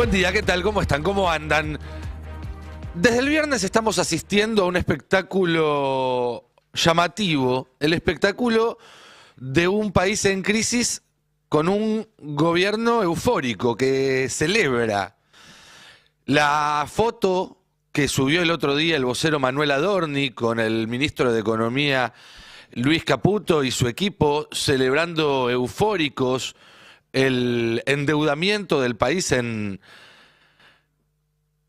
Buen día, ¿qué tal? ¿Cómo están? ¿Cómo andan? Desde el viernes estamos asistiendo a un espectáculo llamativo, el espectáculo de un país en crisis con un gobierno eufórico que celebra. La foto que subió el otro día el vocero Manuel Adorni con el ministro de Economía Luis Caputo y su equipo celebrando eufóricos el endeudamiento del país en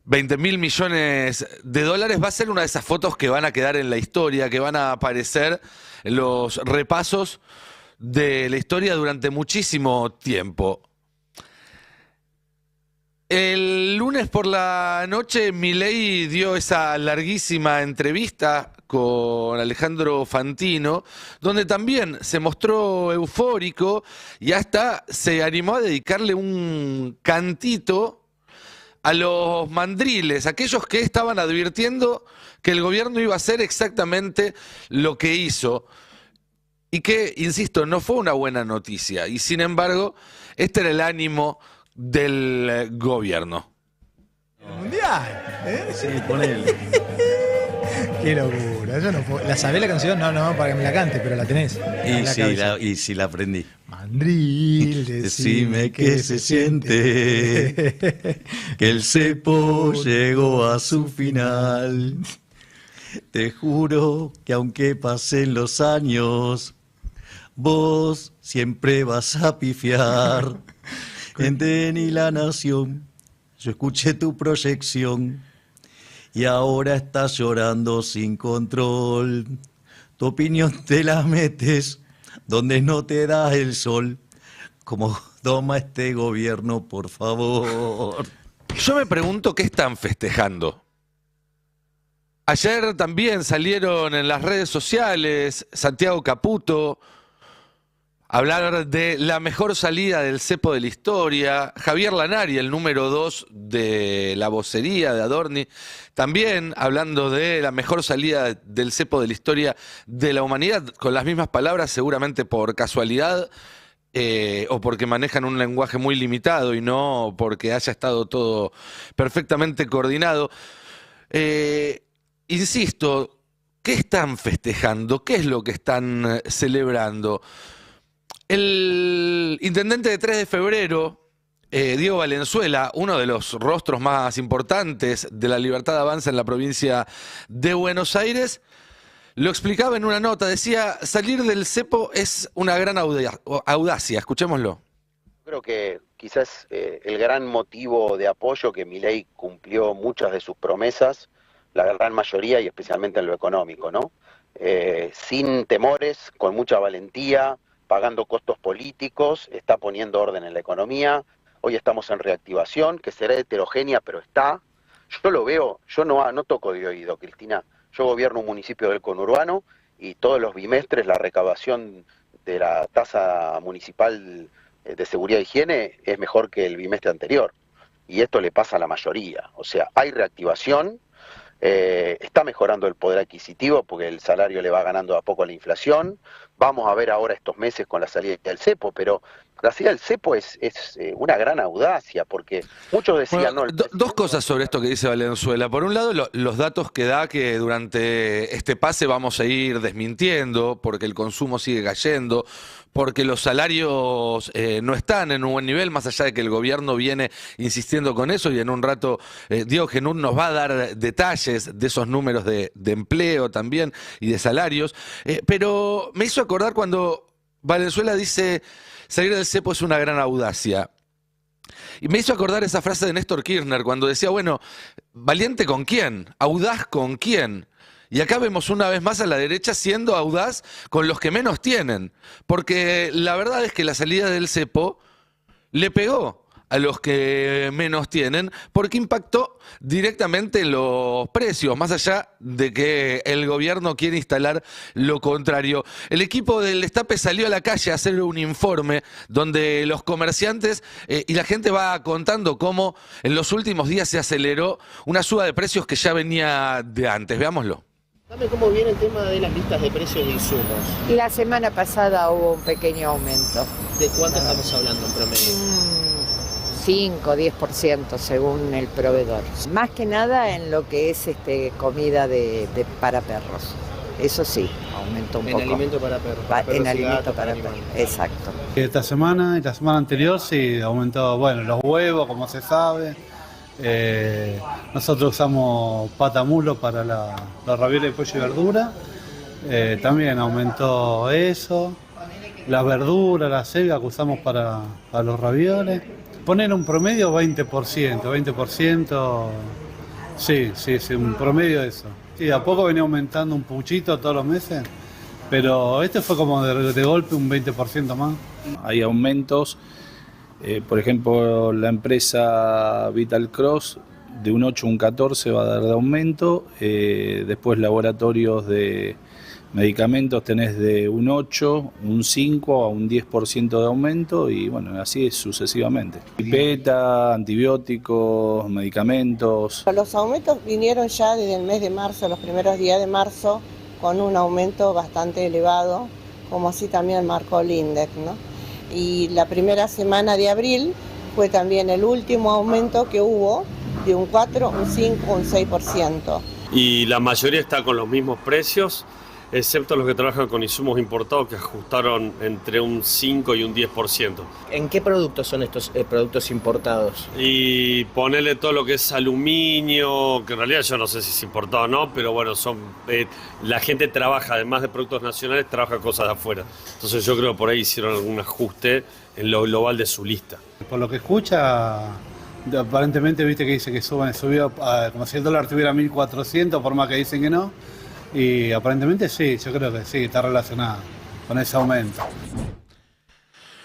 20.000 millones de dólares, va a ser una de esas fotos que van a quedar en la historia, que van a aparecer en los repasos de la historia durante muchísimo tiempo. El lunes por la noche Milei dio esa larguísima entrevista con Alejandro Fantino, donde también se mostró eufórico y hasta se animó a dedicarle un cantito a los mandriles, aquellos que estaban advirtiendo que el gobierno iba a hacer exactamente lo que hizo y que, insisto, no fue una buena noticia. Y sin embargo, este era el ánimo del gobierno. ¿El mundial? ¿Eh? Sí, ponele. Qué locura. Yo no puedo. ¿La sabés la canción? No, para que me la cante, pero la tenés. Y sí la aprendí. Mandril, Decime que se siente que el cepo llegó a su final. Te juro que aunque pasen los años, vos siempre vas a pifiar. Entendí la nación, yo escuché tu proyección y ahora estás llorando sin control. Tu opinión te la metes donde no te da el sol. Como toma este gobierno, por favor. Yo me pregunto qué están festejando. Ayer también salieron en las redes sociales Santiago Caputo a hablar de la mejor salida del cepo de la historia. Javier Lanari, el número 2 de la vocería de Adorni, también hablando de la mejor salida del cepo de la historia de la humanidad, con las mismas palabras, seguramente por casualidad o porque manejan un lenguaje muy limitado y no porque haya estado todo perfectamente coordinado. Insisto, ¿qué están festejando? ¿Qué es lo que están celebrando? El intendente de 3 de febrero, Diego Valenzuela, uno de los rostros más importantes de la Libertad Avanza en la provincia de Buenos Aires, lo explicaba en una nota, decía, salir del cepo es una gran audacia. Escuchémoslo. Creo que quizás el gran motivo de apoyo que Milei cumplió muchas de sus promesas, la gran mayoría y especialmente en lo económico, ¿no? Sin temores, con mucha valentía, pagando costos políticos, está poniendo orden en la economía. Hoy estamos en reactivación, que será heterogénea, pero está. Yo lo veo, yo no toco de oído, Cristina. Yo gobierno un municipio del conurbano y todos los bimestres la recaudación de la tasa municipal de seguridad e higiene es mejor que el bimestre anterior. Y esto le pasa a la mayoría. O sea, hay reactivación. Está mejorando el poder adquisitivo porque el salario le va ganando a poco a la inflación. Vamos a ver ahora estos meses con la salida del cepo, pero la salida del cepo es una gran audacia porque muchos decían... Bueno, dos cosas sobre esto que dice Valenzuela. Por un lado, los datos que da que durante este pase vamos a ir desmintiendo porque el consumo sigue cayendo, porque los salarios no están en un buen nivel, más allá de que el gobierno viene insistiendo con eso y en un rato Diego Genún nos va a dar detalles de esos números de empleo también y de salarios. Pero me hizo acordar cuando Valenzuela dice salir del cepo es una gran audacia. Y me hizo acordar esa frase de Néstor Kirchner cuando decía, bueno, ¿valiente con quién? ¿Audaz con quién? Y acá vemos una vez más a la derecha siendo audaz con los que menos tienen. Porque la verdad es que la salida del cepo le pegó a los que menos tienen porque impactó directamente en los precios, más allá de que el gobierno quiere instalar lo contrario. El equipo del Destape salió a la calle a hacer un informe donde los comerciantes y la gente va contando cómo en los últimos días se aceleró una suba de precios que ya venía de antes. Veámoslo. Dame cómo viene el tema de las listas de precios de insumos. La semana pasada hubo un pequeño aumento. ¿De cuánto estamos hablando en promedio? 5, 10% según el proveedor. Más que nada en lo que es comida para perros. Eso sí, aumentó un poco. En alimento para perros. En alimento para perros, exacto. Esta semana y la semana anterior sí aumentó, bueno, los huevos, como se sabe. Nosotros usamos patamulo para los ravioles de pollo y verdura. También aumentó eso. Las verduras, la selga que usamos para los ravioles. Poner un promedio 20%, sí, un promedio de eso. Sí, a poco venía aumentando un puchito todos los meses, pero este fue como de golpe un 20% más. Hay aumentos, por ejemplo, la empresa Vital Cross de un 8 a un 14 va a dar de aumento, después laboratorios de medicamentos tenés de un 8, un 5 a un 10% de aumento y bueno, así es sucesivamente. Pipeta, antibióticos, medicamentos. Los aumentos vinieron ya desde el mes de marzo, los primeros días de marzo, con un aumento bastante elevado, como así también marcó el INDEC, ¿no? Y la primera semana de abril fue también el último aumento que hubo, de un 4, un 5, un 6%. Y la mayoría está con los mismos precios, excepto los que trabajan con insumos importados que ajustaron entre un 5 y un 10%. ¿En qué productos son estos productos importados? Y ponerle todo lo que es aluminio, que en realidad yo no sé si es importado o no, pero bueno, la gente trabaja, además de productos nacionales, trabaja cosas de afuera. Entonces yo creo que por ahí hicieron algún ajuste en lo global de su lista. Por lo que escucha, aparentemente viste que dice que subió como si el dólar tuviera 1.400, por más que dicen que no. Y aparentemente sí, yo creo que sí, está relacionado con ese aumento.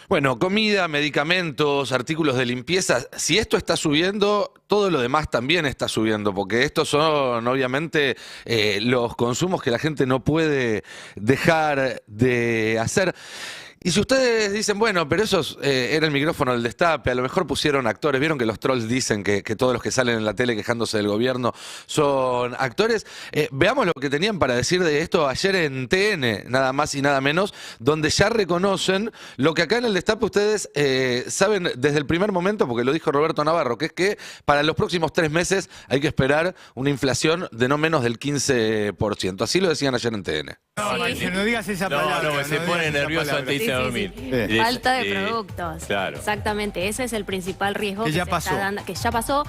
Bueno, comida, medicamentos, artículos de limpieza, si esto está subiendo, todo lo demás también está subiendo, porque estos son obviamente los consumos que la gente no puede dejar de hacer. Y si ustedes dicen, bueno, pero eso era el micrófono del destape, a lo mejor pusieron actores, vieron que los trolls dicen que todos los que salen en la tele quejándose del gobierno son actores, veamos lo que tenían para decir de esto ayer en TN, nada más y nada menos, donde ya reconocen lo que acá en el destape ustedes saben desde el primer momento, porque lo dijo Roberto Navarro, que es que para los próximos 3 meses hay que esperar una inflación de no menos del 15%. Así lo decían ayer en TN. No, no digas esa palabra. No, se pone nervioso antes de irse a dormir. Falta de productos. Claro. Exactamente, ese es el principal riesgo Que ya se pasó. está dando, que ya pasó.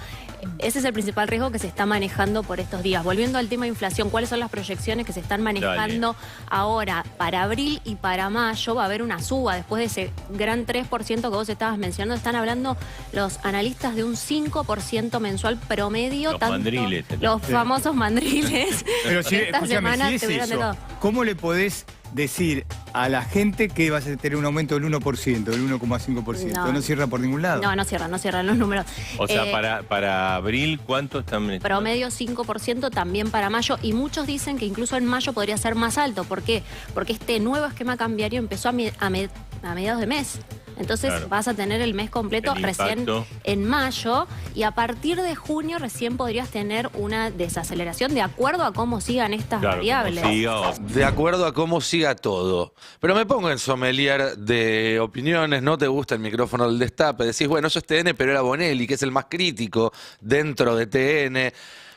Ese es el principal riesgo que se está manejando por estos días. Volviendo al tema de inflación, ¿cuáles son las proyecciones que se están manejando ahora? Para abril y para mayo va a haber una suba. Después de ese gran 3% que vos estabas mencionando, están hablando los analistas de un 5% mensual promedio. Los mandriles. Los famosos mandriles. Pero si, Esta escúchame, semana si es tuvieron de eso, todo. ¿cómo le podés decir a la gente que vas a tener un aumento del 1%, del 1,5%? No. No cierra por ningún lado. No cierran los números. O sea, para abril, ¿cuánto están? Promedio 5% también para mayo, y muchos dicen que incluso en mayo podría ser más alto. ¿Por qué? Porque este nuevo esquema cambiario empezó a mediados de mes. Entonces Claro. vas a tener el mes completo El recién impacto. en mayo, y a partir de junio recién podrías tener una desaceleración de acuerdo a cómo sigan estas variables. De acuerdo a cómo siga todo. Pero me pongo en sommelier de opiniones, no te gusta el micrófono del destape, decís, bueno, eso es TN, pero era Bonelli, que es el más crítico dentro de TN.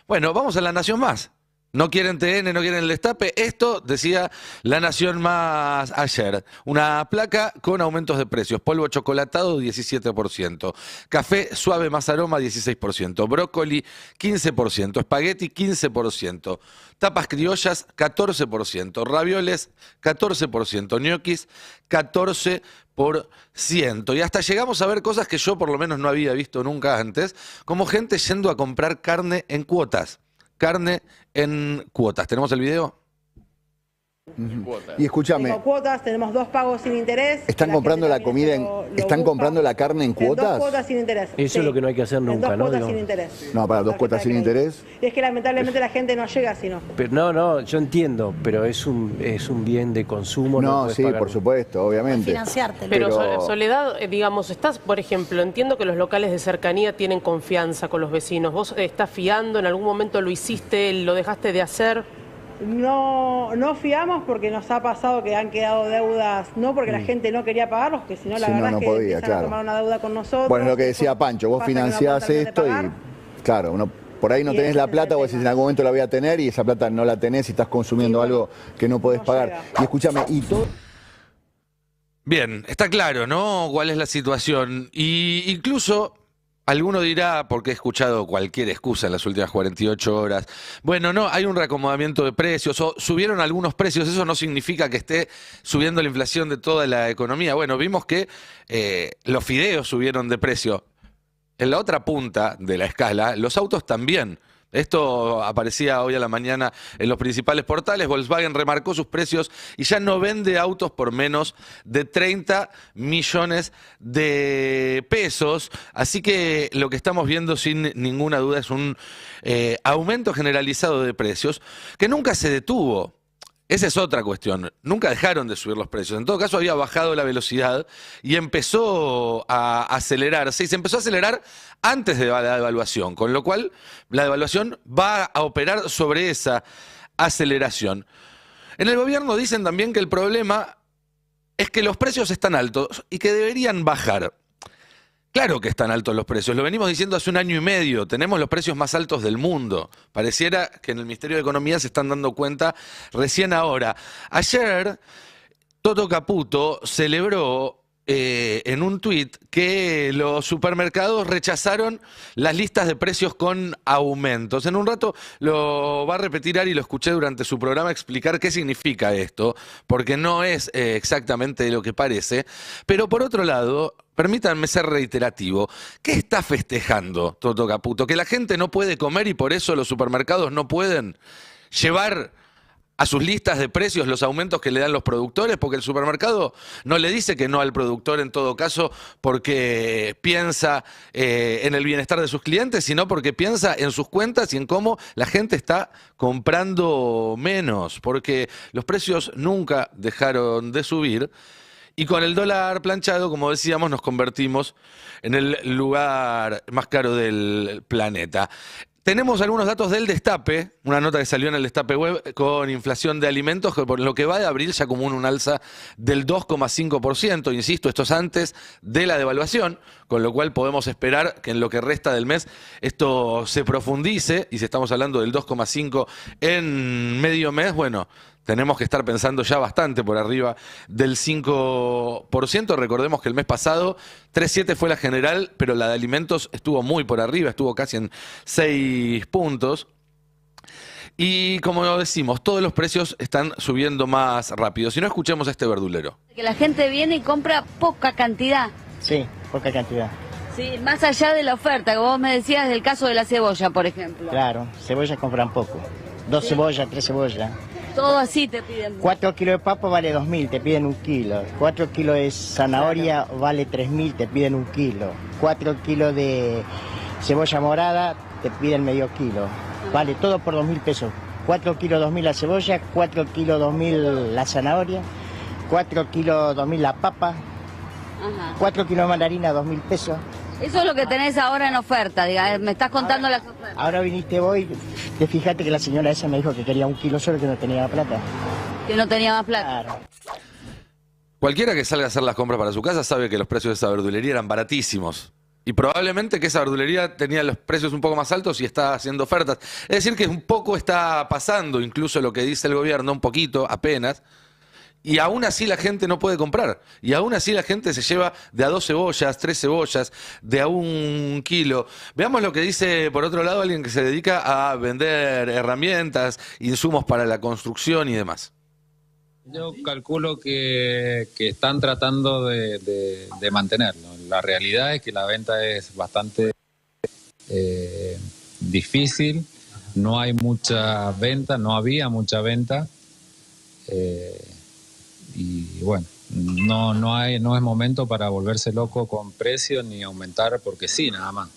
Bueno, vamos a La Nación Más. No quieren TN, no quieren el destape. Esto decía La Nación Más ayer. Una placa con aumentos de precios. Polvo chocolatado, 17%. Café suave más aroma, 16%. Brócoli, 15%. Espagueti, 15%. Tapas criollas, 14%. Ravioles, 14%. Ñoquis, 14%. Y hasta llegamos a ver cosas que yo por lo menos no había visto nunca antes, como gente yendo a comprar carne en cuotas. Carne en cuotas. ¿Tenemos el video? Y escúchame, Tengo cuotas, tenemos 2 pagos sin interés. ¿están comprando la comida están comprando la carne en En 2 cuotas? cuotas sin interés. Eso es lo que no hay que hacer En nunca, 2 ¿no? cuotas Digo, sin interés. No, para 2 cuotas sin interés. Y es que lamentablemente la gente no llega así, ¿no? pero no, yo entiendo, pero es un bien de consumo. No, puedes sí, pagar. por supuesto, obviamente. Financiártelo. Pero Soledad, digamos, estás, por ejemplo, entiendo que los locales de cercanía tienen confianza con los vecinos. ¿Vos estás fiando? ¿En algún momento lo hiciste? ¿Lo dejaste de hacer? no fiamos porque nos ha pasado que han quedado deudas, no porque la gente no quería pagarlos, que si no la Si no, verdad no es que podía, empiezan claro. a tomar una deuda con nosotros. Bueno, es lo que decía Pancho, vos pasa que no financiás terminan de esto pagar. y, claro, uno por ahí no Y tenés ese la es el plata, vos decís en algún momento la voy a tener y esa plata no la tenés y estás consumiendo algo que no podés pagar. llega. Y escúchame, y todo... Bien, está claro, ¿no? ¿Cuál es la situación? Y incluso alguno dirá, porque he escuchado cualquier excusa en las últimas 48 horas, bueno, no, hay un reacomodamiento de precios o subieron algunos precios, eso no significa que esté subiendo la inflación de toda la economía. Bueno, vimos que los fideos subieron de precio. En la otra punta de la escala, los autos también. Esto aparecía hoy a la mañana en los principales portales. Volkswagen remarcó sus precios y ya no vende autos por menos de 30 millones de pesos. Así que lo que estamos viendo sin ninguna duda es un aumento generalizado de precios que nunca se detuvo. Esa es otra cuestión. Nunca dejaron de subir los precios. En todo caso, había bajado la velocidad y empezó a acelerarse. Y se empezó a acelerar antes de la devaluación, con lo cual la devaluación va a operar sobre esa aceleración. En el gobierno dicen también que el problema es que los precios están altos y que deberían bajar. Claro que están altos los precios, lo venimos diciendo hace 1 año y medio, tenemos los precios más altos del mundo. Pareciera que en el Ministerio de Economía se están dando cuenta recién ahora. Ayer, Toto Caputo celebró en un tuit que los supermercados rechazaron las listas de precios con aumentos. En un rato lo va a repetir Ari, lo escuché durante su programa explicar qué significa esto, porque no es exactamente lo que parece. Pero por otro lado, permítanme ser reiterativo, ¿qué está festejando Toto Caputo? ¿Que la gente no puede comer y por eso los supermercados no pueden llevar a sus listas de precios los aumentos que le dan los productores? Porque el supermercado no le dice que no al productor en todo caso porque piensa en el bienestar de sus clientes, sino porque piensa en sus cuentas y en cómo la gente está comprando menos, porque los precios nunca dejaron de subir. Y con el dólar planchado, como decíamos, nos convertimos en el lugar más caro del planeta. Tenemos algunos datos del Destape, una nota que salió en el Destape Web con inflación de alimentos, que por lo que va de abril ya acumula un alza del 2,5%. Insisto, esto es antes de la devaluación, con lo cual podemos esperar que en lo que resta del mes esto se profundice. Y si estamos hablando del 2,5% en medio mes, bueno, tenemos que estar pensando ya bastante por arriba del 5%. Recordemos que el mes pasado 3,7 fue la general, pero la de alimentos estuvo muy por arriba, estuvo casi en 6 puntos. Y como decimos, todos los precios están subiendo más rápido. Si no, escuchemos a este verdulero. Que la gente viene y compra poca cantidad. Sí, poca cantidad. Sí, más allá de la oferta, que vos me decías del caso de la cebolla, por ejemplo. Claro, cebollas compran poco. 2 cebollas, 3 cebollas. Todo así te piden. 4 kilos de papa vale 2.000, te piden 1 kilo. 4 kilos de zanahoria vale 3.000, te piden 1 kilo. 4 kilos de cebolla morada, te piden medio kilo. Vale todo por 2.000 pesos. 4 kilos 2.000 la cebolla, 4 kilos 2.000 la zanahoria, 4 kilos 2.000 la papa, Ajá. 4 kilos de mandarina 2.000 pesos. Eso es lo que tenés ahora en oferta, diga, me estás contando las ofertas. Ahora viniste hoy, te fijaste que la señora esa me dijo que quería 1 kilo solo, que no tenía plata. Que no tenía más plata. Claro. Cualquiera que salga a hacer las compras para su casa sabe que los precios de esa verdulería eran baratísimos. Y probablemente que esa verdulería tenía los precios un poco más altos y está haciendo ofertas. Es decir, que un poco está pasando incluso lo que dice el gobierno, un poquito, apenas. Y aún así la gente no puede comprar. Y aún así la gente se lleva de a 2 cebollas, 3 cebollas, de a 1 kilo. Veamos lo que dice, por otro lado, alguien que se dedica a vender herramientas, insumos para la construcción y demás. Yo calculo que están tratando de mantenerlo. La realidad es que la venta es bastante difícil. No hay mucha venta, no había mucha venta. Y bueno, no es momento para volverse loco con precios ni aumentar porque sí, nada más.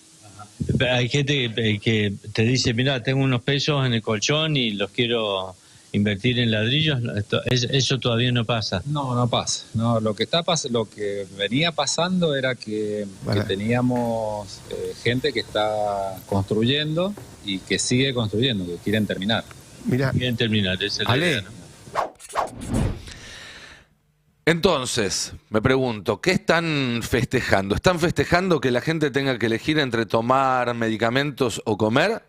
Hay gente que te dice, mira, tengo unos pesos en el colchón y los quiero invertir en ladrillos. Eso todavía no pasa. No pasa. No, lo que venía pasando era que teníamos gente que está construyendo y que sigue construyendo, que quieren terminar. Mirá. Bien terminar, esa es la idea, ¿no? Entonces, me pregunto, ¿qué están festejando? ¿Están festejando que la gente tenga que elegir entre tomar medicamentos o comer?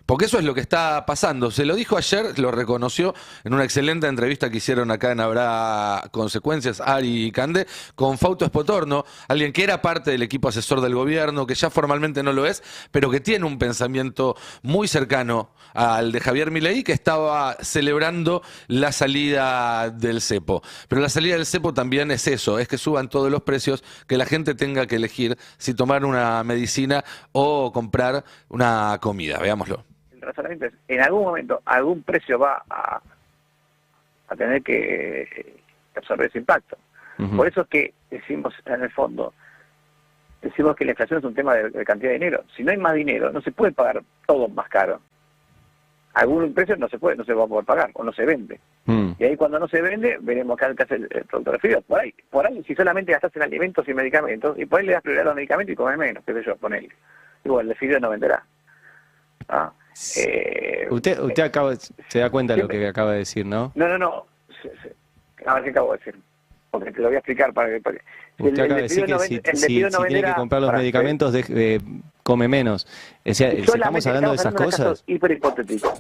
Porque eso es lo que está pasando. Se lo dijo ayer, lo reconoció en una excelente entrevista que hicieron acá en Habrá Consecuencias, Ari y Candé, con Fausto Espotorno, alguien que era parte del equipo asesor del gobierno, que ya formalmente no lo es, pero que tiene un pensamiento muy cercano al de Javier Milei, que estaba celebrando la salida del cepo. Pero la salida del cepo también es eso, es que suban todos los precios, que la gente tenga que elegir si tomar una medicina o comprar una comida. Veámoslo. El razonamiento es, en algún momento, algún precio va a tener que absorber ese impacto. Por eso es que decimos, en el fondo, decimos que la inflación es un tema de cantidad de dinero. Si no hay más dinero, no se puede pagar todo más caro. Algún precio no se va a poder pagar, o no se vende. Y ahí cuando no se vende, veremos qué hace el productor de fibra. Por ahí, si solamente gastas en alimentos y medicamentos, y por ahí le das prioridad a los medicamentos y comes menos, qué sé yo, ponele. Igual, el de fibra no venderá. Usted se da cuenta de lo que acaba de decir, ¿no? No. A ver qué acabo de decir. Porque te lo voy a explicar para que... Usted acaba de decir que si tiene que comprar los medicamentos, come menos. O sea, ¿estamos hablando de esas cosas? Hiperhipotético.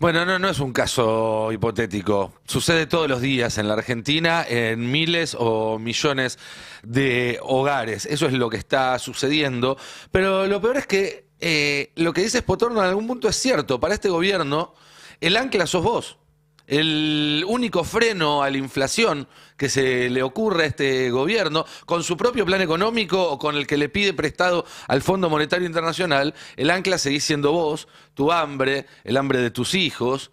Bueno, no es un caso hipotético. Sucede todos los días en la Argentina, en miles o millones de hogares. Eso es lo que está sucediendo. Pero lo peor es que lo que dice Espotorno en algún punto es cierto. Para este gobierno, el ancla sos vos. El único freno a la inflación que se le ocurre a este gobierno, con su propio plan económico o con el que le pide prestado al Fondo Monetario Internacional, el ancla seguís siendo vos, tu hambre, el hambre de tus hijos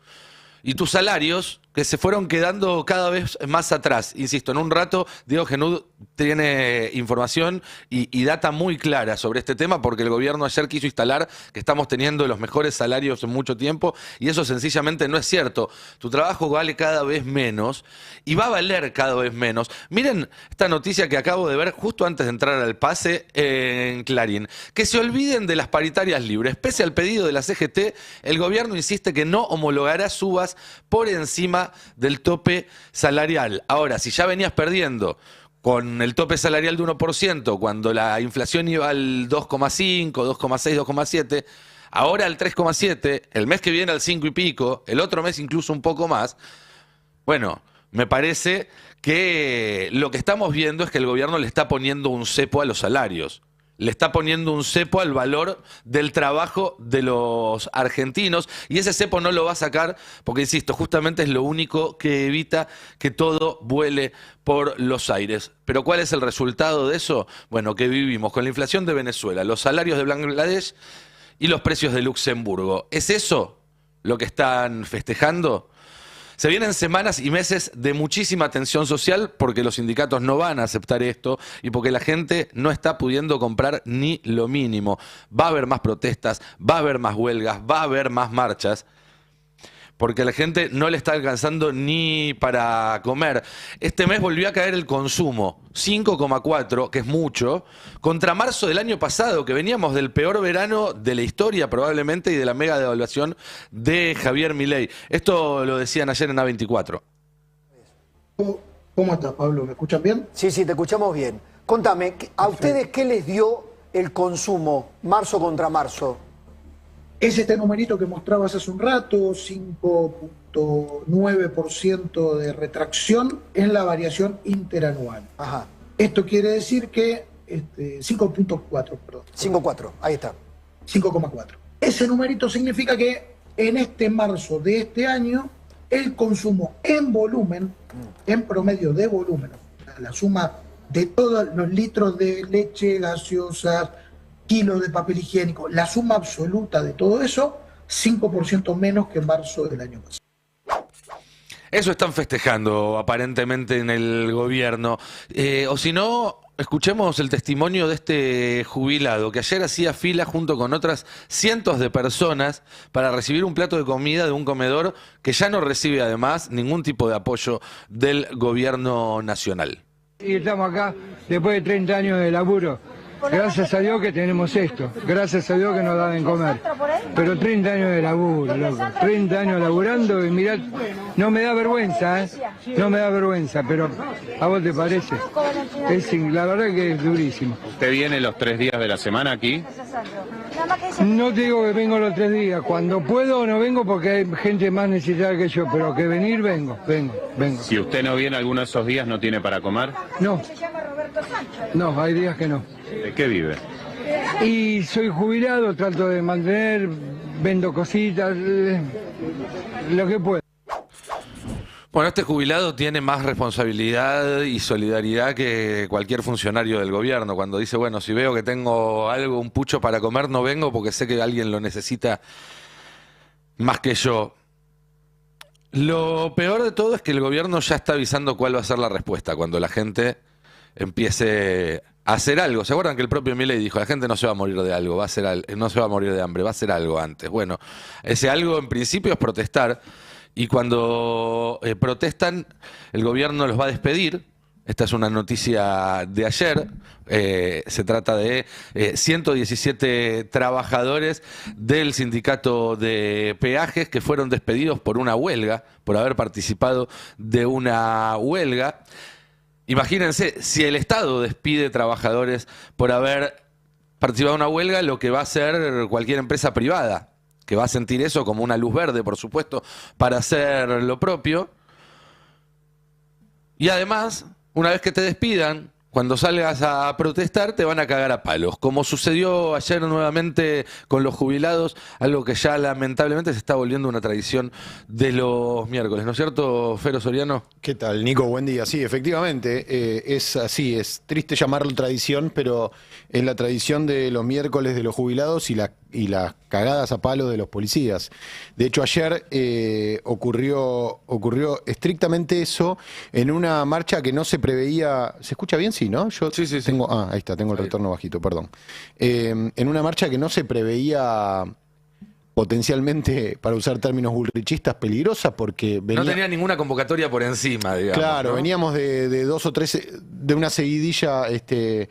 y tus salarios, que se fueron quedando cada vez más atrás. Insisto, en un rato Diego Genud tiene información y data muy clara sobre este tema, porque el gobierno ayer quiso instalar que estamos teniendo los mejores salarios en mucho tiempo, y eso sencillamente no es cierto. Tu trabajo vale cada vez menos y va a valer cada vez menos. Miren esta noticia que acabo de ver justo antes de entrar al pase en Clarín. Que se olviden de las paritarias libres. Pese al pedido de la CGT, el gobierno insiste que no homologará subas por encima del tope salarial. Ahora, si ya venías perdiendo con el tope salarial de 1%, cuando la inflación iba al 2,5, 2,6, 2,7, ahora al 3,7, el mes que viene al 5 y pico, el otro mes incluso un poco más. Bueno, me parece que lo que estamos viendo es que el gobierno le está poniendo un cepo a los salarios. Le está poniendo un cepo al valor del trabajo de los argentinos, y ese cepo no lo va a sacar porque, insisto, justamente es lo único que evita que todo vuele por los aires. Pero ¿cuál es el resultado de eso? Bueno, que vivimos con la inflación de Venezuela, los salarios de Bangladesh y los precios de Luxemburgo. ¿Es eso lo que están festejando? Se vienen semanas y meses de muchísima tensión social, porque los sindicatos no van a aceptar esto y porque la gente no está pudiendo comprar ni lo mínimo. Va a haber más protestas, va a haber más huelgas, va a haber más marchas, porque a la gente no le está alcanzando ni para comer. Este mes volvió a caer el consumo, 5,4, que es mucho, contra marzo del año pasado, que veníamos del peor verano de la historia probablemente y de la mega devaluación de Javier Milei. Esto lo decían ayer en A24. ¿Cómo estás, Pablo? ¿Me escuchan bien? Sí, te escuchamos bien. Contame, ¿a ustedes qué les dio el consumo marzo contra marzo? Es este numerito que mostrabas hace un rato, 5,9% de retracción en la variación interanual. Ajá. Esto quiere decir que 5,4, perdón. 5,4, ahí está. 5,4. Ese numerito significa que en este marzo de este año, el consumo en volumen, en promedio de volumen, la suma de todos los litros de leche, gaseosas, kilos de papel higiénico, la suma absoluta de todo eso, 5% menos que en marzo del año pasado. Eso están festejando aparentemente en el gobierno. O si no, escuchemos el testimonio de este jubilado que ayer hacía fila junto con otras cientos de personas para recibir un plato de comida de un comedor que ya no recibe además ningún tipo de apoyo del gobierno nacional. Y estamos acá después de 30 años de laburo. Gracias a Dios que tenemos esto, gracias a Dios que nos dan de comer. Pero 30 años de laburo, loco, 30 años laburando y mirá, no me da vergüenza, no me da vergüenza, pero ¿a vos te parece? La verdad que es durísimo. ¿Usted viene los 3 días de la semana aquí? No te digo que vengo los 3 días, cuando puedo no vengo porque hay gente más necesitada que yo, pero que venir vengo. Si usted no viene alguno de esos días, ¿no tiene para comer? No, hay días que no. ¿De qué vive? Y soy jubilado, trato de mantener, vendo cositas, lo que puedo. Bueno, este jubilado tiene más responsabilidad y solidaridad que cualquier funcionario del gobierno. Cuando dice, bueno, si veo que tengo algo, un pucho para comer, no vengo porque sé que alguien lo necesita más que yo. Lo peor de todo es que el gobierno ya está avisando cuál va a ser la respuesta cuando la gente empiece a hacer algo. ¿Se acuerdan que el propio Milei dijo, la gente no se va a morir de algo, no se va a morir de hambre, va a hacer algo antes? Bueno, ese algo en principio es protestar. Y cuando protestan, el gobierno los va a despedir. Esta es una noticia de ayer. Se trata de 117 trabajadores del sindicato de peajes que fueron despedidos por una huelga, por haber participado de una huelga. Imagínense, si el Estado despide trabajadores por haber participado en una huelga, lo que va a hacer cualquier empresa privada, que va a sentir eso como una luz verde, por supuesto, para hacer lo propio. Y además, una vez que te despidan, cuando salgas a protestar te van a cagar a palos, como sucedió ayer nuevamente con los jubilados, algo que ya lamentablemente se está volviendo una tradición de los miércoles, ¿no es cierto, Fero Soriano? ¿Qué tal, Nico? Buen día. Sí, efectivamente, es así, es triste llamarlo tradición, pero es la tradición de los miércoles de los jubilados y las cagadas a palo de los policías. De hecho, ayer ocurrió estrictamente eso en una marcha que no se preveía. ¿Se escucha bien? Sí, ¿no? Yo sí. Tengo, ahí está, tengo el retorno bajito, perdón. En una marcha que no se preveía potencialmente, para usar términos bullrichistas, peligrosa, porque venía... No tenía ninguna convocatoria por encima, digamos. Claro, ¿no? Veníamos de 2 o 3, de una seguidilla... de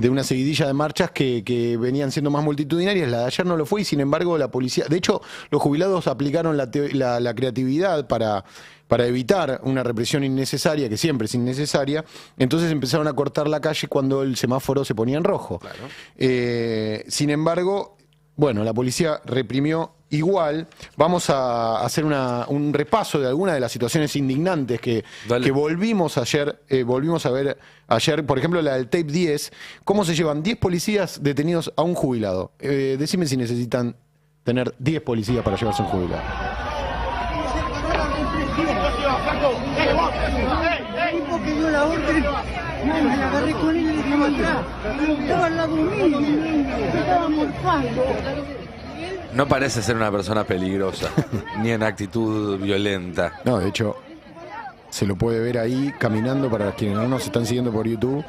una seguidilla de marchas que venían siendo más multitudinarias. La de ayer no lo fue y sin embargo la policía... De hecho, los jubilados aplicaron la creatividad para evitar una represión innecesaria, que siempre es innecesaria. Entonces empezaron a cortar la calle cuando el semáforo se ponía en rojo. Claro. Sin embargo, bueno, la policía reprimió igual. Vamos a hacer un repaso de algunas de las situaciones indignantes que volvimos a ver ayer. Por ejemplo, la del tape 10. ¿Cómo se llevan 10 policías detenidos a un jubilado? Decime si necesitan tener 10 policías para llevarse a un jubilado. Que dio la orden, me la agarré con él y le dije atrás. Estaba al lado mío, estaba morfando. No parece ser una persona peligrosa, ni en actitud violenta. No, de hecho, se lo puede ver ahí caminando, para quienes no nos están siguiendo por YouTube,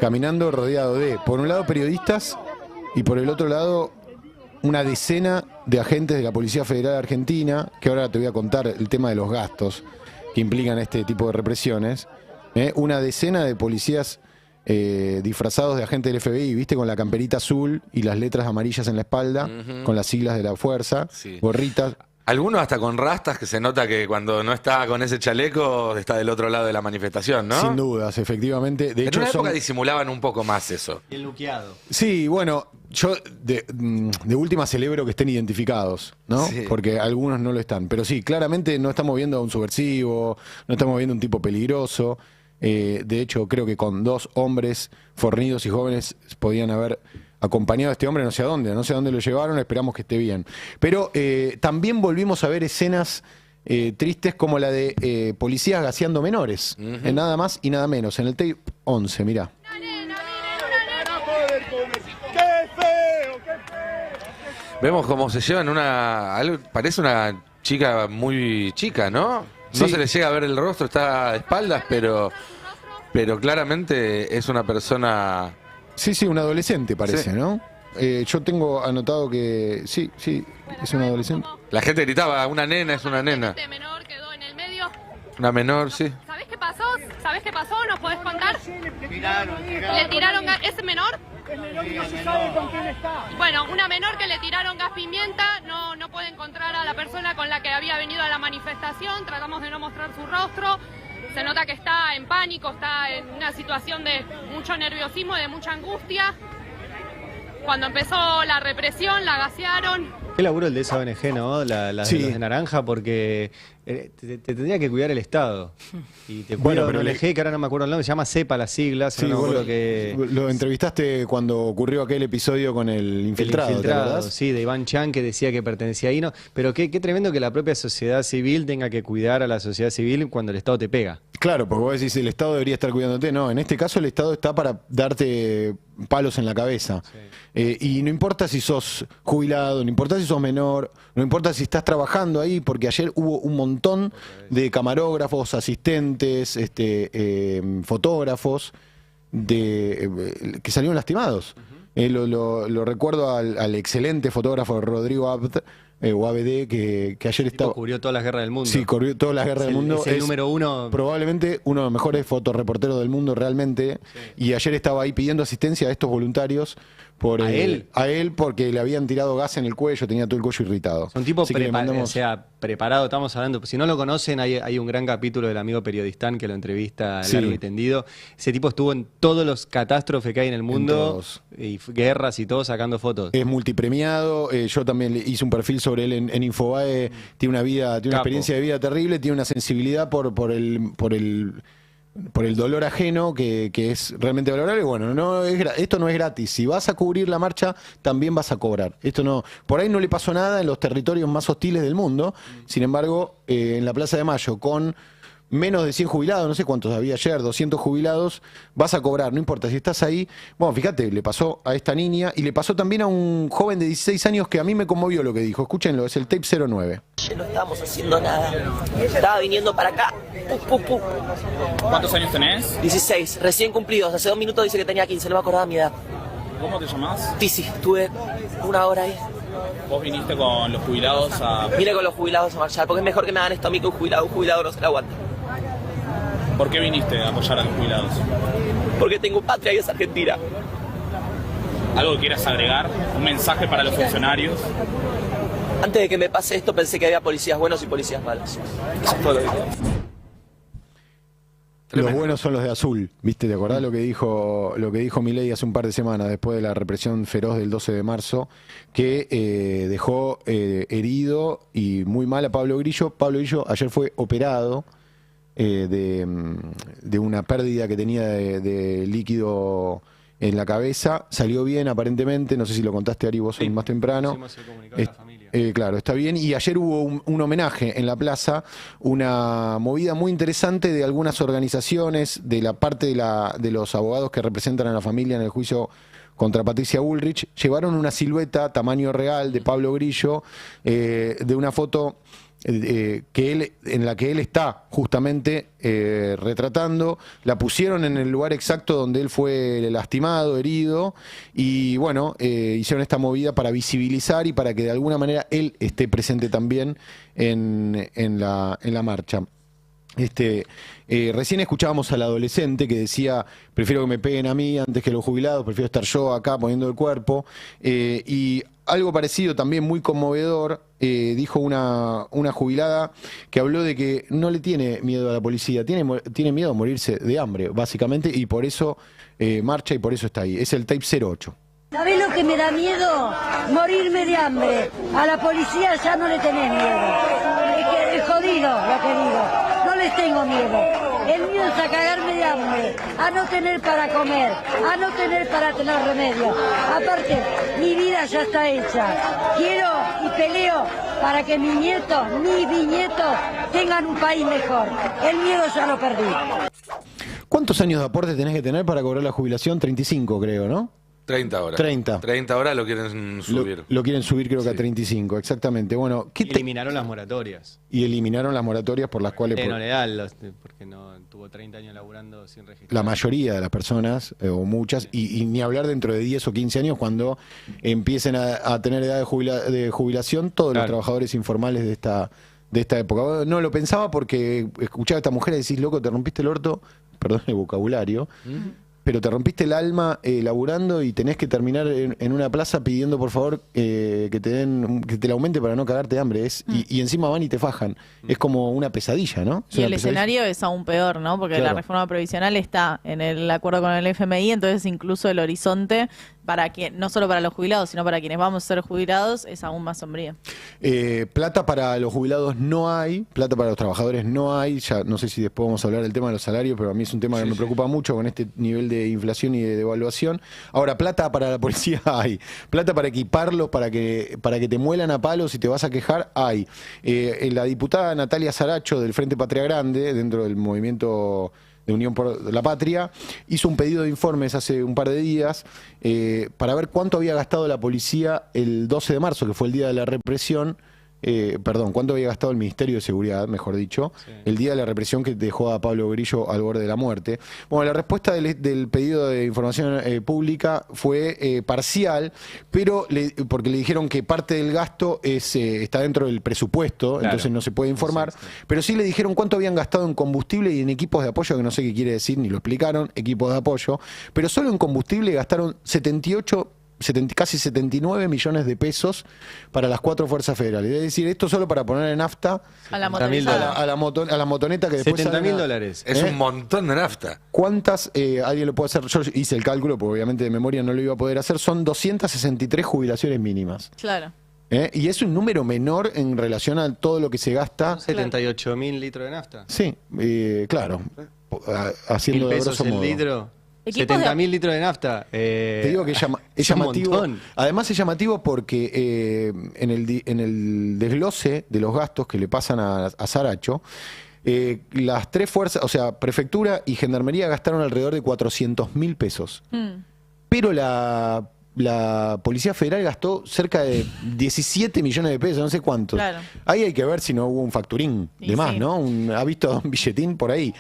caminando rodeado de, por un lado, periodistas y por el otro lado, una decena de agentes de la Policía Federal Argentina, que ahora te voy a contar el tema de los gastos que implican este tipo de represiones. Una decena de policías disfrazados de agentes del FBI, ¿viste? Con la camperita azul y las letras amarillas en la espalda, con las siglas de la fuerza, gorritas. Algunos hasta con rastas, que se nota que cuando no está con ese chaleco está del otro lado de la manifestación, ¿no? Sin dudas, efectivamente. De en hecho, una época disimulaban un poco más eso. El luqueado. Sí, bueno, yo de última celebro que estén identificados, ¿no? Sí. Porque algunos no lo están. Pero sí, claramente no estamos viendo a un subversivo, no estamos viendo a un tipo peligroso. De hecho, creo que con 2 hombres fornidos y jóvenes podían haber acompañado a este hombre no sé a dónde lo llevaron, esperamos que esté bien. Pero también volvimos a ver escenas tristes como la de policías gaseando menores, nada más y nada menos, en el tape 11, mirá. Vemos cómo se llevan parece una chica muy chica, ¿no? No se le llega a ver el rostro, está de espaldas, pero claramente es una persona... Sí, un adolescente parece, ¿no? Yo tengo anotado que sí, es un adolescente. La gente gritaba, una nena, es una nena. Este menor quedó en el medio. Una menor, sí. ¿Sabés qué pasó? ¿Nos podés contar? Le tiraron ese menor. No se sabe con quién está. Bueno, una menor que le tiraron gas pimienta, no puede encontrar a la persona con la que había venido a la manifestación, tratamos de no mostrar su rostro, se nota que está en pánico, está en una situación de mucho nerviosismo y de mucha angustia. Cuando empezó la represión, la gasearon. Qué laburo el de esa ONG, ¿no? La Sí. de los de Naranja, porque te tendría que cuidar el Estado. Y te Bueno, cuida pero una ONG que ahora no me acuerdo el nombre, se llama CEPA las siglas. Sí, no me vos acuerdo que... lo entrevistaste cuando ocurrió aquel episodio con el infiltrado, ¿te acordás? Sí, de Iván Chan, que decía que pertenecía ahí. No, pero qué tremendo que la propia sociedad civil tenga que cuidar a la sociedad civil cuando el Estado te pega. Claro, porque vos decís, el Estado debería estar cuidándote. No, en este caso el Estado está para darte palos en la cabeza. Y no importa si sos jubilado, no importa si sos menor, no importa si estás trabajando ahí, porque ayer hubo un montón de camarógrafos, asistentes, fotógrafos que salieron lastimados. Lo recuerdo al excelente fotógrafo Rodrigo Abd, o ABD, que ayer estaba... Cubrió todas las guerras del mundo. Sí, cubrió todas las guerras del mundo. Es el número uno. Probablemente uno de los mejores fotoreporteros del mundo realmente. Sí. Y ayer estaba ahí pidiendo asistencia a estos voluntarios. ¿A él? A él, porque le habían tirado gas en el cuello, tenía todo el cuello irritado. Son tipos preparados, estamos hablando. Si no lo conocen, hay un gran capítulo del amigo periodistán que lo entrevista largo y tendido. Ese tipo estuvo en todos los catástrofes que hay en el mundo, y guerras y todo, sacando fotos. Es multipremiado. Yo también hice un perfil sobre él en Infobae. Tiene una experiencia de vida terrible, tiene una sensibilidad por el dolor ajeno que es realmente valorable. Bueno, esto no es gratis. Si vas a cubrir la marcha, también vas a cobrar. Esto no, por ahí no le pasó nada en los territorios más hostiles del mundo. Sin embargo, en la Plaza de Mayo, con menos de 100 jubilados, no sé cuántos había ayer, 200 jubilados, vas a cobrar, no importa si estás ahí. Bueno, fíjate, le pasó a esta niña y le pasó también a un joven de 16 años que a mí me conmovió lo que dijo. Escúchenlo, es el tape 09. No estábamos haciendo nada. Estaba viniendo para acá. ¿Cuántos años tenés? 16, recién cumplidos. Hace 2 minutos dice que tenía 15, no me acordaba mi edad. ¿Cómo te llamás? Tizi, estuve 1 hora ahí. ¿Vos viniste con los jubilados a...? Vine con los jubilados a marchar, porque es mejor que me hagan esto a mí que un jubilado no se la aguanta. ¿Por qué viniste a apoyar a los jubilados? Porque tengo patria y es Argentina. ¿Algo que quieras agregar? ¿Un mensaje para los funcionarios? Antes de que me pase esto pensé que había policías buenos y policías malos. Eso es todo lo que quiero. Los buenos son los de azul, ¿viste? ¿Te acordás lo que dijo Milei hace un par de semanas después de la represión feroz del 12 de marzo? Que dejó herido y muy mal a Pablo Grillo. Pablo Grillo ayer fue operado de una pérdida que tenía de líquido en la cabeza. Salió bien aparentemente, no sé si lo contaste, Ari, vos más temprano. Claro, está bien. Y ayer hubo un homenaje en la plaza, una movida muy interesante de algunas organizaciones, de la parte de los abogados que representan a la familia en el juicio contra Patricia Bullrich. Llevaron una silueta tamaño real de Pablo Grillo, de una foto en la que él está justamente retratando. La pusieron en el lugar exacto donde él fue lastimado, herido, y bueno, hicieron esta movida para visibilizar y para que de alguna manera él esté presente también en la marcha. Recién escuchábamos al adolescente que decía: prefiero que me peguen a mí antes que los jubilados, prefiero estar yo acá poniendo el cuerpo, y algo parecido también muy conmovedor dijo una jubilada que habló de que no le tiene miedo a la policía, tiene miedo a morirse de hambre básicamente, y por eso marcha y por eso está ahí. Es el tape 08. ¿Sabés lo que me da miedo? Morirme de hambre. A la policía ya no le tenés miedo. Es jodido, lo querido. No les tengo miedo. El miedo es a cagarme de hambre, a no tener para comer, a no tener para tener remedio. Aparte, mi vida ya está hecha. Quiero y peleo para que mis nietos, mis bisnietos, tengan un país mejor. El miedo ya lo perdí. ¿Cuántos años de aporte tenés que tener para cobrar la jubilación? 35, creo, ¿no? 30 horas. 30 horas lo quieren subir. Lo quieren subir, creo que a 35, exactamente. Bueno, eliminaron las moratorias. Y eliminaron las moratorias por las cuales... no legal, porque no tuvo 30 años laburando sin registrar. La mayoría de las personas, o muchas, y ni hablar dentro de 10 o 15 años, cuando empiecen a tener edad de jubilación, todos los trabajadores informales de esta época. No lo pensaba porque escuchaba a esta mujer y decís: loco, te rompiste el orto, perdón el vocabulario, pero te rompiste el alma laburando y tenés que terminar en una plaza pidiendo por favor que te la aumente para no cagarte de hambre. Y encima van y te fajan. Es como una pesadilla, ¿no? Y el escenario es aún peor, ¿no? Porque la reforma previsional está en el acuerdo con el FMI, entonces incluso el horizonte para que no solo para los jubilados, sino para quienes vamos a ser jubilados, es aún más sombrío. Plata para los jubilados no hay, plata para los trabajadores no hay. Ya no sé si después vamos a hablar del tema de los salarios, pero a mí es un tema que me preocupa mucho con este nivel de inflación y de devaluación. Ahora, plata para la policía hay. Plata para equiparlos, para que te muelan a palos y te vas a quejar, hay. La diputada Natalia Saracho del Frente Patria Grande, dentro del movimiento de Unión por la Patria, hizo un pedido de informes hace un par de días para ver cuánto había gastado la policía el 12 de marzo, que fue el día de la represión. Cuánto había gastado el Ministerio de Seguridad, mejor dicho, el día de la represión que dejó a Pablo Grillo al borde de la muerte. Bueno, la respuesta del pedido de información pública fue parcial, pero porque le dijeron que parte del gasto está dentro del presupuesto, entonces no se puede informar, pero sí le dijeron cuánto habían gastado en combustible y en equipos de apoyo, que no sé qué quiere decir, ni lo explicaron, equipos de apoyo, pero solo en combustible gastaron casi 79 millones de pesos para las 4 fuerzas federales. Es decir, esto solo para poner en nafta a la motorizada. a la motoneta que después $70.000. Es un montón de nafta. ¿Cuántas? Alguien lo puede hacer. Yo hice el cálculo, porque obviamente de memoria no lo iba a poder hacer. Son 263 jubilaciones mínimas. Claro. Y es un número menor en relación a todo lo que se gasta. 78.000 litros de nafta. Sí, claro. Haciendo de grosso modo. ¿1.000 pesos el litro? 70.000 litros de nafta. Te digo que es llamativo. Además es llamativo porque en el desglose de los gastos que le pasan a Saracho, las 3 fuerzas, o sea, Prefectura y Gendarmería gastaron alrededor de 400.000 pesos. Pero la Policía Federal gastó cerca de 17 millones de pesos, no sé cuántos. Claro. Ahí hay que ver si no hubo un facturín de más, ¿no? ¿Ha visto un billetín por ahí?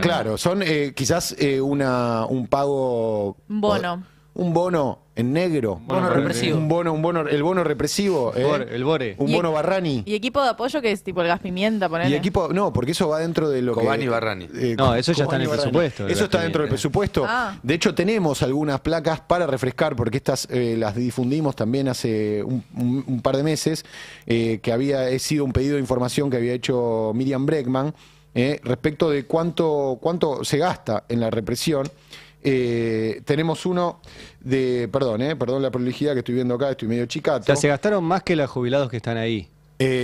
Claro, son quizás un pago... Bono. Un bono en negro. Bono represivo. El bono represivo. El Bore. Un bono Barrani. ¿Y equipo de apoyo que es tipo el gas pimienta, ponele? No, porque eso va dentro de lo Cobani y Barrani. No, eso ya está en el presupuesto. Eso está dentro del presupuesto. De hecho, tenemos algunas placas para refrescar, porque estas las difundimos también hace un par de meses, que había sido un pedido de información que había hecho Miriam Bregman, respecto de cuánto se gasta en la represión. Tenemos uno de, perdón la prolijidad que estoy viendo acá, estoy medio chicato. O sea, se gastaron más que los jubilados que están ahí.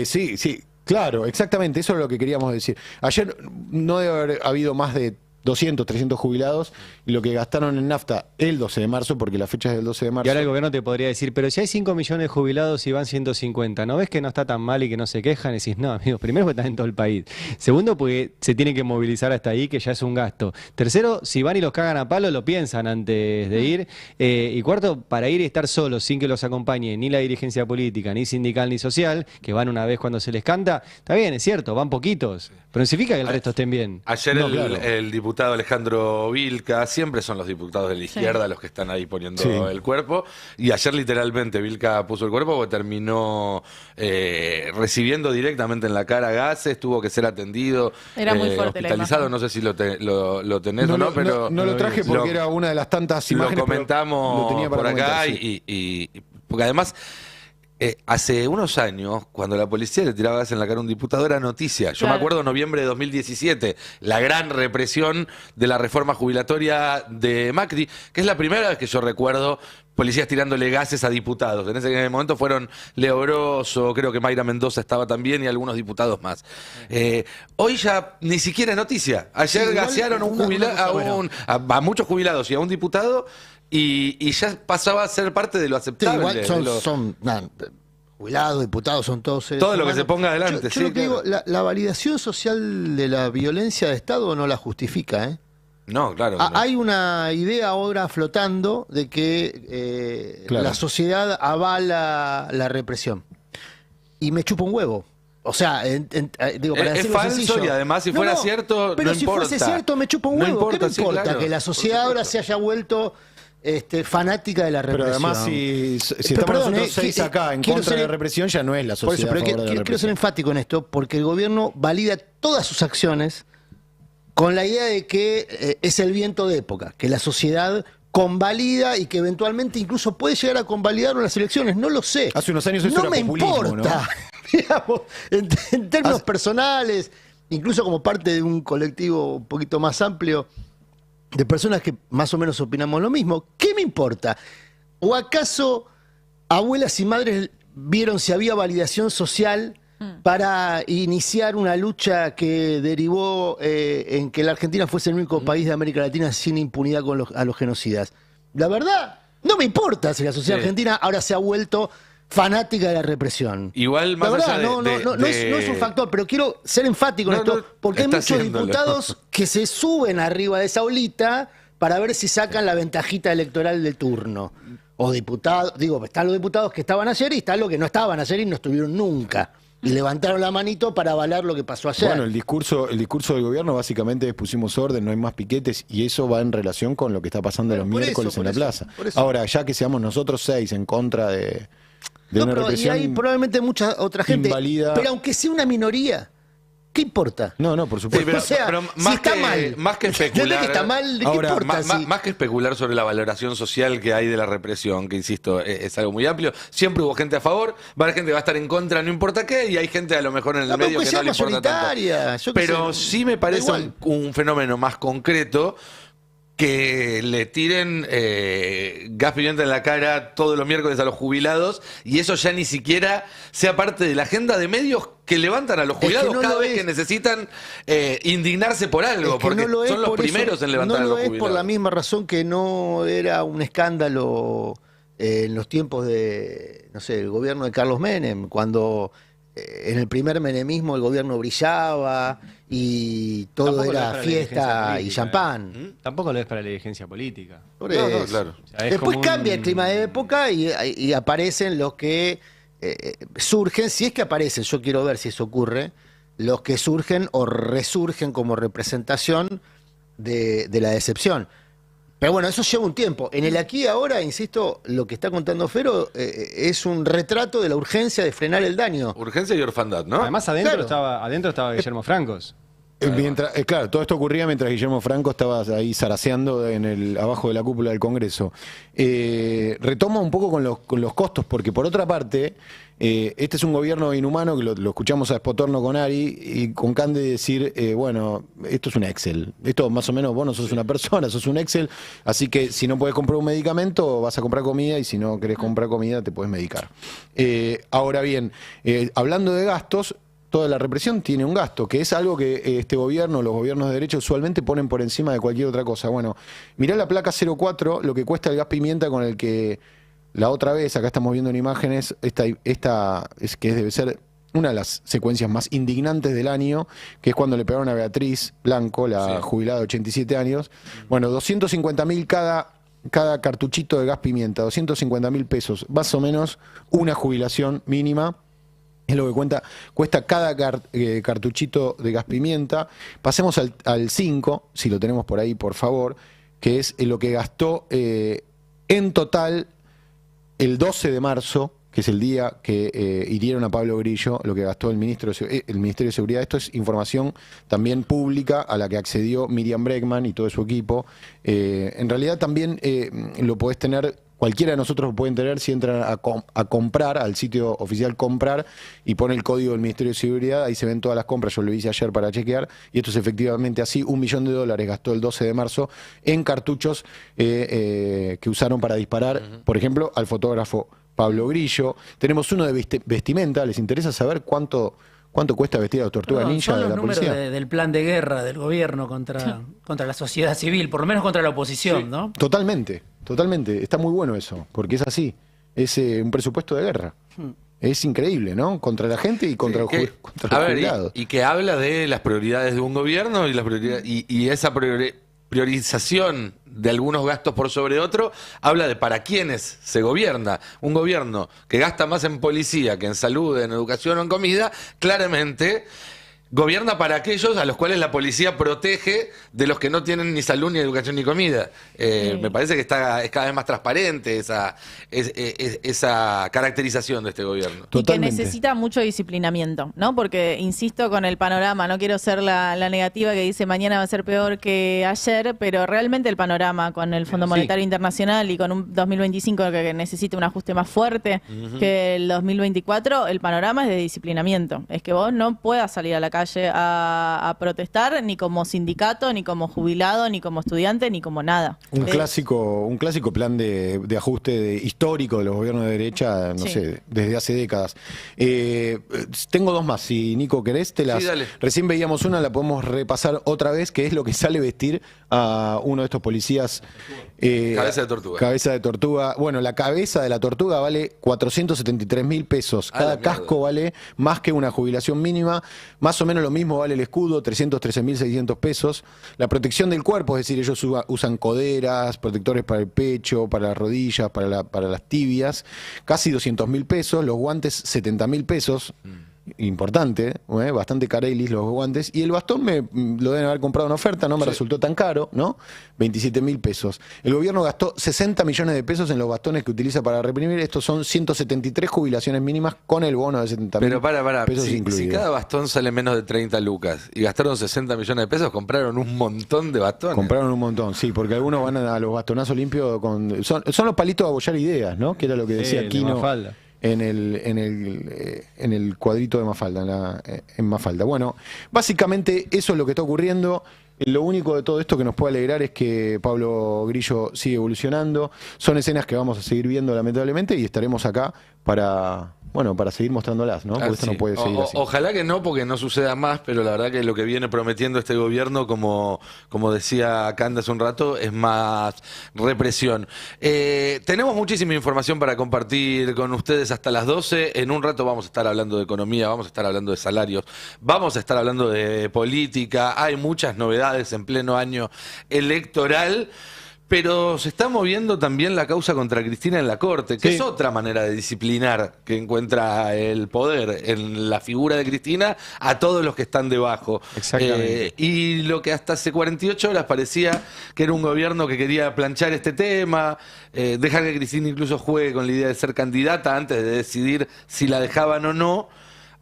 Sí, claro, exactamente, eso es lo que queríamos decir. Ayer no debe haber habido más de 200, 300 jubilados, y lo que gastaron en nafta el 12 de marzo, porque la fecha es del 12 de marzo. Y ahora el gobierno te podría decir, pero si hay 5 millones de jubilados y van 150, ¿no ves que no está tan mal y que no se quejan? Y decís, no, amigos, primero porque están en todo el país. Segundo, porque se tiene que movilizar hasta ahí, que ya es un gasto. Tercero, si van y los cagan a palo, lo piensan antes de ir. Y cuarto, para ir y estar solos, sin que los acompañe ni la dirigencia política, ni sindical, ni social, que van una vez cuando se les canta, está bien, es cierto, van poquitos, pero no significa que el resto estén bien. Ayer el diputado Alejandro Vilca, siempre son los diputados de la izquierda los que están ahí poniendo el cuerpo, y ayer literalmente Vilca puso el cuerpo porque terminó recibiendo directamente en la cara gases, tuvo que ser atendido, era muy fuerte, hospitalizado, no sé si lo tenés o no, pero no lo traje porque era una de las tantas imágenes. Lo comentamos lo tenía para por acá comentar, y porque además hace unos años, cuando la policía le tiraba gas en la cara a un diputado, era noticia. Yo me acuerdo noviembre de 2017, la gran represión de la reforma jubilatoria de Macri, que es la primera vez que yo recuerdo policías tirándole gases a diputados. En ese momento fueron Leo Grosso, creo que Mayra Mendoza estaba también y algunos diputados más. Hoy ya ni siquiera es noticia. Ayer gasearon a muchos jubilados y a un diputado, y ya pasaba a ser parte de lo aceptable. Sí, igual son jubilados, diputados, son todos seres todo lo humanos. Que se ponga adelante. Yo lo que digo, la validación social de la violencia de Estado no la justifica, No, claro. Hay una idea ahora flotando de que la sociedad avala la represión. Y me chupa un huevo. O sea, digo, para es falso sencillo, y además si fuera cierto, pero no si importa. fuese cierto me chupa un huevo. No importa, ¿qué me importa? claro, que la sociedad ahora se haya vuelto fanática de la represión. Pero además si estamos nosotros 6 acá en contra de la represión, ya no es la sociedad. Por eso, pero quiero ser enfático en esto, porque el gobierno valida todas sus acciones con la idea de que es el viento de época, que la sociedad convalida y que eventualmente incluso puede llegar a convalidar las elecciones, no lo sé. Hace unos años eso no era me populismo, importa, ¿no? Digamos, en términos personales, incluso como parte de un colectivo un poquito más amplio de personas que más o menos opinamos lo mismo, ¿qué me importa? ¿O acaso abuelas y madres vieron si había validación social para iniciar una lucha que derivó en que la Argentina fuese el único país de América Latina sin impunidad con a los genocidas? La verdad, no me importa si la sociedad argentina ahora se ha vuelto fanática de la represión. Igual, más la verdad, allá no es un factor, pero quiero ser enfático en esto, porque hay muchos diputados que se suben arriba de esa olita para ver si sacan la ventajita electoral de turno. O diputados, digo, están los diputados que estaban ayer y están los que no estaban ayer y no estuvieron nunca. Y levantaron la manito para avalar lo que pasó ayer. Bueno, el discurso del gobierno básicamente es pusimos orden, no hay más piquetes, y eso va en relación con lo que está pasando los miércoles en la plaza. Ahora, ya que seamos nosotros 6 en contra de una represión, y hay probablemente mucha otra gente, invalida... pero aunque sea una minoría, ¿qué importa? No, por supuesto. Sí, o sea, pero si está mal, más que especular, que está mal, ¿qué ahora, importa? Más que especular sobre la valoración social que hay de la represión, que insisto, es algo muy amplio, siempre hubo gente a favor, va a haber gente que va a estar en contra, no importa qué, y hay gente a lo mejor en el medio que no le importa tanto. Pero sí me parece un fenómeno más concreto que le tiren gas pimienta en la cara todos los miércoles a los jubilados y eso ya ni siquiera sea parte de la agenda de medios que levantan a los jubilados cada vez que necesitan indignarse por algo, porque son los primeros en levantar a los jubilados. No lo es por la misma razón que no era un escándalo en los tiempos de, no sé, el gobierno de Carlos Menem, cuando en el primer menemismo el gobierno brillaba y todo Tampoco era fiesta y champán. Tampoco lo es para la dirigencia política. Por eso. Claro. O sea, Después cambia el clima de época y aparecen los que surgen, si es que aparecen, yo quiero ver si eso ocurre, los que surgen o resurgen como representación de la decepción. Pero bueno, eso lleva un tiempo. En el aquí y ahora, insisto, lo que está contando Fero es un retrato de la urgencia de frenar el daño. Urgencia y orfandad, ¿no? Además, adentro estaba Guillermo Francos. Claro, todo esto ocurría mientras Guillermo Franco estaba ahí zaraseando abajo de la cúpula del Congreso. Retomo un poco con los costos, porque por otra parte, este es un gobierno inhumano, que lo escuchamos a Espotorno con Ari y con Cande decir, bueno, esto es un Excel. Esto más o menos, vos no sos una persona, sos un Excel, así que si no podés comprar un medicamento, vas a comprar comida, y si no querés comprar comida, te podés medicar. Ahora bien, hablando de gastos, toda la represión tiene un gasto, que es algo que este gobierno, los gobiernos de derecha usualmente ponen por encima de cualquier otra cosa. Bueno, mirá la placa 04, lo que cuesta el gas pimienta con el que la otra vez, acá estamos viendo en imágenes, esta es que debe ser una de las secuencias más indignantes del año, que es cuando le pegaron a Beatriz Blanco, la jubilada de 87 años. Bueno, 250.000 cada cartuchito de gas pimienta, 250.000 pesos, más o menos una jubilación mínima. Es lo que cuesta cada cartuchito de gas pimienta. Pasemos al 5, si lo tenemos por ahí, por favor, que es lo que gastó en total el 12 de marzo, que es el día que hirieron a Pablo Grillo, lo que gastó el Ministerio de Seguridad. Esto es información también pública a la que accedió Miriam Bregman y todo su equipo. En realidad también lo podés tener... Cualquiera de nosotros lo pueden tener si entran a comprar, al sitio oficial comprar, y pone el código del Ministerio de Seguridad, ahí se ven todas las compras, yo lo hice ayer para chequear, y esto es efectivamente así, $1 millón gastó el 12 de marzo en cartuchos que usaron para disparar, por ejemplo, al fotógrafo Pablo Grillo. Tenemos uno de vestimenta, ¿les interesa saber cuánto cuesta vestir a la tortuga ninja de la policía? Son los números del plan de guerra del gobierno contra la sociedad civil, por lo menos contra la oposición, ¿no? Totalmente. Está muy bueno eso, porque es así. Es un presupuesto de guerra. Es increíble, ¿no? Contra la gente y contra los jubilados. Y que habla de las prioridades de un gobierno y esa priorización de algunos gastos por sobre otro, habla de para quiénes se gobierna. Un gobierno que gasta más en policía que en salud, en educación o en comida, claramente gobierna para aquellos a los cuales la policía protege de los que no tienen ni salud, ni educación, ni comida. Me parece que es cada vez más transparente esa caracterización de este gobierno. Y que necesita mucho disciplinamiento, ¿no? Porque, insisto, con el panorama, no quiero ser la negativa que dice mañana va a ser peor que ayer, pero realmente el panorama con el Fondo Monetario Internacional y con un 2025 que necesita un ajuste más fuerte que el 2024, el panorama es de disciplinamiento. Es que vos no puedas salir a la calle a protestar, ni como sindicato, ni como jubilado, ni como estudiante, ni como nada. Un clásico plan de ajuste histórico de los gobiernos de derecha, no sé, desde hace décadas. Tengo dos más, si Nico querés, recién veíamos una, la podemos repasar otra vez, que es lo que sale vestir a uno de estos policías. Cabeza de tortuga. Cabeza de tortuga. Bueno, la cabeza de la tortuga vale 473.000 pesos. Cada casco vale más que una jubilación mínima. Más o menos lo mismo vale el escudo, 313.600 pesos. La protección del cuerpo, es decir, ellos usan coderas, protectores para el pecho, para las rodillas, para las tibias. Casi 200.000 pesos. Los guantes, 70.000 pesos. Importante, bastante carelis los guantes. Y el bastón lo deben haber comprado en oferta, no me resultó tan caro, ¿no? 27.000 pesos. El gobierno gastó 60 millones de pesos en los bastones que utiliza para reprimir. Estos son 173 jubilaciones mínimas con el bono de 70.000 pesos incluido. Si cada bastón sale menos de 30 lucas y gastaron 60 millones de pesos, compraron un montón de bastones. Compraron un montón, sí, porque algunos van a los bastonazos limpios son los palitos a abollar ideas, ¿no? Que era lo que decía Quino en el cuadrito de Mafalda, en Mafalda. Bueno, básicamente eso es lo que está ocurriendo. Lo único de todo esto que nos puede alegrar es que Pablo Grillo sigue evolucionando. Son escenas que vamos a seguir viendo lamentablemente y estaremos acá para seguir mostrándolas, ¿no? Porque esto no puede seguir así. Ojalá que no, porque no suceda más, pero la verdad que lo que viene prometiendo este gobierno, como decía Canda hace un rato, es más represión. Tenemos muchísima información para compartir con ustedes hasta las 12. En un rato vamos a estar hablando de economía, vamos a estar hablando de salarios, vamos a estar hablando de política. Hay muchas novedades en pleno año electoral. Pero se está moviendo también la causa contra Cristina en la Corte, que es otra manera de disciplinar que encuentra el poder en la figura de Cristina a todos los que están debajo. Exactamente. Y lo que hasta hace 48 horas parecía que era un gobierno que quería planchar este tema, dejar que Cristina incluso juegue con la idea de ser candidata antes de decidir si la dejaban o no.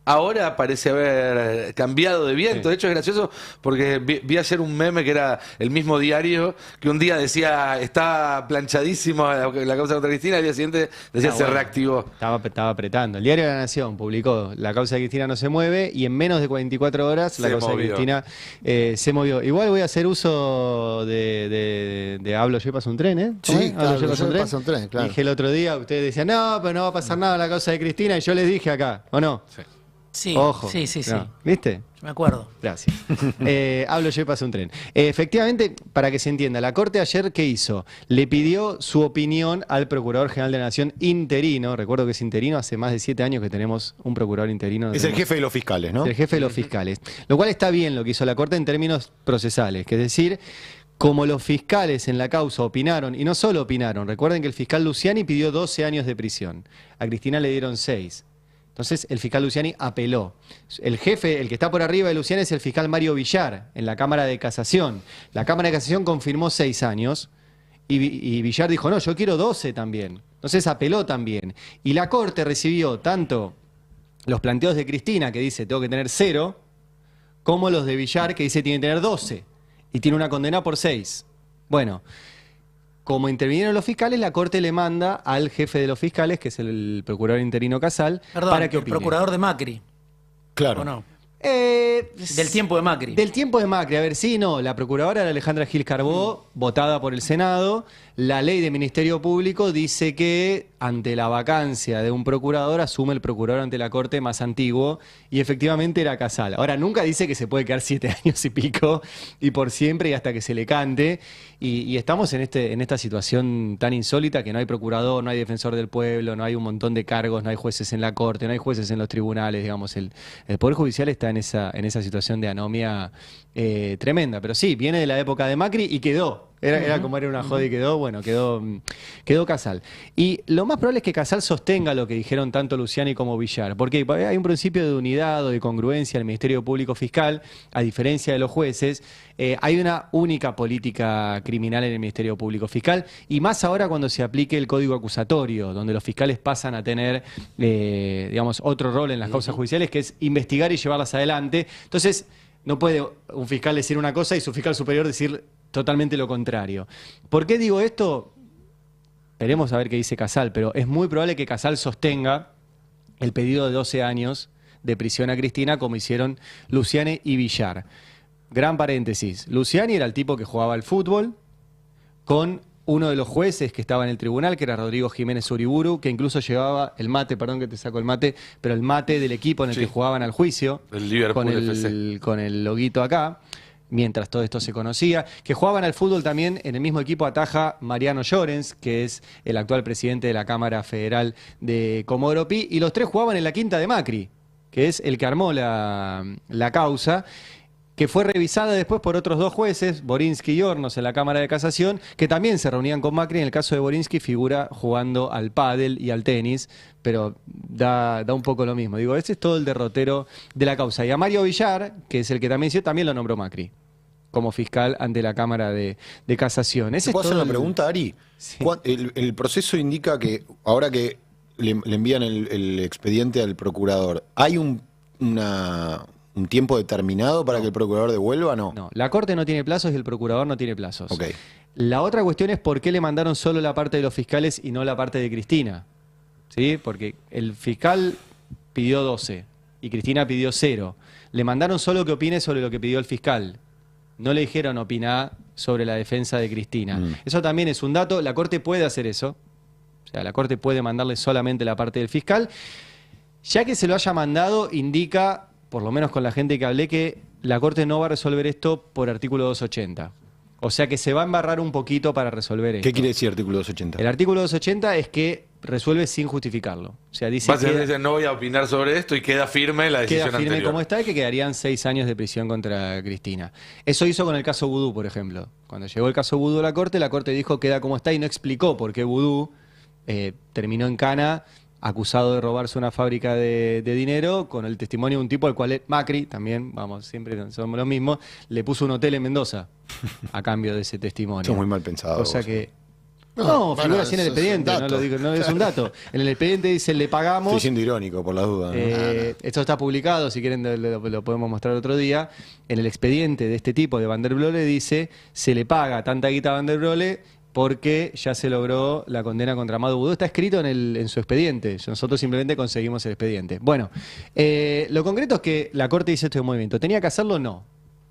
Ahora parece haber cambiado de viento. De hecho, es gracioso porque vi ayer un meme que era el mismo diario que un día decía está planchadísimo la causa contra Cristina, al día siguiente decía se reactivó. Estaba apretando. El diario de la Nación publicó la causa de Cristina no se mueve y en menos de 44 horas la causa de Cristina se movió. Igual voy a hacer uso de hablo yo y paso un tren, ¿eh? Sí, claro, hablo yo y paso un tren. claro. Dije el otro día, ustedes decían, no, pero no va a pasar nada la causa de Cristina y yo les dije acá, ¿o no? Sí. Sí, Ojo. sí. No. ¿Viste? Yo me acuerdo. Gracias. Hablo yo y paso un tren. Efectivamente, para que se entienda, la Corte ayer, ¿qué hizo? Le pidió su opinión al Procurador General de la Nación interino. Recuerdo que es interino, hace más de 7 años que tenemos un procurador interino. Es el jefe de los fiscales, ¿no? El jefe de los fiscales. Lo cual está bien lo que hizo la Corte en términos procesales, que es decir, como los fiscales en la causa opinaron, y no solo opinaron, recuerden que el fiscal Luciani pidió 12 años de prisión. A Cristina le dieron 6. Entonces el fiscal Luciani apeló. El jefe, el que está por arriba de Luciani es el fiscal Mario Villar, en la Cámara de Casación. La Cámara de Casación confirmó 6 años y Villar dijo, no, yo quiero 12 también. Entonces apeló también. Y la Corte recibió tanto los planteos de Cristina, que dice tengo que tener 0, como los de Villar, que dice tiene que tener 12. Y tiene una condena por 6. Bueno, como intervinieron los fiscales, la Corte le manda al jefe de los fiscales, que es el procurador interino Casal, para que opine. El procurador de Macri. Claro. ¿O no? Del tiempo de Macri. Del tiempo de Macri. A ver, sí, no. La procuradora era Alejandra Gil Carbó, votada por el Senado. La ley de Ministerio Público dice que ante la vacancia de un procurador asume el procurador ante la Corte más antiguo y efectivamente era Casal. Ahora, nunca dice que se puede quedar 7 años y pico y por siempre y hasta que se le cante. Y estamos en esta situación tan insólita que no hay procurador, no hay defensor del pueblo, no hay un montón de cargos, no hay jueces en la Corte, no hay jueces en los tribunales, digamos. El Poder Judicial está en esa situación de anomia tremenda. Pero sí, viene de la época de Macri y quedó. Era como era una joda y quedó Casal. Y lo más probable es que Casal sostenga lo que dijeron tanto Luciani como Villar, porque hay un principio de unidad o de congruencia en el Ministerio Público Fiscal, a diferencia de los jueces. Hay una única política criminal en el Ministerio Público Fiscal, y más ahora cuando se aplique el Código Acusatorio, donde los fiscales pasan a tener, digamos, otro rol en las causas judiciales, que es investigar y llevarlas adelante. Entonces, no puede un fiscal decir una cosa y su fiscal superior decir totalmente lo contrario. ¿Por qué digo esto? Esperemos a ver qué dice Casal, pero es muy probable que Casal sostenga el pedido de 12 años de prisión a Cristina, como hicieron Luciani y Villar. Gran paréntesis. Luciani era el tipo que jugaba al fútbol con uno de los jueces que estaba en el tribunal, que era Rodrigo Jiménez Uriburu, que incluso llevaba el mate, perdón que te saco el mate, pero el mate del equipo en el que jugaban al juicio, el Liverpool con el loguito acá, mientras todo esto se conocía, que jugaban al fútbol también en el mismo equipo ataja Mariano Llorens, que es el actual presidente de la Cámara Federal de Comodoro Pi, y los tres jugaban en la quinta de Macri, que es el que armó la causa, que fue revisada después por otros dos jueces, Borinsky y Hornos, en la Cámara de Casación, que también se reunían con Macri. En el caso de Borinsky figura jugando al pádel y al tenis, pero da un poco lo mismo. Digo, ese es todo el derrotero de la causa. Y a Mario Villar, que es el que también hizo, también lo nombró Macri como fiscal ante la Cámara de Casación. ¿Te puedo hacer una pregunta, Ari? Sí. El proceso indica que ahora que le envían el expediente al procurador, ¿hay un tiempo determinado para que el procurador devuelva? No, la Corte no tiene plazos y el procurador no tiene plazos. Okay. La otra cuestión es por qué le mandaron solo la parte de los fiscales y no la parte de Cristina. ¿Sí? Porque el fiscal pidió 12 y Cristina pidió 0. Le mandaron solo que opine sobre lo que pidió el fiscal. No le dijeron opinar sobre la defensa de Cristina. Eso también es un dato. La Corte puede hacer eso. O sea, la Corte puede mandarle solamente la parte del fiscal. Ya que se lo haya mandado, indica, por lo menos con la gente que hablé, que la Corte no va a resolver esto por artículo 280. O sea que se va a embarrar un poquito para resolver esto. ¿Qué quiere decir artículo 280? El artículo 280 es que resuelve sin justificarlo. O sea, dice que no voy a opinar sobre esto y queda firme la decisión anterior. Queda firme como está, y que quedarían 6 años de prisión contra Cristina. Eso hizo con el caso Vudú, por ejemplo. Cuando llegó el caso Vudú a la Corte dijo queda como está y no explicó por qué Vudú terminó en cana, acusado de robarse una fábrica de dinero, con el testimonio de un tipo al cual Macri, también, vamos, siempre somos los mismos, le puso un hotel en Mendoza a cambio de ese testimonio. Eso es muy mal pensado. O sea que... No, figura así en el expediente, no lo digo, no es un dato. En el expediente dice, le pagamos... Estoy siendo irónico, por la duda. Esto está publicado, si quieren lo podemos mostrar otro día. En el expediente de este tipo de Van der Broele dice, se le paga tanta guita a Van der Broele porque ya se logró la condena contra Amado Vudú. Está escrito en su expediente. Nosotros simplemente conseguimos el expediente. Bueno, lo concreto es que la Corte dice este movimiento. ¿Tenía que hacerlo? No.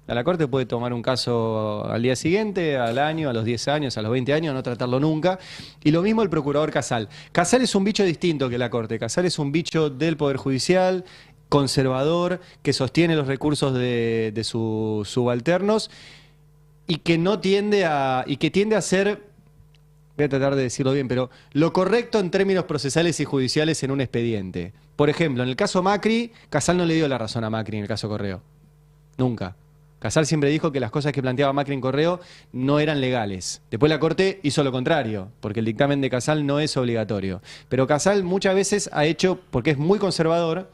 La Corte puede tomar un caso al día siguiente, al año, a los 10 años, a los 20 años, no tratarlo nunca. Y lo mismo el procurador Casal. Casal es un bicho distinto que la Corte. Casal es un bicho del Poder Judicial, conservador, que sostiene los recursos de sus subalternos y que no tiende a ser... Voy a tratar de decirlo bien, pero lo correcto en términos procesales y judiciales en un expediente. Por ejemplo, en el caso Macri, Casal no le dio la razón a Macri en el caso Correo. Nunca. Casal siempre dijo que las cosas que planteaba Macri en Correo no eran legales. Después la Corte hizo lo contrario, porque el dictamen de Casal no es obligatorio. Pero Casal muchas veces ha hecho, porque es muy conservador,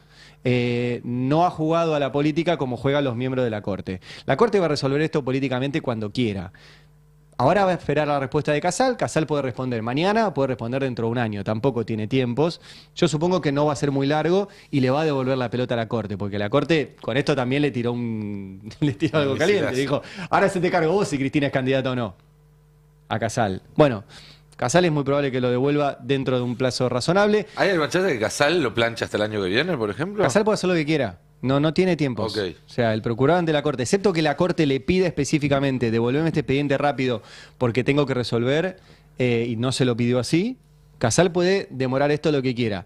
no ha jugado a la política como juegan los miembros de la Corte. La Corte va a resolver esto políticamente cuando quiera. Ahora va a esperar la respuesta de Casal. Casal puede responder mañana, puede responder dentro de un año. Tampoco tiene tiempos. Yo supongo que no va a ser muy largo y le va a devolver la pelota a la Corte, porque la Corte con esto también le tiró algo caliente. Dijo, ahora se te cargo vos si Cristina es candidata o no. A Casal. Bueno, Casal es muy probable que lo devuelva dentro de un plazo razonable. ¿Hay alguna chance de que Casal lo planche hasta el año que viene, por ejemplo? Casal puede hacer lo que quiera. No tiene tiempos. Okay. O sea, el procurador ante la Corte, excepto que la Corte le pida específicamente devolverme este expediente rápido porque tengo que resolver y no se lo pidió así, Casal puede demorar esto lo que quiera.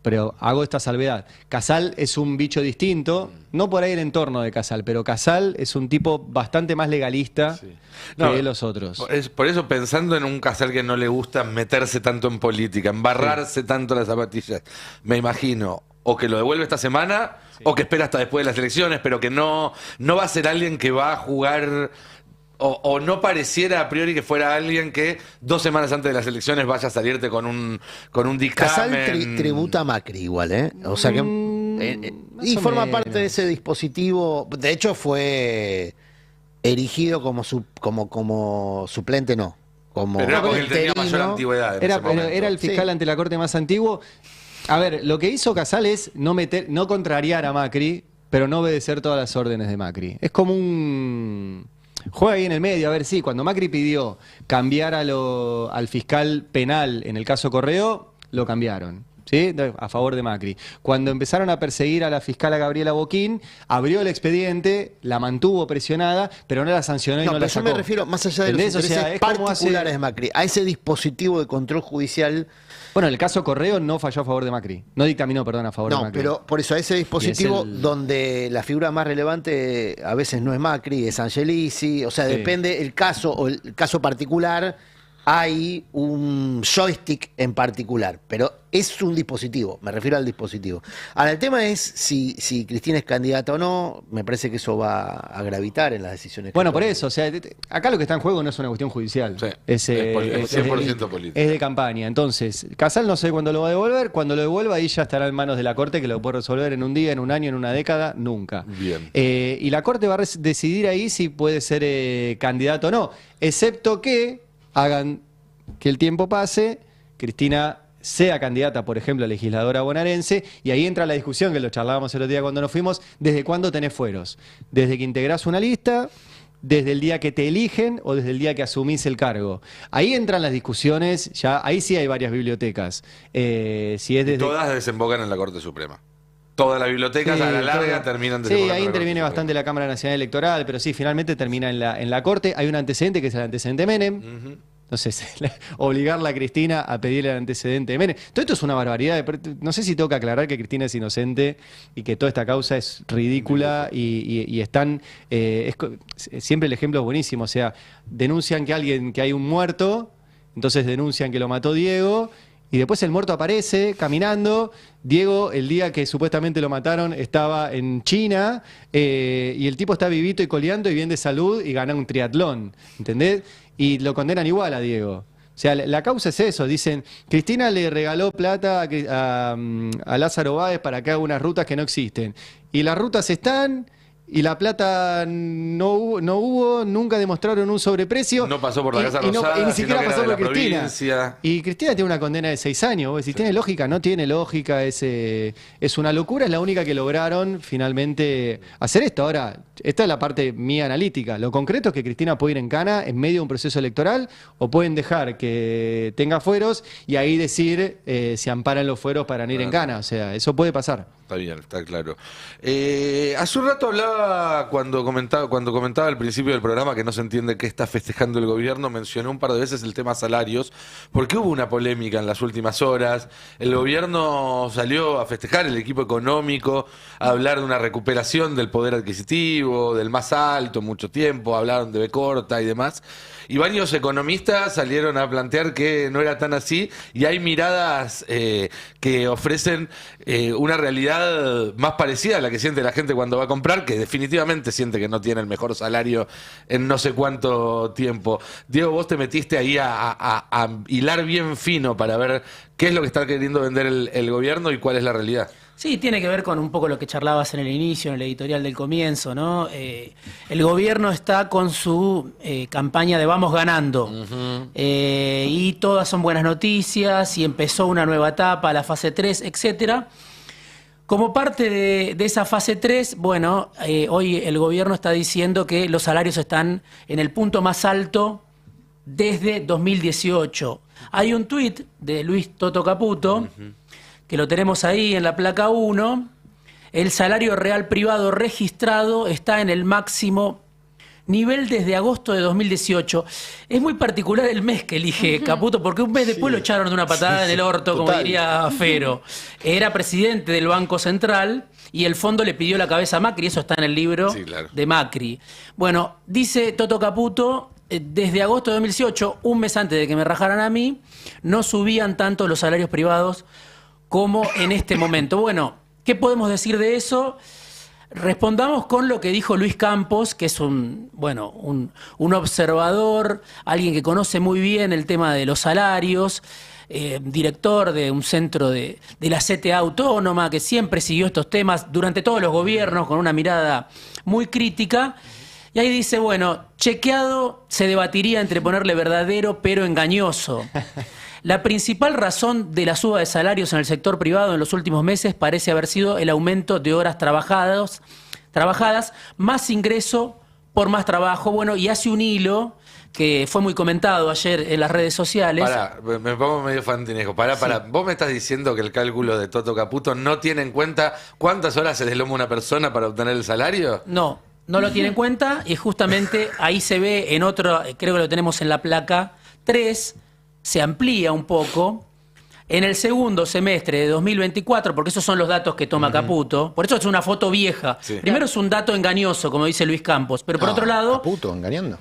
Pero hago esta salvedad. Casal es un bicho distinto, no por ahí el entorno de Casal, pero Casal es un tipo bastante más legalista que los otros. Por eso, pensando en un Casal que no le gusta meterse tanto en política, embarrarse tanto las zapatillas, me imagino o que lo devuelve esta semana o que espera hasta después de las elecciones, pero que no va a ser alguien que va a jugar O no pareciera a priori que fuera alguien que 2 semanas antes de las elecciones vaya a salirte con un dictamen. Casal tributa a Macri igual, ¿eh? O sea que... y forma parte de ese dispositivo. De hecho, fue erigido como suplente, no. Como pero era porque él tenía mayor antigüedad. Era el fiscal ante la Corte más antiguo. A ver, lo que hizo Casal es no contrariar a Macri, pero no obedecer todas las órdenes de Macri. Es como un... Juega ahí en el medio, a ver, sí, cuando Macri pidió cambiar al fiscal penal en el caso Correo, lo cambiaron, ¿sí? A favor de Macri. Cuando empezaron a perseguir a la fiscala Gabriela Boquín, abrió el expediente, la mantuvo presionada, pero no la sancionó y no la sacó. Yo me refiero, más allá de los intereses particulares de Macri, a ese dispositivo de control judicial. Bueno, el caso Correo no falló a favor de Macri. No dictaminó, perdón, a favor de Macri. No, pero por eso, a ese dispositivo donde la figura más relevante a veces no es Macri, es Angelici. O sea, depende el caso o el caso particular. Hay un joystick en particular, pero es un dispositivo, me refiero al dispositivo. Ahora, el tema es si Cristina es candidata o no, me parece que eso va a gravitar en las decisiones. Bueno, por eso, o sea, acá lo que está en juego no es una cuestión judicial, sí, es 100% político. Es de campaña, entonces, Casal no sé cuándo lo va a devolver, cuando lo devuelva ahí ya estará en manos de la Corte, que lo puede resolver en un día, en un año, en una década, nunca. Bien. Y la Corte va a decidir ahí si puede ser candidato o no, excepto que hagan que el tiempo pase, Cristina sea candidata, por ejemplo, a legisladora bonaerense, y ahí entra la discusión, que lo charlábamos el otro día cuando nos fuimos, ¿desde cuándo tenés fueros? ¿Desde que integrás una lista, desde el día que te eligen o desde el día que asumís el cargo? Ahí entran las discusiones, ya ahí sí hay varias bibliotecas. Si es desde... Todas desembocan en la Corte Suprema. Todas las bibliotecas a la larga terminan desembocando. Sí, ahí interviene bastante la Cámara Nacional Electoral, pero sí, finalmente termina en la Corte. Hay un antecedente que es el antecedente Menem. Entonces, obligarla a Cristina a pedirle el antecedente de Menem. Todo esto es una barbaridad. No sé si tengo que aclarar que Cristina es inocente y que toda esta causa es ridícula y están... siempre el ejemplo es buenísimo. O sea, denuncian que hay un muerto, entonces denuncian que lo mató Diego, y después el muerto aparece caminando. Diego, el día que supuestamente lo mataron, estaba en China, y el tipo está vivito y coleando y bien de salud y gana un triatlón, ¿entendés? Y lo condenan igual a Diego. O sea, la causa es eso. Dicen, Cristina le regaló plata a Lázaro Báez para que haga unas rutas que no existen. Y las rutas están... Y la plata no hubo, nunca demostraron un sobreprecio. No pasó por la Casa Rosada, y ni siquiera pasó por Cristina. Provincia. Y Cristina tiene una condena de 6 años. Vos decís, ¿tiene lógica? No tiene lógica. Es una locura. Es la única que lograron finalmente hacer esto. Ahora, esta es la parte mía analítica. Lo concreto es que Cristina puede ir en cana en medio de un proceso electoral, o pueden dejar que tenga fueros y ahí decir si amparan los fueros para no ir en cana. O sea, eso puede pasar. Está bien, está claro. Hace un rato hablaba, cuando comentaba al principio del programa que no se entiende qué está festejando el gobierno, mencionó un par de veces el tema salarios, porque hubo una polémica en las últimas horas. El gobierno salió a festejar, el equipo económico, a hablar de una recuperación del poder adquisitivo, del más alto, mucho tiempo, hablaron de B corta y demás. Y varios economistas salieron a plantear que no era tan así, y hay miradas que ofrecen una realidad más parecida a la que siente la gente cuando va a comprar, que definitivamente siente que no tiene el mejor salario en no sé cuánto tiempo. Diego, vos te metiste ahí a hilar bien fino para ver qué es lo que está queriendo vender el gobierno y cuál es la realidad. Sí, tiene que ver con un poco lo que charlabas en el inicio, en el editorial del comienzo, ¿no? El gobierno está con su campaña de vamos ganando, y todas son buenas noticias, y empezó una nueva etapa, la fase 3, etcétera. Como parte de esa fase 3, bueno, hoy el gobierno está diciendo que los salarios están en el punto más alto desde 2018. Hay un tuit de Luis Toto Caputo, que lo tenemos ahí en la placa 1, el salario real privado registrado está en el máximo nivel desde agosto de 2018. Es muy particular el mes que elige Caputo, porque un mes después lo echaron de una patada en el orto, como diría Fero. Era presidente del Banco Central y el fondo le pidió la cabeza a Macri, eso está en el libro de Macri. Bueno, dice Toto Caputo, desde agosto de 2018, un mes antes de que me rajaran a mí, no subían tanto los salarios privados como en este momento. Bueno, ¿qué podemos decir de eso? Respondamos con lo que dijo Luis Campos, que es un observador, alguien que conoce muy bien el tema de los salarios, director de un centro de la CTA Autónoma, que siempre siguió estos temas durante todos los gobiernos con una mirada muy crítica. Y ahí dice, bueno, chequeado se debatiría entre ponerle verdadero pero engañoso. La principal razón de la suba de salarios en el sector privado en los últimos meses parece haber sido el aumento de horas trabajadas, más ingreso por más trabajo. Bueno, y hace un hilo que fue muy comentado ayer en las redes sociales. Pará, me pongo medio fantinesco. Pará. Vos me estás diciendo que el cálculo de Toto Caputo no tiene en cuenta cuántas horas se desloma una persona para obtener el salario. No lo tiene en cuenta, y justamente ahí se ve en otro, creo que lo tenemos en la placa 3, se amplía un poco. En el segundo semestre de 2024, porque esos son los datos que toma Caputo, por eso es una foto vieja. Sí. Primero es un dato engañoso, como dice Luis Campos, pero por otro lado... Caputo, engañando.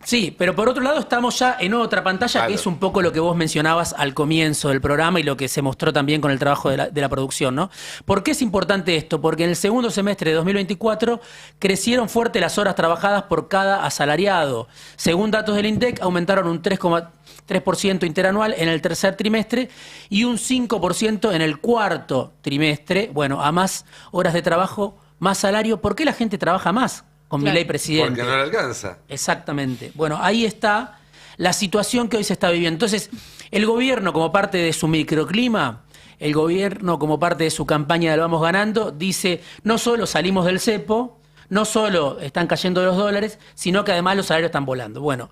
Sí, pero por otro lado estamos ya en otra pantalla, que es un poco lo que vos mencionabas al comienzo del programa y lo que se mostró también con el trabajo de la producción, ¿no? ¿Por qué es importante esto? Porque en el segundo semestre de 2024 crecieron fuerte las horas trabajadas por cada asalariado. Según datos del INDEC, aumentaron un 3,3% interanual en el tercer trimestre y un 5% en el cuarto trimestre. Bueno, a más horas de trabajo, más salario. ¿Por qué la gente trabaja más? Con Milei presidente. Porque no le alcanza. Exactamente. Bueno, ahí está la situación que hoy se está viviendo. Entonces, el gobierno, como parte de su microclima, el gobierno, como parte de su campaña del Vamos Ganando, dice, no solo salimos del cepo, no solo están cayendo los dólares, sino que además los salarios están volando. Bueno,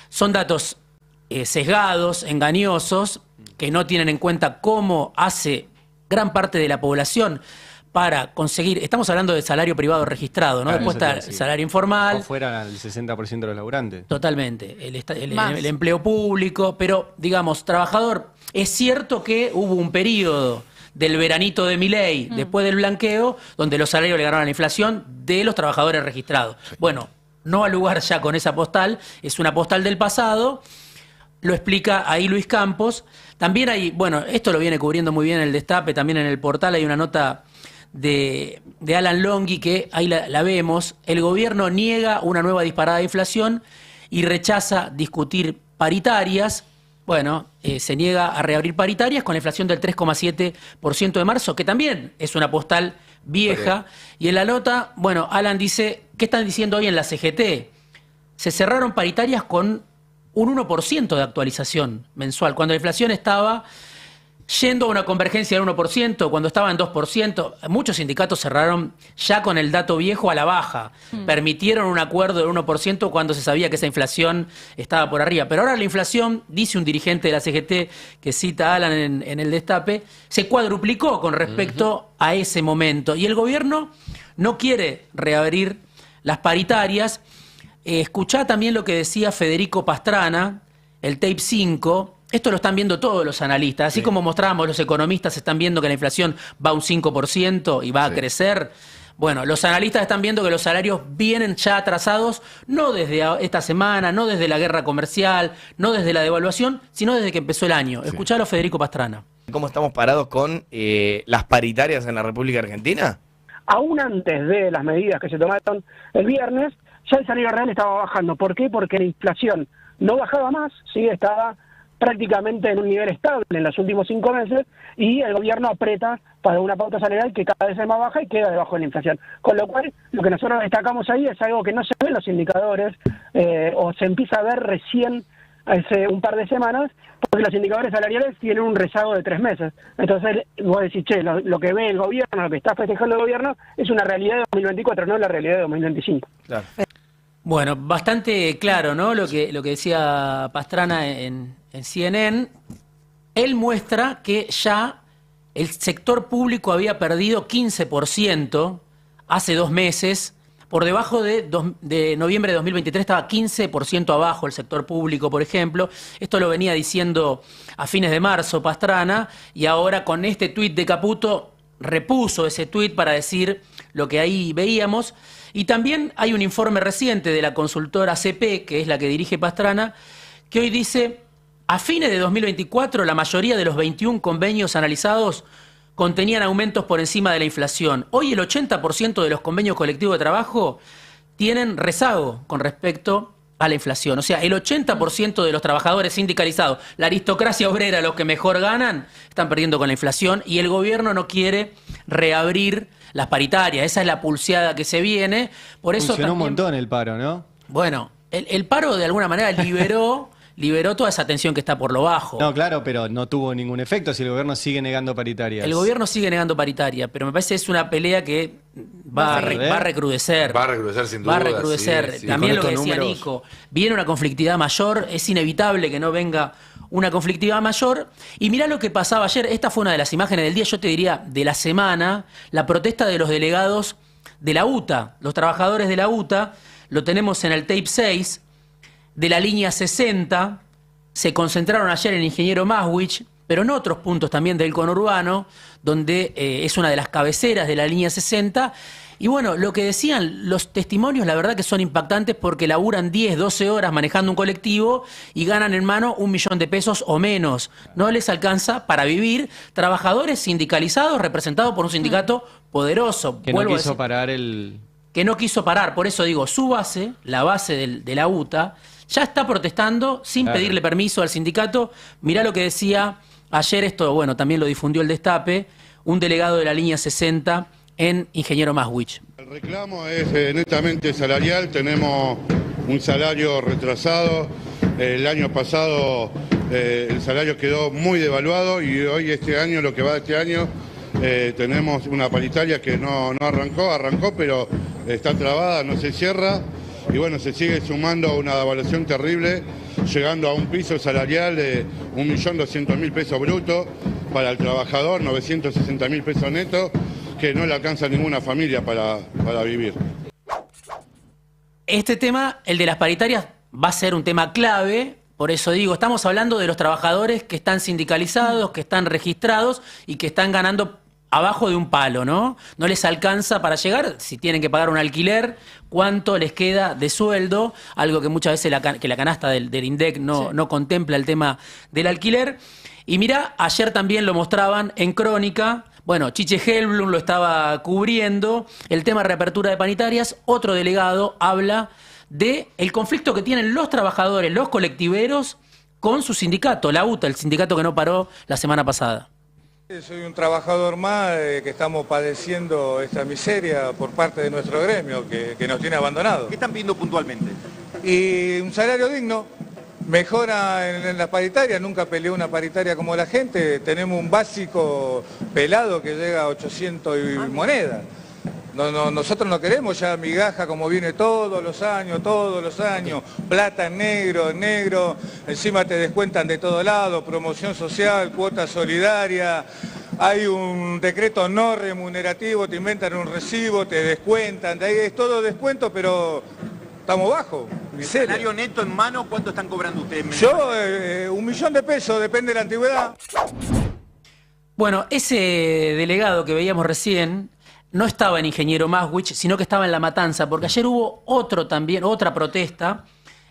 son datos sesgados, engañosos, que no tienen en cuenta cómo hace gran parte de la población para conseguir, estamos hablando de salario privado registrado, ¿no? Después está el salario informal. O fuera el 60% de los laburantes. Totalmente, el empleo público, pero digamos, trabajador, es cierto que hubo un periodo del veranito de Milei, después del blanqueo, donde los salarios le ganaron a la inflación de los trabajadores registrados. Sí. Bueno, no al lugar ya con esa postal, es una postal del pasado, lo explica ahí Luis Campos. También hay, bueno, esto lo viene cubriendo muy bien el Destape, también en el portal hay una nota de Alan Longhi, que ahí la vemos. El gobierno niega una nueva disparada de inflación y rechaza discutir paritarias. Bueno, se niega a reabrir paritarias con la inflación del 3,7% de marzo, que también es una postal vieja. Y en la nota, bueno, Alan dice, ¿qué están diciendo hoy en la CGT? Se cerraron paritarias con un 1% de actualización mensual, cuando la inflación estaba yendo a una convergencia del 1%, cuando estaba en 2%, muchos sindicatos cerraron ya con el dato viejo a la baja. Permitieron un acuerdo del 1% cuando se sabía que esa inflación estaba por arriba. Pero ahora la inflación, dice un dirigente de la CGT, que cita a Alan en el Destape, se cuadruplicó con respecto a ese momento. Y el gobierno no quiere reabrir las paritarias. Escuchá también lo que decía Federico Pastrana, el tape 5. Esto lo están viendo todos los analistas. Así como mostrábamos, los economistas están viendo que la inflación va a un 5% y va a crecer. Bueno, los analistas están viendo que los salarios vienen ya atrasados, no desde esta semana, no desde la guerra comercial, no desde la devaluación, sino desde que empezó el año. Escuchalo, Federico Pastrana. ¿Cómo estamos parados con las paritarias en la República Argentina? Aún antes de las medidas que se tomaron el viernes, ya el salario real estaba bajando. ¿Por qué? Porque la inflación no bajaba más, sí, estaba prácticamente en un nivel estable en los últimos 5 meses, y el gobierno aprieta para una pauta salarial que cada vez es más baja y queda debajo de la inflación. Con lo cual, lo que nosotros destacamos ahí es algo que no se ve en los indicadores, o se empieza a ver recién hace un par de semanas, porque los indicadores salariales tienen un rezago de 3 meses. Entonces, vos decís, che, lo que ve el gobierno, lo que está festejando el gobierno, es una realidad de 2024, no la realidad de 2025. Claro. Bueno, bastante claro, ¿no? Lo que decía Pastrana en CNN. Él muestra que ya el sector público había perdido 15% hace 2 meses. Por debajo de noviembre de 2023 estaba 15% abajo el sector público, por ejemplo. Esto lo venía diciendo a fines de marzo Pastrana, y ahora con este tuit de Caputo repuso ese tuit para decir lo que ahí veíamos. Y también hay un informe reciente de la consultora CP, que es la que dirige Pastrana, que hoy dice, a fines de 2024 la mayoría de los 21 convenios analizados contenían aumentos por encima de la inflación. Hoy el 80% de los convenios colectivos de trabajo tienen rezago con respecto a la inflación. O sea, el 80% de los trabajadores sindicalizados, la aristocracia obrera, los que mejor ganan, están perdiendo con la inflación y el gobierno no quiere reabrir las paritarias. Esa es la pulseada que se viene. Por eso Funcionó también, un montón el paro, ¿no? Bueno, el paro de alguna manera liberó toda esa tensión que está por lo bajo. No, claro, pero no tuvo ningún efecto si el gobierno sigue negando paritarias. El gobierno sigue negando paritaria, pero me parece que es una pelea que va a recrudecer. Va a recrudecer sin duda. Va a recrudecer. Sí, sí. También Con lo que estos decía números. Nico, viene una conflictividad mayor, es inevitable que no venga una conflictividad mayor. Y mirá lo que pasaba ayer, esta fue una de las imágenes del día, yo te diría, de la semana, la protesta de los delegados de la UTA, los trabajadores de la UTA, lo tenemos en el tape 6, de la línea 60, se concentraron ayer en Ingeniero Maswich, pero en otros puntos también del conurbano, donde es una de las cabeceras de la línea 60. Y bueno, lo que decían los testimonios, la verdad que son impactantes porque laburan 10, 12 horas manejando un colectivo y ganan en mano 1 millón de pesos o menos. No les alcanza para vivir. Trabajadores sindicalizados representados por un sindicato poderoso. Que no quiso parar el... Que no quiso parar. Por eso digo, su base, la base de la UTA, ya está protestando sin pedirle permiso al sindicato. Mirá lo que decía ayer, esto, bueno, también lo difundió el Destape, un delegado de la línea 60 en Ingeniero Maswich. El reclamo es netamente salarial, tenemos un salario retrasado, el año pasado el salario quedó muy devaluado y hoy este año, lo que va de este año, tenemos una paritaria que no arrancó, pero está trabada, no se cierra. Y bueno, se sigue sumando una devaluación terrible, llegando a un piso salarial de 1.200.000 pesos brutos para el trabajador, 960.000 pesos netos, que no le alcanza a ninguna familia para vivir. Este tema, el de las paritarias, va a ser un tema clave. Por eso digo, estamos hablando de los trabajadores que están sindicalizados, que están registrados y que están ganando abajo de un palo, ¿no? No les alcanza para llegar, si tienen que pagar un alquiler, cuánto les queda de sueldo, algo que muchas veces la canasta del INDEC no contempla el tema del alquiler. Y mirá, ayer también lo mostraban en Crónica, bueno, Chiche Helblum lo estaba cubriendo, el tema de reapertura de paritarias, otro delegado habla de el conflicto que tienen los trabajadores, los colectiveros, con su sindicato, la UTA, el sindicato que no paró la semana pasada. Soy un trabajador más que estamos padeciendo esta miseria por parte de nuestro gremio que nos tiene abandonados. ¿Qué están pidiendo puntualmente? Y un salario digno, mejora en las paritarias, nunca peleó una paritaria como la gente, tenemos un básico pelado que llega a 800 y moneda. Nosotros no queremos ya migaja como viene todos los años, plata en negro, encima te descuentan de todo lado, promoción social, cuota solidaria, hay un decreto no remunerativo, te inventan un recibo, te descuentan, de ahí es todo descuento, pero estamos bajos. ¿El salario neto en mano cuánto están cobrando ustedes? Yo, 1 millón de pesos, depende de la antigüedad. Bueno, ese delegado que veíamos recién no estaba en Ingeniero Maswich, sino que estaba en La Matanza, porque ayer hubo otra protesta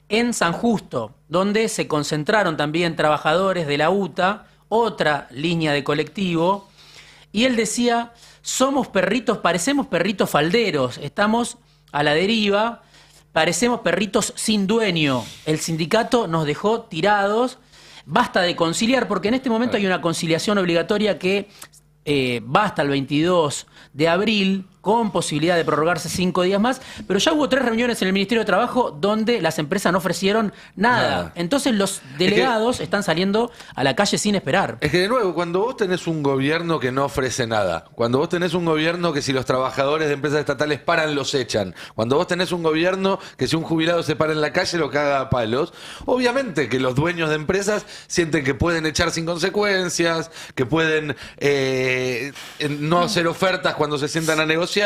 en San Justo, donde se concentraron también trabajadores de la UTA, otra línea de colectivo, y él decía, parecemos perritos falderos, estamos a la deriva, parecemos perritos sin dueño, el sindicato nos dejó tirados, basta de conciliar, porque en este momento hay una conciliación obligatoria que va hasta el 22 de abril, con posibilidad de prorrogarse 5 días más, pero ya hubo 3 reuniones en el Ministerio de Trabajo donde las empresas no ofrecieron nada. Entonces los delegados están saliendo a la calle sin esperar. Es que de nuevo, cuando vos tenés un gobierno que no ofrece nada, cuando vos tenés un gobierno que si los trabajadores de empresas estatales paran, los echan, cuando vos tenés un gobierno que si un jubilado se para en la calle lo caga a palos, obviamente que los dueños de empresas sienten que pueden echar sin consecuencias, que pueden no hacer ofertas cuando se sientan a negociar,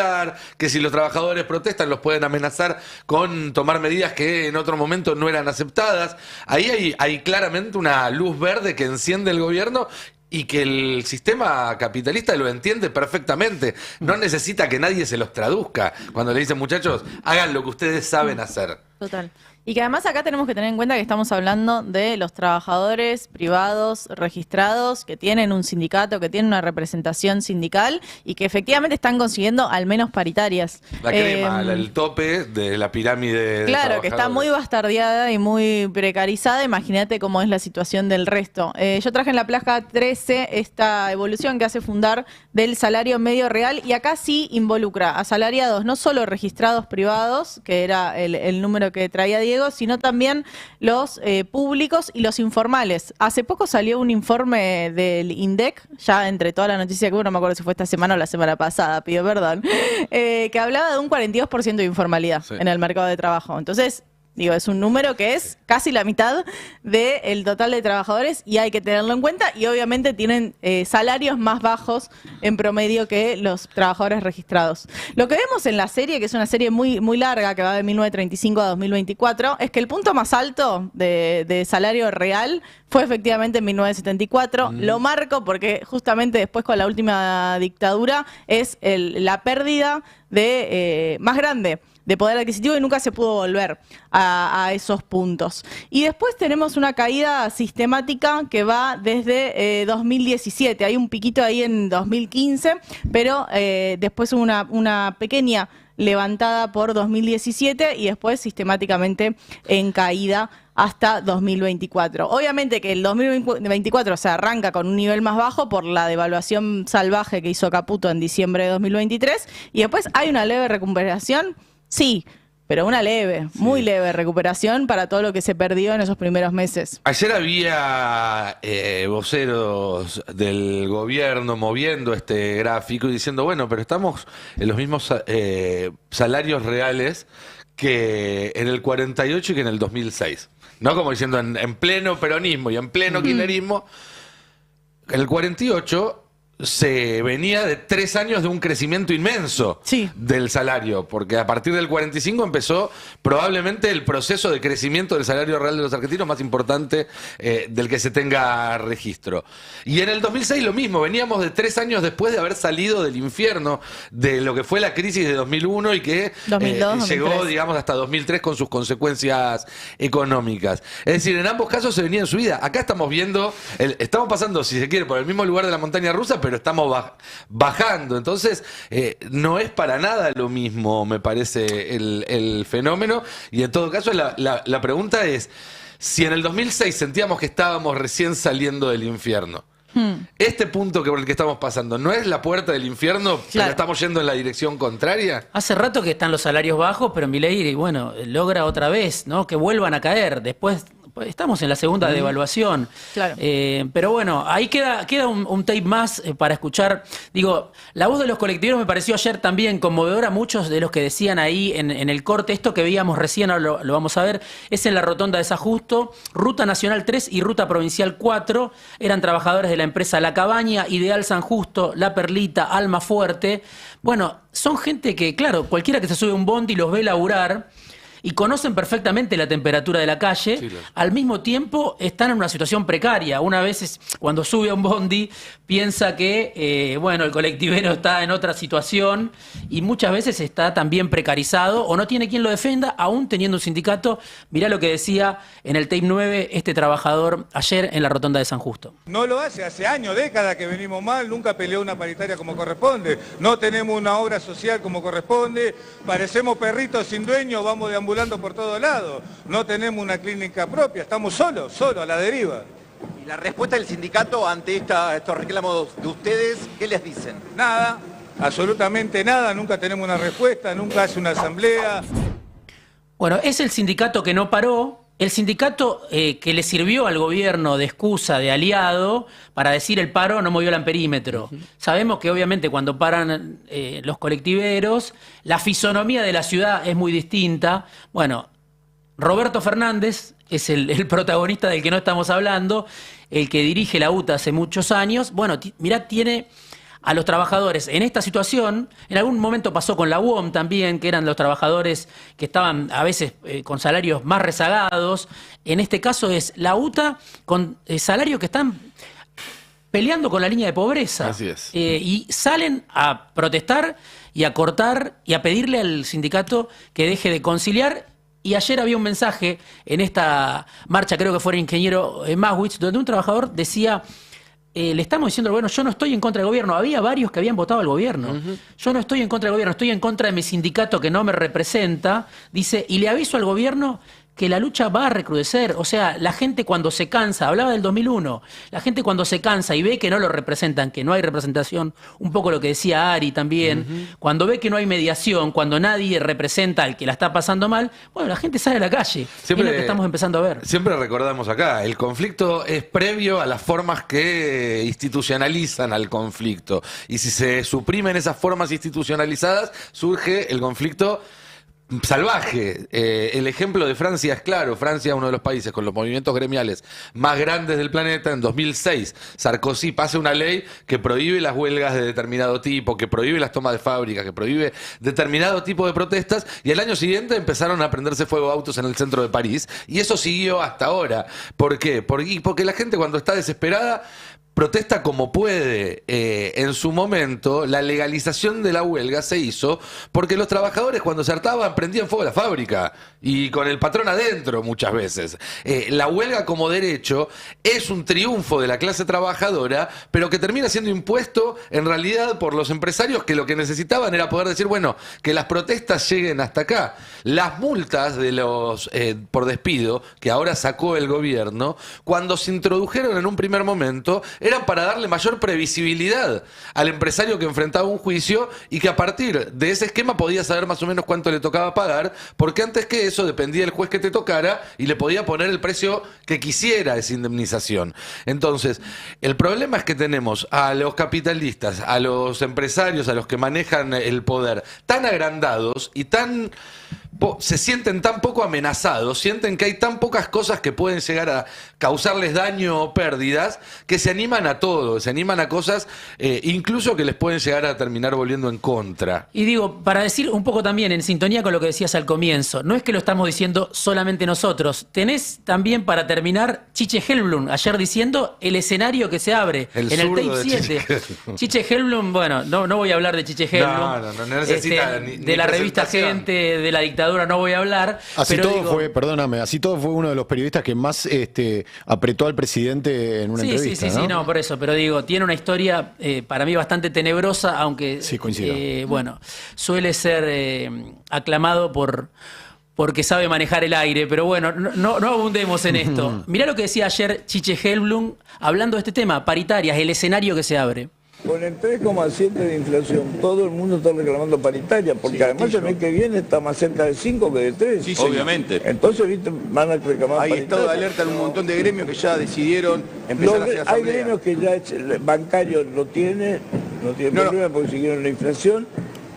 que si los trabajadores protestan los pueden amenazar con tomar medidas que en otro momento no eran aceptadas. Ahí hay claramente una luz verde que enciende el gobierno y que el sistema capitalista lo entiende perfectamente. No necesita que nadie se los traduzca cuando le dicen, muchachos, hagan lo que ustedes saben hacer. Total. Y que además acá tenemos que tener en cuenta que estamos hablando de los trabajadores privados registrados que tienen un sindicato, que tienen una representación sindical y que efectivamente están consiguiendo al menos paritarias. La crema, el tope de la pirámide de Claro, que está muy bastardeada y muy precarizada. Imagínate cómo es la situación del resto. Yo traje en la placa 13 esta evolución que hace Fundar del salario medio real y acá sí involucra a salariados no solo registrados privados, que era el número que traía Diego, sino también los públicos y los informales. Hace poco salió un informe del INDEC, ya entre toda la noticia que hubo, no me acuerdo si fue esta semana o la semana pasada, pido perdón, que hablaba de un 42% de informalidad en el mercado de trabajo. Entonces, digo, es un número que es casi la mitad del total de trabajadores y hay que tenerlo en cuenta y obviamente tienen salarios más bajos en promedio que los trabajadores registrados. Lo que vemos en la serie, que es una serie muy, muy larga, que va de 1935 a 2024, es que el punto más alto de salario real fue efectivamente en 1974. Lo marco porque justamente después con la última dictadura es la pérdida de más grande de poder adquisitivo y nunca se pudo volver a esos puntos. Y después tenemos una caída sistemática que va desde 2017. Hay un piquito ahí en 2015, pero después hubo una pequeña levantada por 2017 y después sistemáticamente en caída hasta 2024. Obviamente que el 2024 se arranca con un nivel más bajo por la devaluación salvaje que hizo Caputo en diciembre de 2023 y después hay una leve recuperación. Sí, pero una leve, muy leve recuperación para todo lo que se perdió en esos primeros meses. Ayer había voceros del gobierno moviendo este gráfico y diciendo, bueno, pero estamos en los mismos salarios reales que en el 48 y que en el 2006. ¿No? Como diciendo, en pleno peronismo y en pleno kirchnerismo, en el 48... se venía de 3 años de un crecimiento inmenso del salario, porque a partir del 45 empezó probablemente el proceso de crecimiento del salario real de los argentinos más importante del que se tenga registro. Y en el 2006 lo mismo, veníamos de 3 años después de haber salido del infierno de lo que fue la crisis de 2001 y que 2002, llegó, 2003. digamos, hasta 2003 con sus consecuencias económicas. Es decir, en ambos casos se venía en subida. Acá estamos viendo, estamos pasando, si se quiere, por el mismo lugar de la montaña rusa, pero estamos bajando. Entonces, no es para nada lo mismo, me parece, el fenómeno. Y en todo caso, la pregunta es, si en el 2006 sentíamos que estábamos recién saliendo del infierno, ¿este punto por el que estamos pasando no es la puerta del infierno, pero estamos yendo en la dirección contraria? Hace rato que están los salarios bajos, pero Milei, bueno, logra otra vez, ¿no? Que vuelvan a caer. Después estamos en la segunda devaluación. Claro. Pero bueno, ahí queda un tape más para escuchar. Digo, la voz de los colectiveros me pareció ayer también conmovedora. Muchos de los que decían ahí en el corte, esto que veíamos recién, ahora lo vamos a ver, es en la rotonda de Sajusto, Ruta Nacional 3 y Ruta Provincial 4. Eran trabajadores de la empresa La Cabaña, Ideal San Justo, La Perlita, Alma Fuerte. Bueno, son gente que, claro, cualquiera que se sube a un bondi los ve laburar y conocen perfectamente la temperatura de la calle, al mismo tiempo están en una situación precaria. Una vez cuando sube a un bondi piensa que bueno, el colectivero está en otra situación y muchas veces está también precarizado o no tiene quien lo defenda, aún teniendo un sindicato. Mirá lo que decía en el tape 9 este trabajador ayer en la rotonda de San Justo. No lo hace años, décadas que venimos mal, nunca peleó una paritaria como corresponde, no tenemos una obra social como corresponde, parecemos perritos sin dueño, vamos deambulando por todos lados, no tenemos una clínica propia, estamos solos, a la deriva. ¿Y la respuesta del sindicato ante estos reclamos de ustedes, qué les dicen? Nada, absolutamente nada, nunca tenemos una respuesta, nunca hace una asamblea. Bueno, es el sindicato que no paró. El sindicato que le sirvió al gobierno de excusa, de aliado, para decir el paro no movió el amperímetro. Sabemos que obviamente cuando paran los colectiveros, la fisonomía de la ciudad es muy distinta. Bueno, Roberto Fernández es el protagonista del que no estamos hablando, el que dirige la UTA hace muchos años. Bueno, mirá, tiene a los trabajadores en esta situación. En algún momento pasó con la UOM también, que eran los trabajadores que estaban a veces con salarios más rezagados. En este caso es la UTA con salarios que están peleando con la línea de pobreza. Así es. Y salen a protestar y a cortar y a pedirle al sindicato que deje de conciliar Y ayer había un mensaje en esta marcha, creo que fue el ingeniero Maswitz, donde un trabajador decía, le estamos diciendo al gobierno, yo no estoy en contra del gobierno. Había varios que habían votado al gobierno. Yo no estoy en contra del gobierno, estoy en contra de mi sindicato que no me representa. Dice, y le aviso al gobierno que la lucha va a recrudecer. O sea, la gente cuando se cansa, hablaba del 2001, la gente cuando se cansa y ve que no lo representan, que no hay representación, un poco lo que decía Ari también, cuando ve que no hay mediación, cuando nadie representa al que la está pasando mal, bueno, la gente sale a la calle. Siempre, es lo que estamos empezando a ver. Siempre recordamos acá, el conflicto es previo a las formas que institucionalizan al conflicto. Y si se suprimen esas formas institucionalizadas, surge el conflicto salvaje. El ejemplo de Francia es claro. Francia es uno de los países con los movimientos gremiales más grandes del planeta. En 2006, Sarkozy pasa una ley que prohíbe las huelgas de determinado tipo, que prohíbe las tomas de fábricas, que prohíbe determinado tipo de protestas, y al año siguiente empezaron a prenderse fuego autos en el centro de París, y eso siguió hasta ahora. ¿Por qué? Porque la gente, cuando está desesperada, protesta como puede. En su momento, la legalización de la huelga se hizo porque los trabajadores, cuando se hartaban, prendían fuego a la fábrica, y con el patrón adentro muchas veces. La huelga como derecho es un triunfo de la clase trabajadora, pero que termina siendo impuesto en realidad por los empresarios, que lo que necesitaban era poder decir, bueno, que las protestas lleguen hasta acá. Las multas de los por despido que ahora sacó el gobierno, cuando se introdujeron en un primer momento, eran para darle mayor previsibilidad al empresario que enfrentaba un juicio, y que a partir de ese esquema podía saber más o menos cuánto le tocaba pagar, porque antes que eso dependía del juez que te tocara y le podía poner el precio que quisiera esa indemnización. Entonces, el problema es que tenemos a los capitalistas, a los empresarios, a los que manejan el poder, tan agrandados y se sienten tan poco amenazados, sienten que hay tan pocas cosas que pueden llegar a causarles daño o pérdidas, que se animan a todo, se animan a cosas incluso que les pueden llegar a terminar volviendo en contra. Y digo, para decir un poco también en sintonía con lo que decías al comienzo, no es que lo estamos diciendo solamente nosotros, tenés también, para terminar, Chiche Helblum ayer diciendo el escenario que se abre en el tape 7. Chiche Helblum, bueno, no voy a hablar de Chiche Helblum, no necesita de la revista Gente, de la dictadura no voy a hablar. Así pero todo fue, perdóname, así todo fue uno de los periodistas que más apretó al presidente en una entrevista. Sí, no, por eso, pero digo, tiene una historia para mí bastante tenebrosa, aunque sí, coincido. Bueno, suele ser aclamado porque sabe manejar el aire, pero bueno, no abundemos en esto. Mirá lo que decía ayer Chiche Helblum hablando de este tema, paritarias, el escenario que se abre. Con el 3,7 de inflación, todo el mundo está reclamando paritaria, porque además el mes que viene está más cerca de 5 que de 3. Sí, obviamente. Entonces, ¿viste? Van a reclamar Hay paritaria. estado de alerta en un montón de gremios que ya decidieron empezar a hacer asamblea. Hay gremios que ya el bancario no tiene problema porque siguieron la inflación,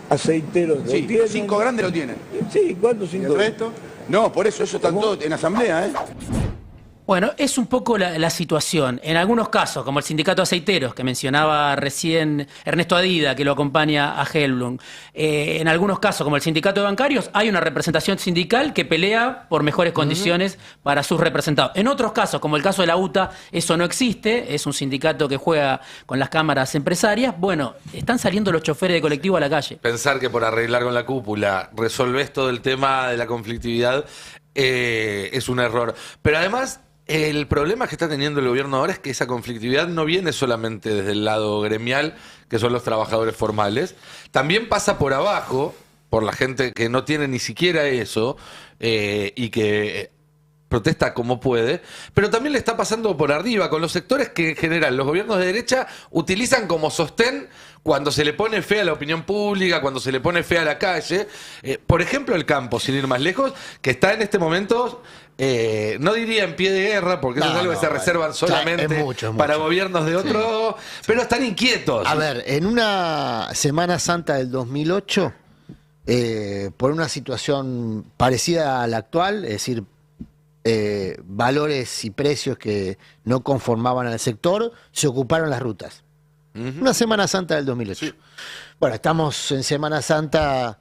aceiteros lo tienen. 5 grandes lo tienen. Sí, ¿cuántos 5? ¿El resto? No, por eso están todos en asamblea, ¿eh? Bueno, es un poco la situación. En algunos casos, como el sindicato de aceiteros, que mencionaba recién Ernesto Adida, que lo acompaña a Helblum, en algunos casos, como el sindicato de bancarios, hay una representación sindical que pelea por mejores condiciones para sus representados. En otros casos, como el caso de la UTA, eso no existe, es un sindicato que juega con las cámaras empresarias. Bueno, están saliendo los choferes de colectivo a la calle. Pensar que por arreglar con la cúpula resolvés todo el tema de la conflictividad es un error. Pero además, el problema que está teniendo el gobierno ahora es que esa conflictividad no viene solamente desde el lado gremial, que son los trabajadores formales, también pasa por abajo, por la gente que no tiene ni siquiera eso y que protesta como puede, pero también le está pasando por arriba con los sectores que en general los gobiernos de derecha utilizan como sostén cuando se le pone fea a la opinión pública, cuando se le pone fea a la calle. Por ejemplo, el campo, sin ir más lejos, que está en este momento, no diría en pie de guerra, porque eso es algo que se reservan solamente para gobiernos de otro, pero están inquietos. A ver, en una Semana Santa del 2008, por una situación parecida a la actual, es decir, valores y precios que no conformaban al sector, se ocuparon las rutas. Una Semana Santa del 2008. Sí. Bueno, estamos en Semana Santa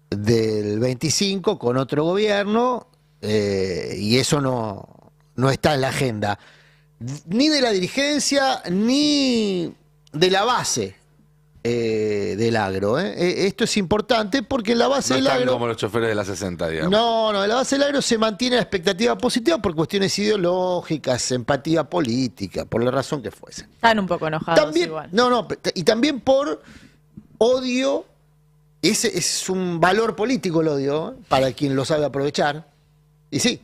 del 25 con otro gobierno y eso no está en la agenda ni de la dirigencia ni de la base del agro. Esto es importante porque en la base No del están agro... como los choferes de la 60, digamos. No, en la base del agro se mantiene la expectativa positiva por cuestiones ideológicas, empatía política, por la razón que fuese. Están un poco enojados También, igual. y también por odio. Ese es un valor político el odio, para quien lo sabe aprovechar. Y sí,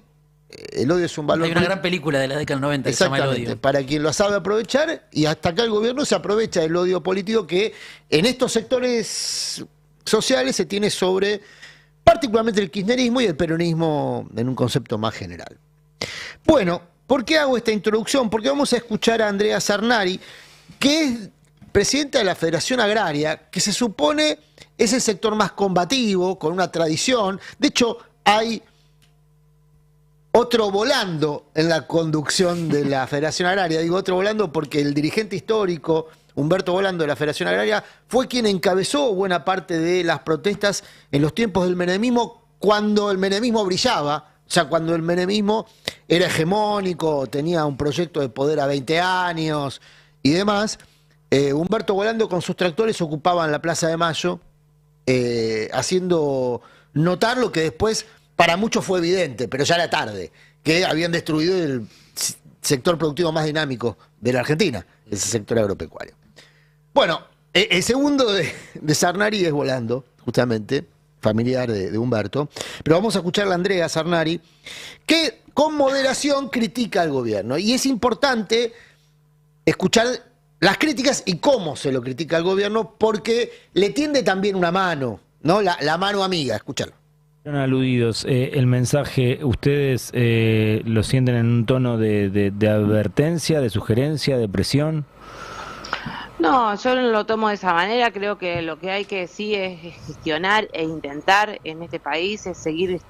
el odio es un valor Hay una político. gran película de la década del 90 que se llama El Exactamente, odio. para quien lo sabe aprovechar, y hasta acá el gobierno se aprovecha del odio político que en estos sectores sociales se tiene sobre particularmente el kirchnerismo y el peronismo en un concepto más general. Bueno, ¿por qué hago esta introducción? Porque vamos a escuchar a Andrea Zarnari, que es presidenta de la Federación Agraria, que se supone es el sector más combativo, con una tradición. De hecho, hay otro volando en la conducción de la Federación Agraria. Digo otro volando porque el dirigente histórico, Humberto Volando, de la Federación Agraria, fue quien encabezó buena parte de las protestas en los tiempos del menemismo, cuando el menemismo brillaba, o sea, cuando el menemismo era hegemónico, tenía un proyecto de poder a 20 años y demás. Humberto Volando con sus tractores ocupaban la Plaza de Mayo, haciendo notar lo que después para muchos fue evidente, pero ya era tarde, que habían destruido el sector productivo más dinámico de la Argentina, ese sector agropecuario. Bueno, el segundo de Zarnari es Volando, justamente, familiar de Humberto, pero vamos a escuchar a Andrea Zarnari, que con moderación critica al gobierno. Y es importante escuchar las críticas y cómo se lo critica al gobierno, porque le tiende también una mano, ¿no? La mano amiga, escúchalo. Fueron aludidos. El mensaje, ¿ustedes lo sienten en un tono de advertencia, de sugerencia, de presión? No, yo no lo tomo de esa manera. Creo que lo que hay que sí es gestionar e intentar en este país es seguir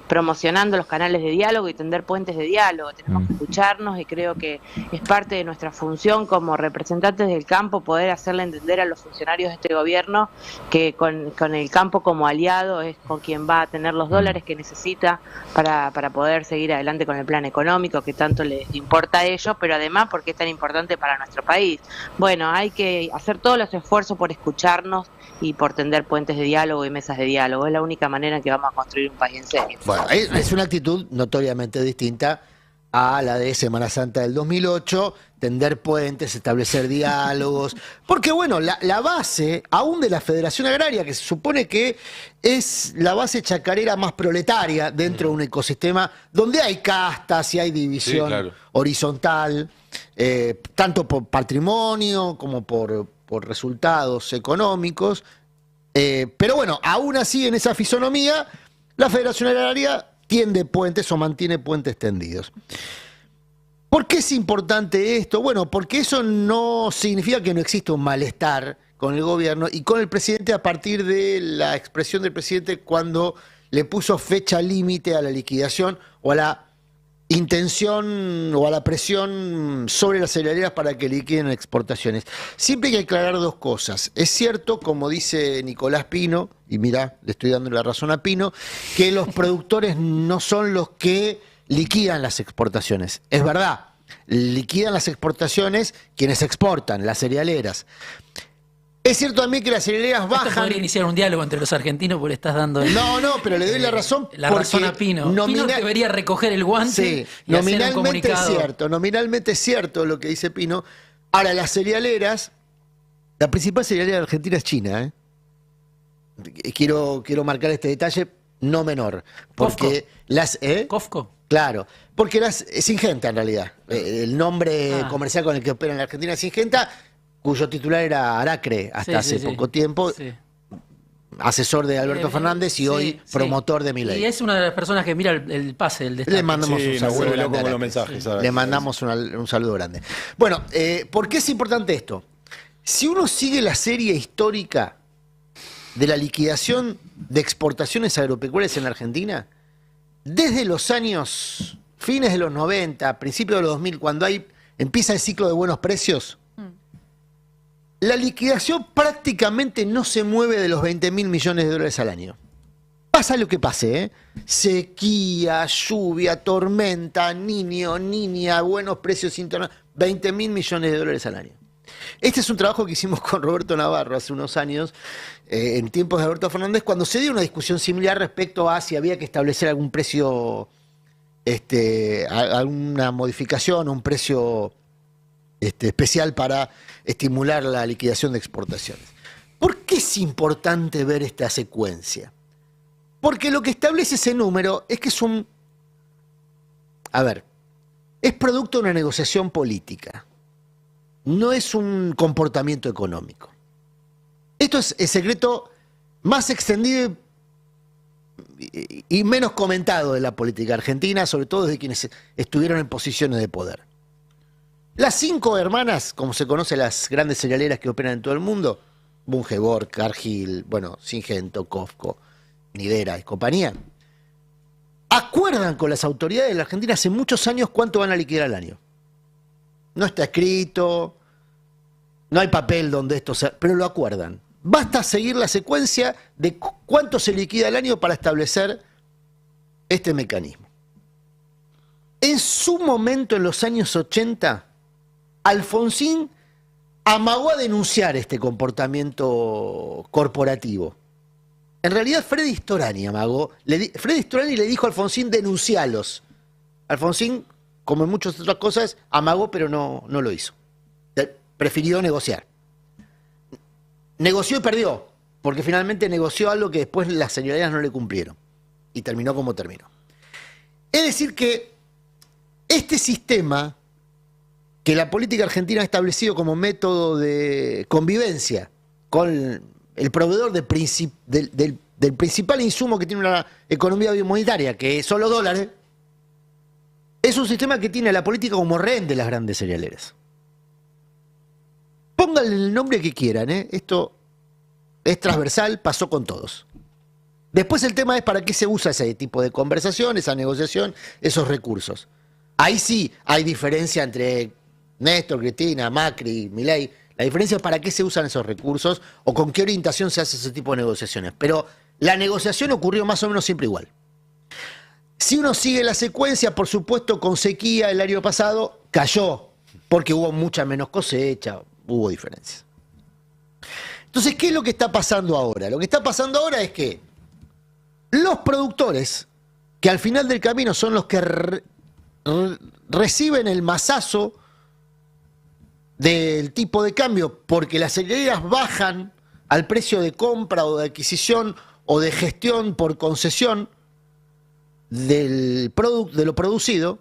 promocionando los canales de diálogo y tender puentes de diálogo. Tenemos que escucharnos y creo que es parte de nuestra función como representantes del campo poder hacerle entender a los funcionarios de este gobierno que con el campo como aliado es con quien va a tener los dólares que necesita para poder seguir adelante con el plan económico que tanto les importa a ellos, pero además porque es tan importante para nuestro país. Bueno, hay que hacer todos los esfuerzos por escucharnos y por tender puentes de diálogo y mesas de diálogo. Es la única manera en que vamos a construir un país en serio. Bueno, es una actitud notoriamente distinta a la de Semana Santa del 2008, tender puentes, establecer diálogos, porque bueno, la base, aún de la Federación Agraria, que se supone que es la base chacarera más proletaria dentro de un ecosistema donde hay castas y hay división horizontal, tanto por patrimonio como por resultados económicos, pero bueno, aún así en esa fisonomía, la Federación Agraria tiende puentes o mantiene puentes tendidos. ¿Por qué es importante esto? Bueno, porque eso no significa que no exista un malestar con el gobierno y con el presidente a partir de la expresión del presidente cuando le puso fecha límite a la liquidación o a la intención o a la presión sobre las cerealeras para que liquiden exportaciones. Siempre hay que aclarar dos cosas. Es cierto, como dice Nicolás Pino, y mirá, le estoy dando la razón a Pino, que los productores no son los que liquidan las exportaciones. Es verdad, liquidan las exportaciones quienes exportan, las cerealeras. Es cierto también que las cerealeras bajan. Esto podría iniciar un diálogo entre los argentinos porque estás dando... No, pero le doy la razón. La razón a Pino. Pino debería recoger el guante y hacer un comunicado. Nominalmente es cierto lo que dice Pino. Ahora, las cerealeras, la principal cerealera de Argentina es China, Quiero marcar este detalle no menor. Porque ¿Cofco? Claro, porque es Syngenta en realidad. El nombre comercial con el que opera en la Argentina es Syngenta, cuyo titular era Aracre hasta hace poco tiempo, asesor de Alberto Fernández y hoy promotor de Milei. Y es una de las personas que mira el pase del destape. Le mandamos un saludo grande. Le mandamos un saludo grande. Bueno, ¿por qué es importante esto? Si uno sigue la serie histórica de la liquidación de exportaciones agropecuarias en la Argentina, desde los años, fines de los 90, principios de los 2000, cuando empieza el ciclo de buenos precios, la liquidación prácticamente no se mueve de los 20.000 millones de dólares al año. Pasa lo que pase, sequía, lluvia, tormenta, niño, niña, buenos precios internacionales, 20.000 millones de dólares al año. Este es un trabajo que hicimos con Roberto Navarro hace unos años, en tiempos de Alberto Fernández, cuando se dio una discusión similar respecto a si había que establecer algún precio, alguna modificación, un precio especial para estimular la liquidación de exportaciones. ¿Por qué es importante ver esta secuencia? Porque lo que establece ese número es que es es producto de una negociación política. No es un comportamiento económico. Esto es el secreto más extendido y menos comentado de la política argentina, sobre todo desde quienes estuvieron en posiciones de poder. Las 5 hermanas, como se conoce las grandes cerealeras que operan en todo el mundo, Bunge, Borg, Cargill, Syngenta, Cofco, Nidera y compañía, acuerdan con las autoridades de la Argentina hace muchos años cuánto van a liquidar al año. No está escrito, no hay papel donde esto sea, pero lo acuerdan. Basta seguir la secuencia de cuánto se liquida al año para establecer este mecanismo. En su momento, en los años 80, Alfonsín amagó a denunciar este comportamiento corporativo. En realidad, Freddy Storani amagó. Freddy Storani le dijo a Alfonsín, denuncialos. Alfonsín, como en muchas otras cosas, amagó, pero no lo hizo. Prefirió negociar. Negoció y perdió, porque finalmente negoció algo que después las señorías no le cumplieron. Y terminó como terminó. Es decir que este sistema que la política argentina ha establecido como método de convivencia con el proveedor del principal insumo que tiene una economía biomonetaria, que son los dólares, es un sistema que tiene a la política como rehén de las grandes cerealeras. Pónganle el nombre que quieran, esto es transversal, pasó con todos. Después el tema es para qué se usa ese tipo de conversación, esa negociación, esos recursos. Ahí sí hay diferencia entre Néstor, Cristina, Macri, Milei. La diferencia es para qué se usan esos recursos o con qué orientación se hace ese tipo de negociaciones. Pero la negociación ocurrió más o menos siempre igual. Si uno sigue la secuencia, por supuesto, con sequía el año pasado cayó, porque hubo mucha menos cosecha, hubo diferencias. Entonces, ¿qué es lo que está pasando ahora? Lo que está pasando ahora es que los productores, que al final del camino son los que reciben el mazazo del tipo de cambio, porque las cerealeras bajan al precio de compra o de adquisición o de gestión por concesión de lo producido,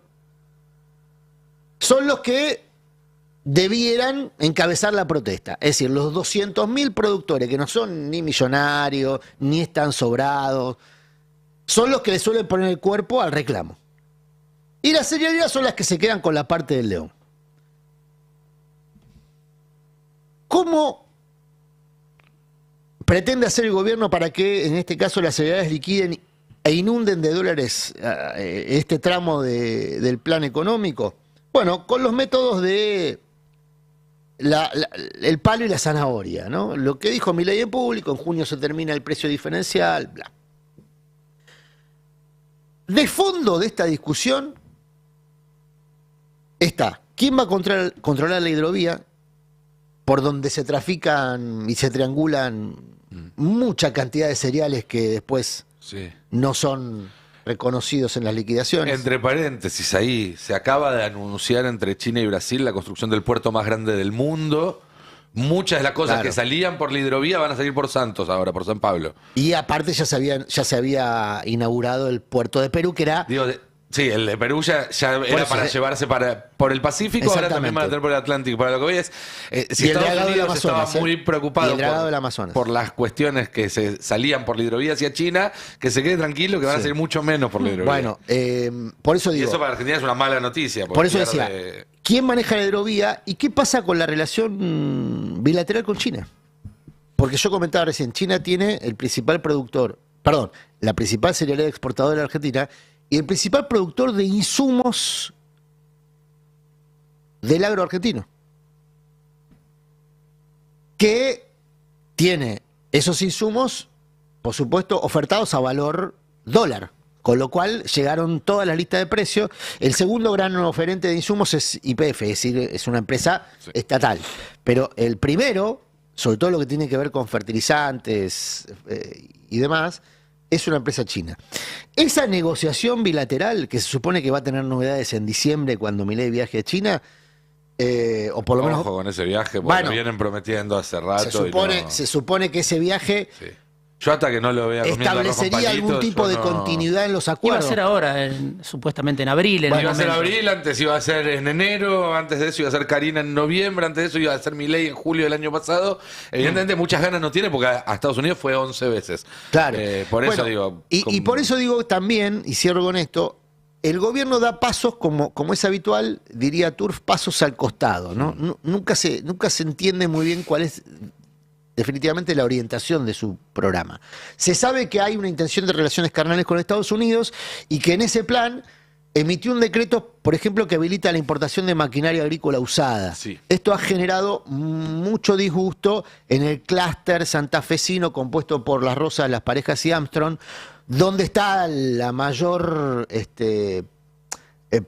son los que debieran encabezar la protesta. Es decir, los 200.000 productores que no son ni millonarios, ni están sobrados, son los que le suelen poner el cuerpo al reclamo. Y las cerealeras son las que se quedan con la parte del león. ¿Cómo pretende hacer el gobierno para que, en este caso, las cerealeras liquiden e inunden de dólares este tramo del plan económico? Bueno, con los métodos de el palo y la zanahoria, ¿no? Lo que dijo Milei en público, en junio se termina el precio diferencial, bla. De fondo de esta discusión está, ¿quién va a controlar la hidrovía por donde se trafican y se triangulan mucha cantidad de cereales que después no son reconocidos en las liquidaciones? Entre paréntesis, ahí se acaba de anunciar entre China y Brasil la construcción del puerto más grande del mundo. Muchas de las cosas que salían por la hidrovía van a salir por Santos ahora, por San Pablo. Y aparte ya se había inaugurado el puerto de Perú, que era... Sí, el de Perú ya era para llevarse por el Pacífico, ahora también van a tener por el Atlántico. Para lo que voy es, si Estados Unidos estaba muy preocupado por las cuestiones que se salían por la hidrovía hacia China, que se quede tranquilo que van a ser mucho menos por la hidrovía. Bueno, por eso digo... Y eso para Argentina es una mala noticia. Por eso decía, ¿quién maneja la hidrovía y qué pasa con la relación bilateral con China? Porque yo comentaba recién, China tiene el principal la principal cerealera exportadora de la Argentina y el principal productor de insumos del agro argentino, que tiene esos insumos, por supuesto, ofertados a valor dólar. Con lo cual llegaron todas las listas de precios. El segundo gran oferente de insumos es YPF, es decir, es una empresa estatal. Pero el primero, sobre todo lo que tiene que ver con fertilizantes y demás, es una empresa china. Esa negociación bilateral, que se supone que va a tener novedades en diciembre cuando Milei viaje a China, o por lo menos... Ojo con ese viaje, porque lo vienen prometiendo hace rato. Se supone que ese viaje... Sí. Yo hasta que no lo vea establecería algún tipo de continuidad en los acuerdos. Iba a ser ahora, supuestamente en abril. Iba a ser abril, antes iba a ser en enero, antes de eso iba a ser Karina en noviembre, antes de eso iba a ser Milei en julio del año pasado. Evidentemente muchas ganas no tiene porque a Estados Unidos fue 11 veces. Claro. Por eso digo... Y por eso digo también, y cierro con esto, el gobierno da pasos, como es habitual, diría Turf, pasos al costado, ¿no? Nunca se entiende muy bien cuál es definitivamente la orientación de su programa. Se sabe que hay una intención de relaciones carnales con Estados Unidos y que en ese plan emitió un decreto, por ejemplo, que habilita la importación de maquinaria agrícola usada. Sí. Esto ha generado mucho disgusto en el clúster santafesino compuesto por Las Rosas, Las Parejas y Armstrong, donde está la mayor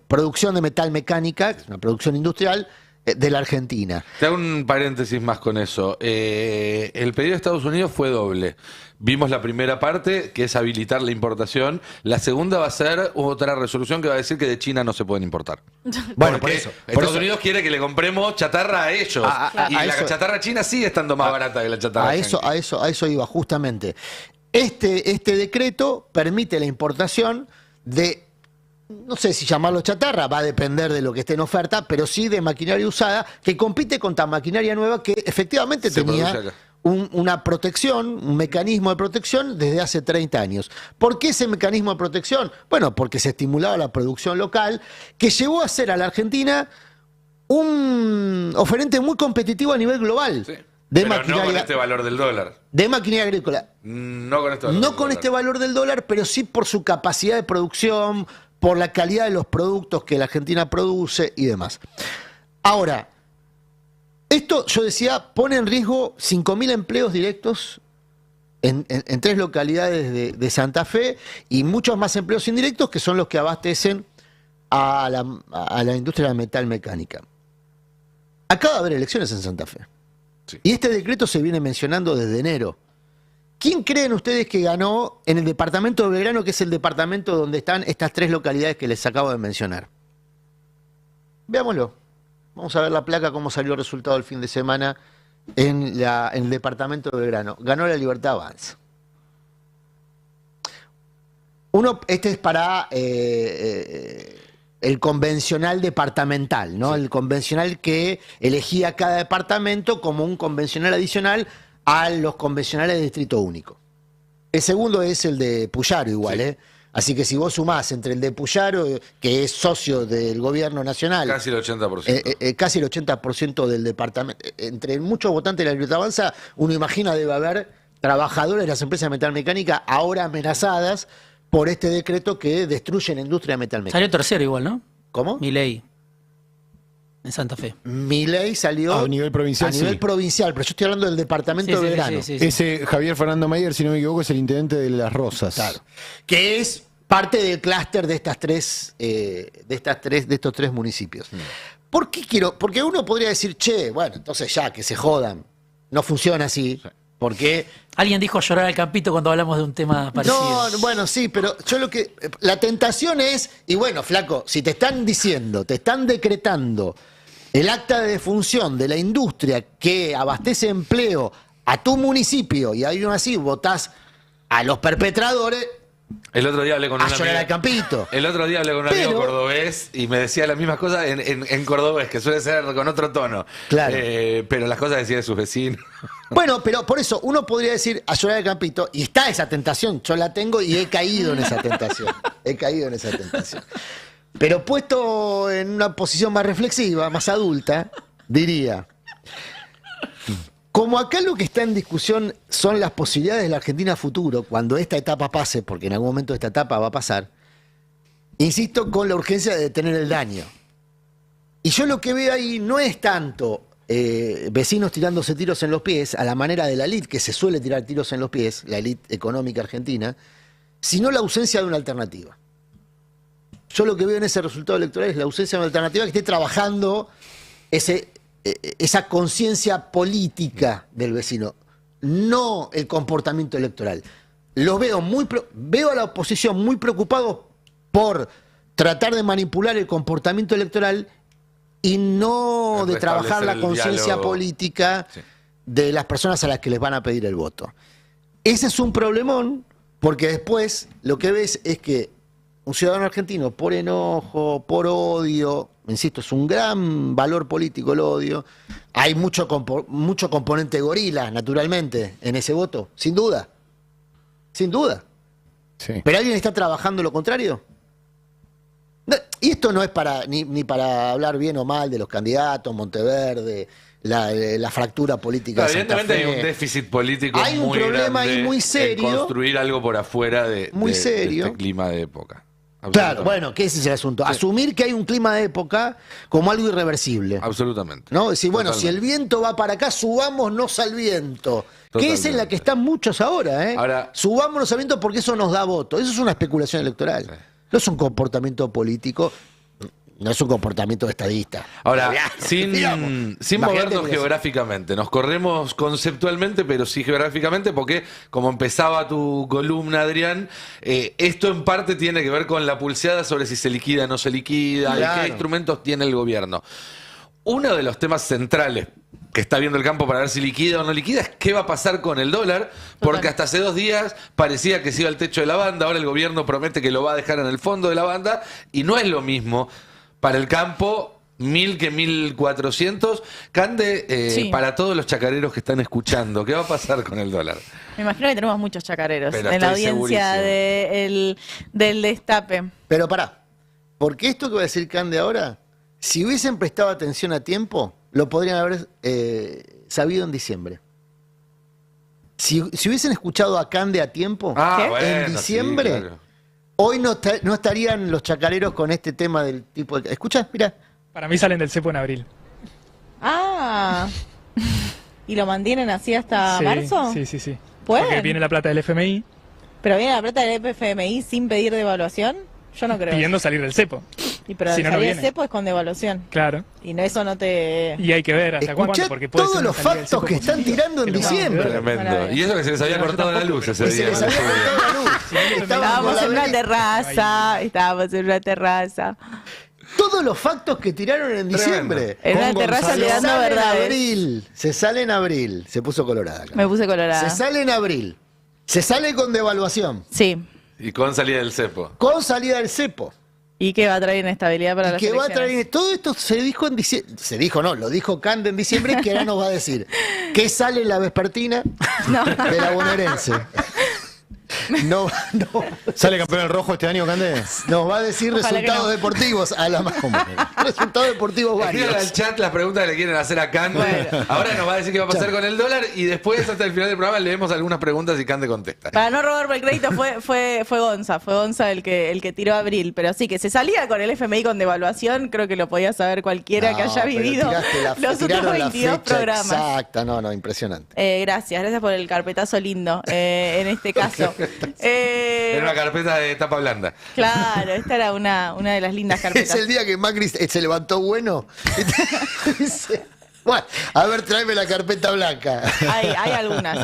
producción de metal mecánica, una producción industrial, de la Argentina. Te hago un paréntesis más con eso. El pedido de Estados Unidos fue doble. Vimos la primera parte, que es habilitar la importación. La segunda va a ser otra resolución que va a decir que de China no se pueden importar. Bueno, porque Estados Unidos quiere que le compremos chatarra a ellos. Y la chatarra china sigue estando más barata que la chatarra a eso iba, justamente. Este decreto permite la importación de, no sé si llamarlo chatarra, va a depender de lo que esté en oferta, pero sí de maquinaria usada que compite contra maquinaria nueva que efectivamente tenía una protección, un mecanismo de protección desde hace 30 años. ¿Por qué ese mecanismo de protección? Bueno, porque se estimulaba la producción local, que llevó a ser a la Argentina un oferente muy competitivo a nivel global. Sí. De pero maquinaria, no con este valor del dólar. De maquinaria agrícola. No con este valor. No con este valor del dólar, pero sí por su capacidad de producción, por la calidad de los productos que la Argentina produce y demás. Ahora, esto, yo decía, pone en riesgo 5.000 empleos directos en 3 localidades de Santa Fe y muchos más empleos indirectos que son los que abastecen a la industria de metal mecánica. Acaba de haber elecciones en Santa Fe. Sí. Y este decreto se viene mencionando desde enero. ¿Quién creen ustedes que ganó en el departamento de Belgrano, que es el departamento donde están estas 3 localidades que les acabo de mencionar? Veámoslo. Vamos a ver la placa, cómo salió el resultado el fin de semana en el departamento de Belgrano. Ganó la Libertad Avanza. Este es para el convencional departamental, ¿no? Sí. El convencional que elegía cada departamento como un convencional adicional a los convencionales de distrito único. El segundo es el de Puyaro igual, sí. Así que si vos sumás entre el de Puyaro, que es socio del gobierno nacional... Casi el 80%. Casi el 80% del departamento. Entre muchos votantes de la Libertad Avanza, uno imagina debe haber trabajadores de las empresas de metal mecánica ahora amenazadas por este decreto que destruye la industria de metal mecánica. Salió tercero igual, ¿no? ¿Cómo? Milei. En Santa Fe. Milei salió a nivel provincial. A nivel provincial, pero yo estoy hablando del departamento de Belgrano. Ese Javier Fernando Mayer, si no me equivoco, es el intendente de Las Rosas. Claro. Que es parte del clúster de estos 3 municipios. ¿Por qué quiero? Porque uno podría decir, che, bueno, entonces ya, que se jodan. No funciona así. Porque alguien dijo llorar al campito cuando hablamos de un tema parecido. No, bueno, sí, pero yo la tentación es, y bueno, flaco, si te están diciendo, te están decretando el acta de defunción de la industria que abastece empleo a tu municipio y aún así votás a los perpetradores. El otro día hablé con un amigo. Al campito. El otro día hablé con un amigo cordobés y me decía las mismas cosas en cordobés, que suele ser con otro tono. Claro. Pero las cosas decía de sus vecinos. Bueno, pero por eso uno podría decir a llorar al campito, y está esa tentación, yo la tengo y he caído en esa tentación. Pero puesto en una posición más reflexiva, más adulta, diría, como acá lo que está en discusión son las posibilidades de la Argentina futuro, cuando esta etapa pase, porque en algún momento esta etapa va a pasar, insisto con la urgencia de detener el daño. Y yo lo que veo ahí no es tanto vecinos tirándose tiros en los pies, a la manera de la élite, que se suele tirar tiros en los pies, la élite económica argentina, sino la ausencia de una alternativa. Yo lo que veo en ese resultado electoral es la ausencia de una alternativa que esté trabajando esa conciencia política del vecino, no el comportamiento electoral. Veo a la oposición muy preocupado por tratar de manipular el comportamiento electoral y no de trabajar la conciencia política de las personas a las que les van a pedir el voto. Ese es un problemón, porque después lo que ves es que un ciudadano argentino, por enojo, por odio, insisto, es un gran valor político el odio, hay mucho componente gorila, naturalmente, en ese voto, sin duda. Sin duda. Sí. ¿Pero alguien está trabajando lo contrario? No, y esto no es ni para hablar bien o mal de los candidatos, Monteverde, la fractura política. Claro, evidentemente hay un déficit político hay un muy problema grande ahí muy serio. en construir algo por afuera de este clima de época. Claro, bueno, que ese es el asunto. Sí. Asumir que hay un clima de época como algo irreversible. Absolutamente. ¿No? Decir, bueno, si el viento va para acá, subámonos al viento. Que es en la que están muchos ahora, ¿eh? Ahora, subámonos al viento porque eso nos da voto. Eso es una especulación electoral. Sí. No es un comportamiento político, no es un comportamiento estadista. Ahora, sin movernos geográficamente, nos corremos conceptualmente, pero sí geográficamente, porque como empezaba tu columna, Adrián, esto en parte tiene que ver con la pulseada sobre si se liquida o no se liquida, y qué instrumentos tiene el gobierno. Uno de los temas centrales que está viendo el campo para ver si liquida o no liquida es qué va a pasar con el dólar, porque hasta hace 2 días parecía que se iba al techo de la banda, ahora el gobierno promete que lo va a dejar en el fondo de la banda, y no es lo mismo para el campo 1.000 que 1.400. Cande, para todos los chacareros que están escuchando, ¿qué va a pasar con el dólar? Me imagino que tenemos muchos chacareros en la audiencia del Destape. Pero pará, porque esto que va a decir Cande ahora, si hubiesen prestado atención a tiempo, lo podrían haber sabido en diciembre. Si hubiesen escuchado a Cande a tiempo, en diciembre, sí, claro, hoy no estarían los chacareros con este tema del tipo de... ¿Escuchás? Mirá. Para mí salen del cepo en abril. Ah. ¿Y lo mantienen así hasta marzo? Sí. ¿Pueden? Porque viene la plata del FMI. ¿Pero viene la plata del FMI sin pedir devaluación? Yo no creo. Pidiendo salir del cepo. Y pero si salir del cepo es con devaluación. Claro. Y no, eso no te... Y hay que ver hasta cuándo, porque puede todos los factos que están tirando en diciembre. Tremendo. Y eso que se les había cortado la luz ese día. Estábamos en una terraza. Todos los factos que tiraron en diciembre. En una terraza le dando verdades. Se sale en abril. Se puso colorada. Me puse colorada. Se sale en abril. Se sale con devaluación. Sí. Y con salida del cepo. Con salida del cepo. ¿Y qué va a traer inestabilidad para las elecciones? Va a traer, todo esto se dijo en diciembre. Se dijo, no, lo dijo Cande en diciembre, que ahora nos va a decir qué sale en la vespertina de la bonaerense. No. ¿Sale campeón el rojo este año, Cande? Nos va a decir resultados deportivos a la más común. Resultados deportivos varios. Escriban al chat las preguntas que le quieren hacer a Cande. Bueno. Ahora nos va a decir qué va a pasar con el dólar y después, hasta el final del programa, leemos algunas preguntas y Cande contesta. Para no robarme el crédito, fue Gonza. Fue Gonza el que tiró a abril. Pero sí, que se salía con el FMI con devaluación, creo que lo podía saber cualquiera que haya vivido los últimos 22 programas. Exacta, impresionante. Gracias por el carpetazo lindo en este caso. Era una carpeta de tapa blanda. Claro, esta era una de las lindas carpetas. Es el día que Macri se levantó bueno. Dice, bueno, a ver, tráeme la carpeta blanca. Hay algunas.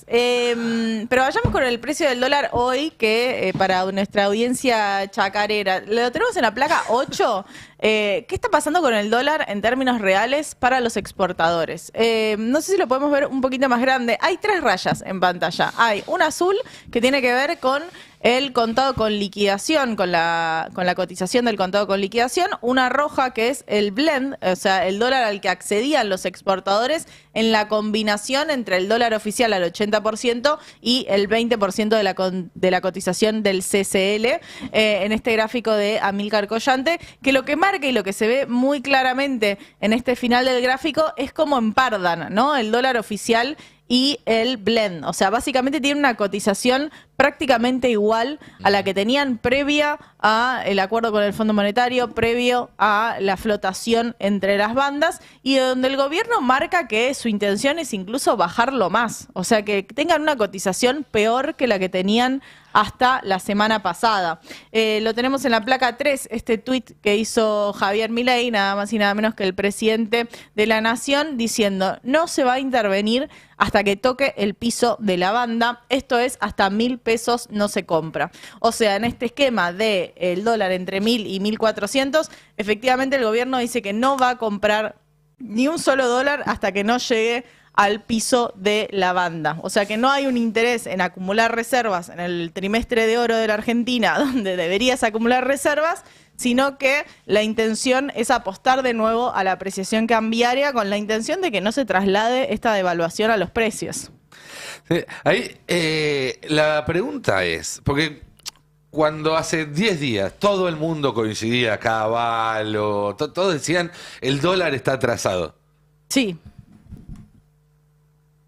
Pero vayamos con el precio del dólar hoy, que para nuestra audiencia chacarera, lo tenemos en la placa 8. ¿Qué está pasando con el dólar en términos reales para los exportadores? No sé si lo podemos ver un poquito más grande. Hay 3 rayas en pantalla. Hay una azul que tiene que ver con el contado con liquidación, con la cotización del contado con liquidación. Una roja que es el blend, o sea, el dólar al que accedían los exportadores en la combinación entre el dólar oficial al 80% y el 20% de la cotización del CCL, en este gráfico de Amílcar Collante, que lo que marca y lo que se ve muy claramente en este final del gráfico es cómo empardan, ¿no?, el dólar oficial y el blend. O sea, básicamente tiene una cotización prácticamente igual a la que tenían previa a el acuerdo con el Fondo Monetario, previo a la flotación entre las bandas, y donde el gobierno marca que su intención es incluso bajarlo más, o sea, que tengan una cotización peor que la que tenían hasta la semana pasada. Lo tenemos en la placa 3, este tuit que hizo Javier Milei, nada más y nada menos que el presidente de la Nación, diciendo: no se va a intervenir hasta que toque el piso de la banda, esto es, hasta 1.000 pesos no se compra. O sea, en este esquema de el dólar entre 1.000 y 1.400, efectivamente el gobierno dice que no va a comprar ni un solo dólar hasta que no llegue al piso de la banda. O sea que no hay un interés en acumular reservas en el trimestre de oro de la Argentina, donde deberías acumular reservas, sino que la intención es apostar de nuevo a la apreciación cambiaria con la intención de que no se traslade esta devaluación a los precios. Sí, ahí la pregunta es, porque cuando hace 10 días todo el mundo coincidía, Caballo, todos decían el dólar está atrasado. Sí.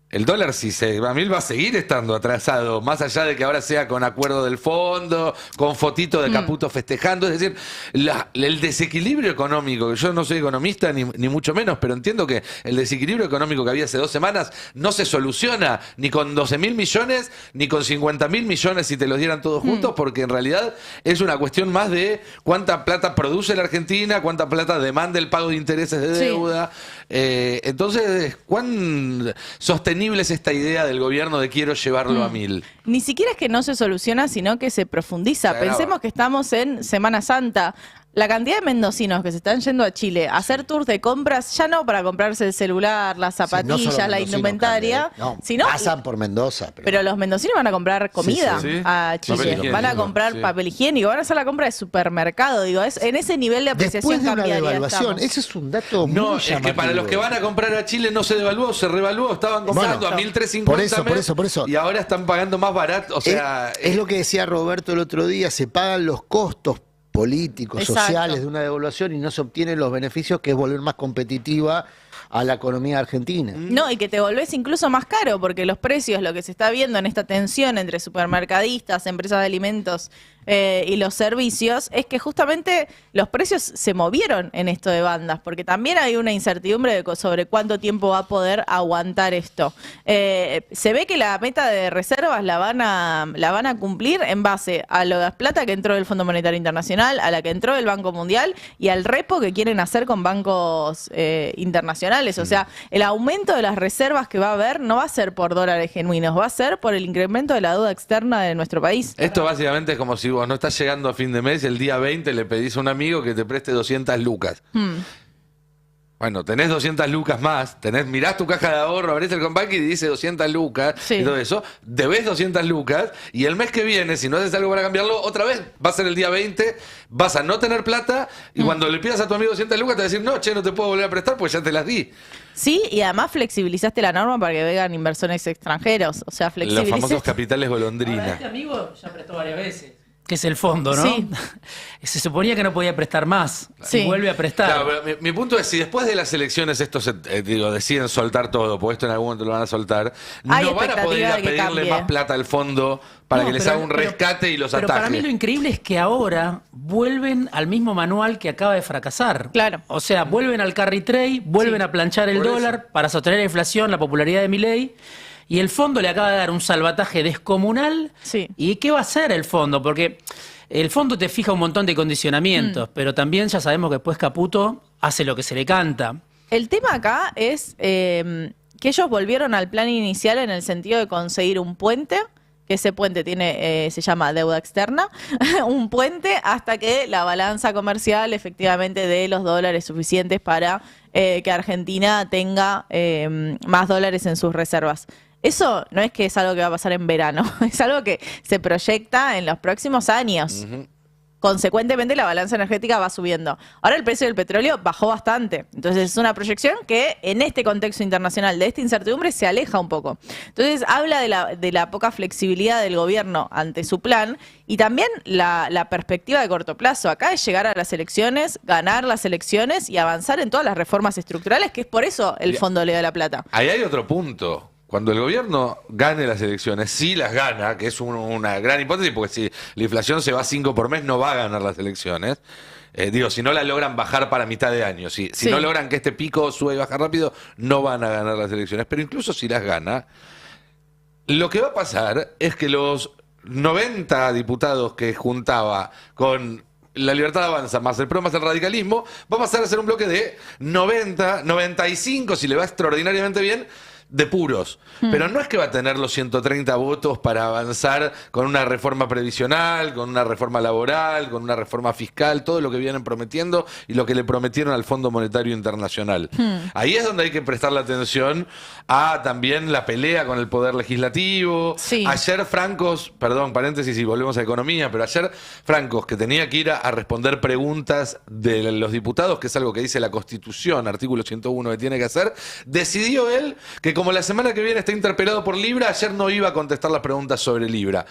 El dólar, si se va a 1.000, va a seguir estando atrasado, más allá de que ahora sea con acuerdo del fondo, con fotito de Caputo festejando. Es decir, el desequilibrio económico, yo no soy economista ni mucho menos, pero entiendo que el desequilibrio económico que había hace 2 semanas no se soluciona ni con 12.000 millones, ni con 50.000 millones si te los dieran todos juntos, porque en realidad es una cuestión más de cuánta plata produce la Argentina, cuánta plata demanda el pago de intereses de deuda. Entonces, ¿cuán sostenible es esta idea del gobierno de quiero llevarlo a 1.000? Ni siquiera es que no se soluciona, sino que se profundiza. Claro. Pensemos que estamos en Semana Santa. La cantidad de mendocinos que se están yendo a Chile a hacer tours de compras, ya no para comprarse el celular, las zapatillas, no solo la indumentaria, no, sino pasan por Mendoza. pero los mendocinos van a comprar comida Sí. a Chile, van a comprar papel higiénico, van a hacer la compra de supermercado, digo, es en ese nivel de apreciación Después de una cambiaria devaluación, estamos. ese es un dato No, muy es llamativo. que para los que van a comprar a Chile no se devaluó, se revaluó, estaban comprando a 1.350 por eso. y ahora están pagando más barato, o sea... Es lo que decía Roberto el otro día, se pagan los costos políticos, Exacto. sociales de una devaluación y no se obtienen los beneficios, que es volver más competitiva a la economía argentina. No, y que te volvés incluso más caro, porque los precios, lo que se está viendo en esta tensión entre supermercadistas, empresas de alimentos y los servicios, es que justamente los precios se movieron en esto de bandas, porque también hay una incertidumbre sobre cuánto tiempo va a poder aguantar esto. Se ve que la meta de reservas la van a cumplir en base a la plata que entró del Fondo Monetario Internacional, a la que entró del Banco Mundial y al repo que quieren hacer con bancos internacionales. O sea, el aumento de las reservas que va a haber no va a ser por dólares genuinos, va a ser por el incremento de la deuda externa de nuestro país. Esto básicamente es como si vos no estás llegando a fin de mes, el día 20 le pedís a un amigo que te preste 200 lucas. Bueno, tenés 200 lucas más, mirás tu caja de ahorro, abrís el Combank y dice 200 lucas y todo eso, debés 200 lucas y el mes que viene, si no haces algo para cambiarlo, otra vez va a ser el día 20, vas a no tener plata y cuando le pidas a tu amigo 200 lucas te va a decir, no, che, no te puedo volver a prestar porque ya te las di. Sí, y además flexibilizaste la norma para que vengan inversores extranjeros, o sea, Los flexibilizaste. famosos capitales golondrina. Este amigo ya prestó varias veces. Que es el fondo, ¿no? Sí. Se suponía que no podía prestar más. Sí. Y vuelve a prestar. Claro, pero mi punto es, si después de las elecciones estos deciden soltar todo, porque esto en algún momento lo van a soltar, Hay no van a poder ir a expectativa de que pedirle cambie. más plata al fondo para No, que les pero- haga un pero- rescate y los Pero ataje. para mí lo increíble es que ahora vuelven al mismo manual que acaba de fracasar. Claro. O sea, vuelven al carry trade, vuelven a planchar el Por dólar para sostener la inflación, la popularidad de Milei. Y el fondo le acaba de dar un salvataje descomunal. Sí. ¿Y qué va a hacer el fondo? Porque el fondo te fija un montón de condicionamientos, pero también ya sabemos que después Caputo hace lo que se le canta. El tema acá es que ellos volvieron al plan inicial en el sentido de conseguir un puente, que ese puente tiene se llama deuda externa, un puente hasta que la balanza comercial efectivamente dé los dólares suficientes para que Argentina tenga más dólares en sus reservas. Eso no es que es algo que va a pasar en verano, es algo que se proyecta en los próximos años. Consecuentemente, la balanza energética va subiendo. Ahora el precio del petróleo bajó bastante. Entonces, es una proyección que en este contexto internacional de esta incertidumbre se aleja un poco. Entonces, habla de la poca flexibilidad del gobierno ante su plan y también la perspectiva de corto plazo. Acá es llegar a las elecciones, ganar las elecciones y avanzar en todas las reformas estructurales, que es por eso el fondo le da la plata. Ahí hay otro punto. cuando el gobierno gane las elecciones, sí las gana, que es una gran hipótesis, porque si la inflación se va a 5 por mes, no va a ganar las elecciones. Si no la logran bajar para mitad de año, si no logran que este pico suba y baja rápido, no van a ganar las elecciones. Pero incluso si las gana, lo que va a pasar es que los 90 diputados que juntaba con La Libertad Avanza, más el PRO, más el radicalismo, va a pasar a ser un bloque de 90, 95, si le va extraordinariamente bien, de puros. Pero no es que va a tener los 130 votos para avanzar con una reforma previsional, con una reforma laboral, con una reforma fiscal, todo lo que vienen prometiendo y lo que le prometieron al Fondo Monetario Internacional. Ahí es donde hay que prestarle atención a también la pelea con el Poder Legislativo. Ayer Francos, perdón, paréntesis y volvemos a economía, pero ayer Francos, que tenía que ir a responder preguntas de los diputados, que es algo que dice la Constitución, artículo 101 que tiene que hacer, decidió él que como la semana que viene está interpelado por Libra, ayer no iba a contestar las preguntas sobre Libra.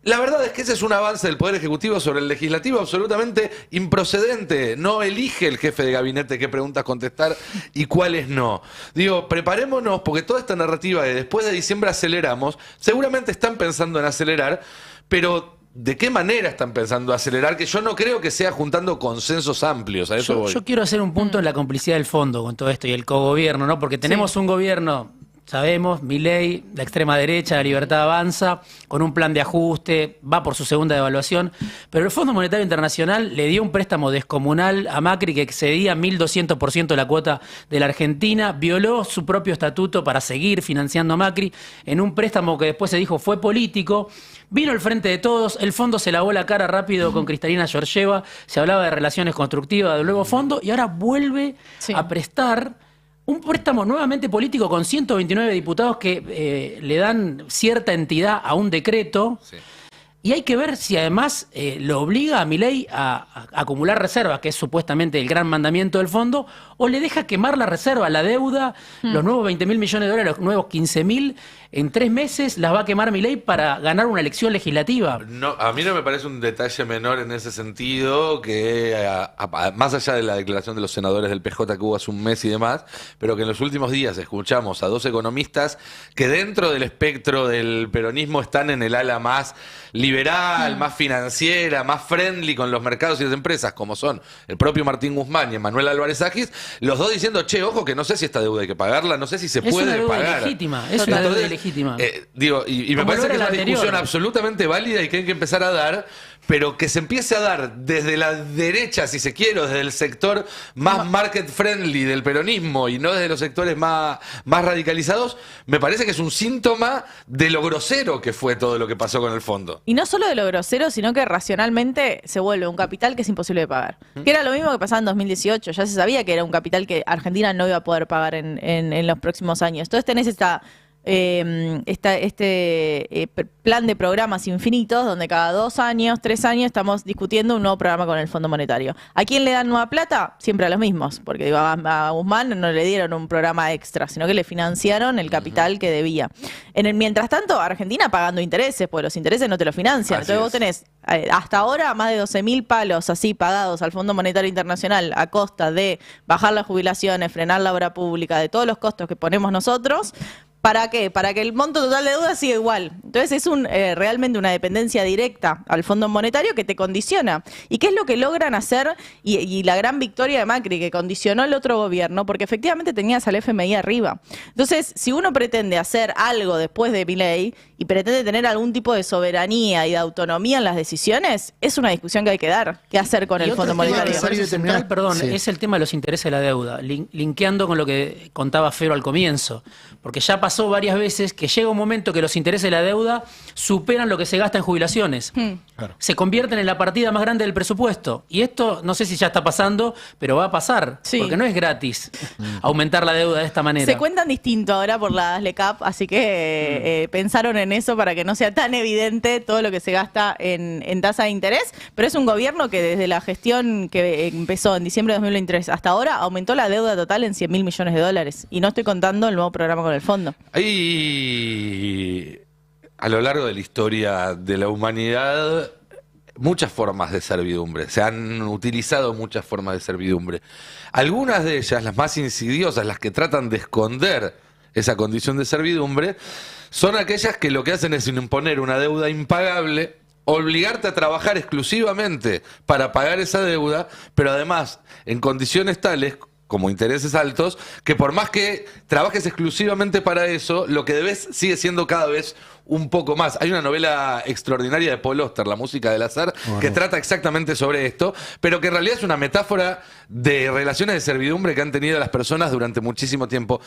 La verdad es que ese es un avance del Poder Ejecutivo sobre el Legislativo absolutamente improcedente. No elige el jefe de gabinete qué preguntas contestar y cuáles no. Digo, preparémonos porque toda esta narrativa de después de diciembre aceleramos, seguramente están pensando en acelerar, pero ¿de qué manera están pensando acelerar? Que yo no creo que sea juntando consensos amplios. A eso voy. Yo quiero hacer un punto en la complicidad del fondo con todo esto y el cogobierno, ¿no? Porque tenemos un gobierno, sabemos, Milei, la extrema derecha, La Libertad Avanza, con un plan de ajuste, va por su segunda devaluación, pero el Fondo Monetario Internacional le dio un préstamo descomunal a Macri que excedía 1.200% la cuota de la Argentina, violó su propio estatuto para seguir financiando a Macri en un préstamo que después se dijo fue político. Vino el Frente de Todos, el fondo se lavó la cara rápido con Cristalina Georgieva, se hablaba de relaciones constructivas del nuevo fondo y ahora vuelve a prestar un préstamo nuevamente político con 129 diputados que le dan cierta entidad a un decreto. Y hay que ver si además lo obliga a Milei a acumular reservas, que es supuestamente el gran mandamiento del fondo, o le deja quemar la reserva, la deuda, los nuevos 20.000 millones de dólares, los nuevos 15.000, en 3 meses las va a quemar Milei para ganar una elección legislativa. No, a mí no me parece un detalle menor en ese sentido, que más allá de la declaración de los senadores del PJ que hubo hace un mes y demás, pero que en los últimos días escuchamos a 2 economistas que dentro del espectro del peronismo están en el ala más liberal, más financiera, más friendly con los mercados y las empresas, como son el propio Martín Guzmán y Manuel Álvarez Agis, los dos diciendo, che, ojo que no sé si esta deuda hay que pagarla, no sé si se puede pagar. Es una deuda legítima. Y me parece que es una discusión absolutamente válida y que hay que empezar a dar, pero que se empiece a dar desde la derecha, si se quiere, o desde el sector más market friendly del peronismo y no desde los sectores más radicalizados, me parece que es un síntoma de lo grosero que fue todo lo que pasó con el fondo. Y no solo de lo grosero, sino que racionalmente se vuelve un capital que es imposible de pagar. Que era lo mismo que pasaba en 2018. Ya se sabía que era un capital que Argentina no iba a poder pagar en los próximos años. Entonces tenés este plan de programas infinitos donde cada 2 años, 3 años estamos discutiendo un nuevo programa con el Fondo Monetario. ¿A quién le dan nueva plata? Siempre a los mismos, porque digo, a Guzmán no le dieron un programa extra, sino que le financiaron el capital que debía. Mientras tanto, Argentina pagando intereses, pues los intereses no te lo financian. Así Entonces vos tenés hasta ahora más de 12.000 palos así pagados al Fondo Monetario Internacional a costa de bajar las jubilaciones, frenar la obra pública, de todos los costos que ponemos nosotros. ¿Para qué? Para que el monto total de deuda siga igual. Entonces es realmente una dependencia directa al Fondo Monetario que te condiciona. ¿Y qué es lo que logran hacer? Y la gran victoria de Macri, que condicionó el otro gobierno, porque efectivamente tenías al FMI arriba. Entonces, si uno pretende hacer algo después de Milei y pretende tener algún tipo de soberanía y de autonomía en las decisiones, es una discusión que hay que dar. ¿Qué hacer con el Fondo Monetario? Es el tema de los intereses de la deuda, linkeando con lo que contaba Fero al comienzo. Porque ya pasó varias veces que llega un momento que los intereses de la deuda superan lo que se gasta en jubilaciones. Claro. Se convierten en la partida más grande del presupuesto. Y esto no sé si ya está pasando, pero va a pasar. Porque no es gratis aumentar la deuda de esta manera. Se cuentan distinto ahora por la LECAP, así que pensaron en eso para que no sea tan evidente todo lo que se gasta en tasa de interés. Pero es un gobierno que desde la gestión que empezó en diciembre de 2023 hasta ahora aumentó la deuda total en 100.000 millones de dólares. Y no estoy contando el nuevo programa con el fondo. Hay, a lo largo de la historia de la humanidad, muchas formas de servidumbre. Se han utilizado muchas formas de servidumbre. Algunas de ellas, las más insidiosas, las que tratan de esconder esa condición de servidumbre, son aquellas que lo que hacen es imponer una deuda impagable, obligarte a trabajar exclusivamente para pagar esa deuda, pero además en condiciones tales, como intereses altos, que por más que trabajes exclusivamente para eso, lo que debes sigue siendo cada vez un poco más. Hay una novela extraordinaria de Paul Auster, La música del azar, que trata exactamente sobre esto, pero que en realidad es una metáfora de relaciones de servidumbre que han tenido las personas durante muchísimo tiempo.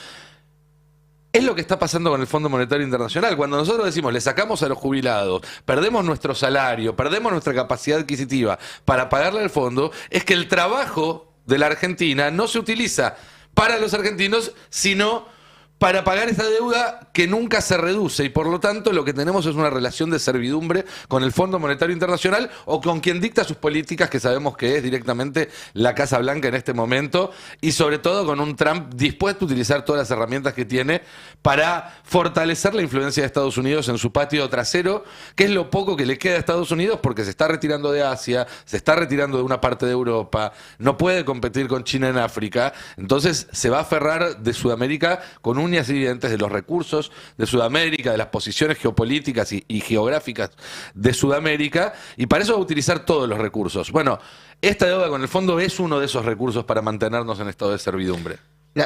Es lo que está pasando con el Fondo Monetario Internacional. Cuando nosotros decimos, le sacamos a los jubilados, perdemos nuestro salario, perdemos nuestra capacidad adquisitiva para pagarle al fondo, es que el trabajo de la Argentina no se utiliza para los argentinos, sino para pagar esa deuda que nunca se reduce, y por lo tanto lo que tenemos es una relación de servidumbre con el Fondo Monetario Internacional o con quien dicta sus políticas, que sabemos que es directamente la Casa Blanca en este momento, y sobre todo con un Trump dispuesto a utilizar todas las herramientas que tiene para fortalecer la influencia de Estados Unidos en su patio trasero, que es lo poco que le queda a Estados Unidos, porque se está retirando de Asia, se está retirando de una parte de Europa, no puede competir con China en África, entonces se va a aferrar de Sudamérica con uñas y dientes de los recursos de Sudamérica, de las posiciones geopolíticas y geográficas de Sudamérica, y para eso va a utilizar todos los recursos. Bueno, esta deuda con el fondo es uno de esos recursos para mantenernos en estado de servidumbre.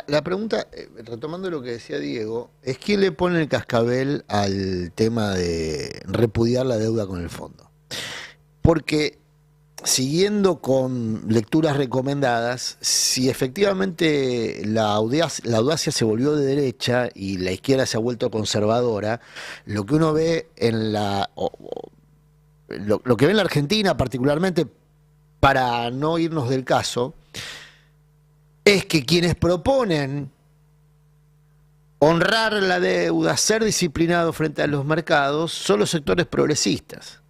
La pregunta, retomando lo que decía Diego, es quién le pone el cascabel al tema de repudiar la deuda con el fondo. Porque siguiendo con lecturas recomendadas, si efectivamente la audacia se volvió de derecha y la izquierda se ha vuelto conservadora, lo que uno ve en lo que ve en la Argentina particularmente, para no irnos del caso, es que quienes proponen honrar la deuda, ser disciplinados frente a los mercados, son los sectores progresistas.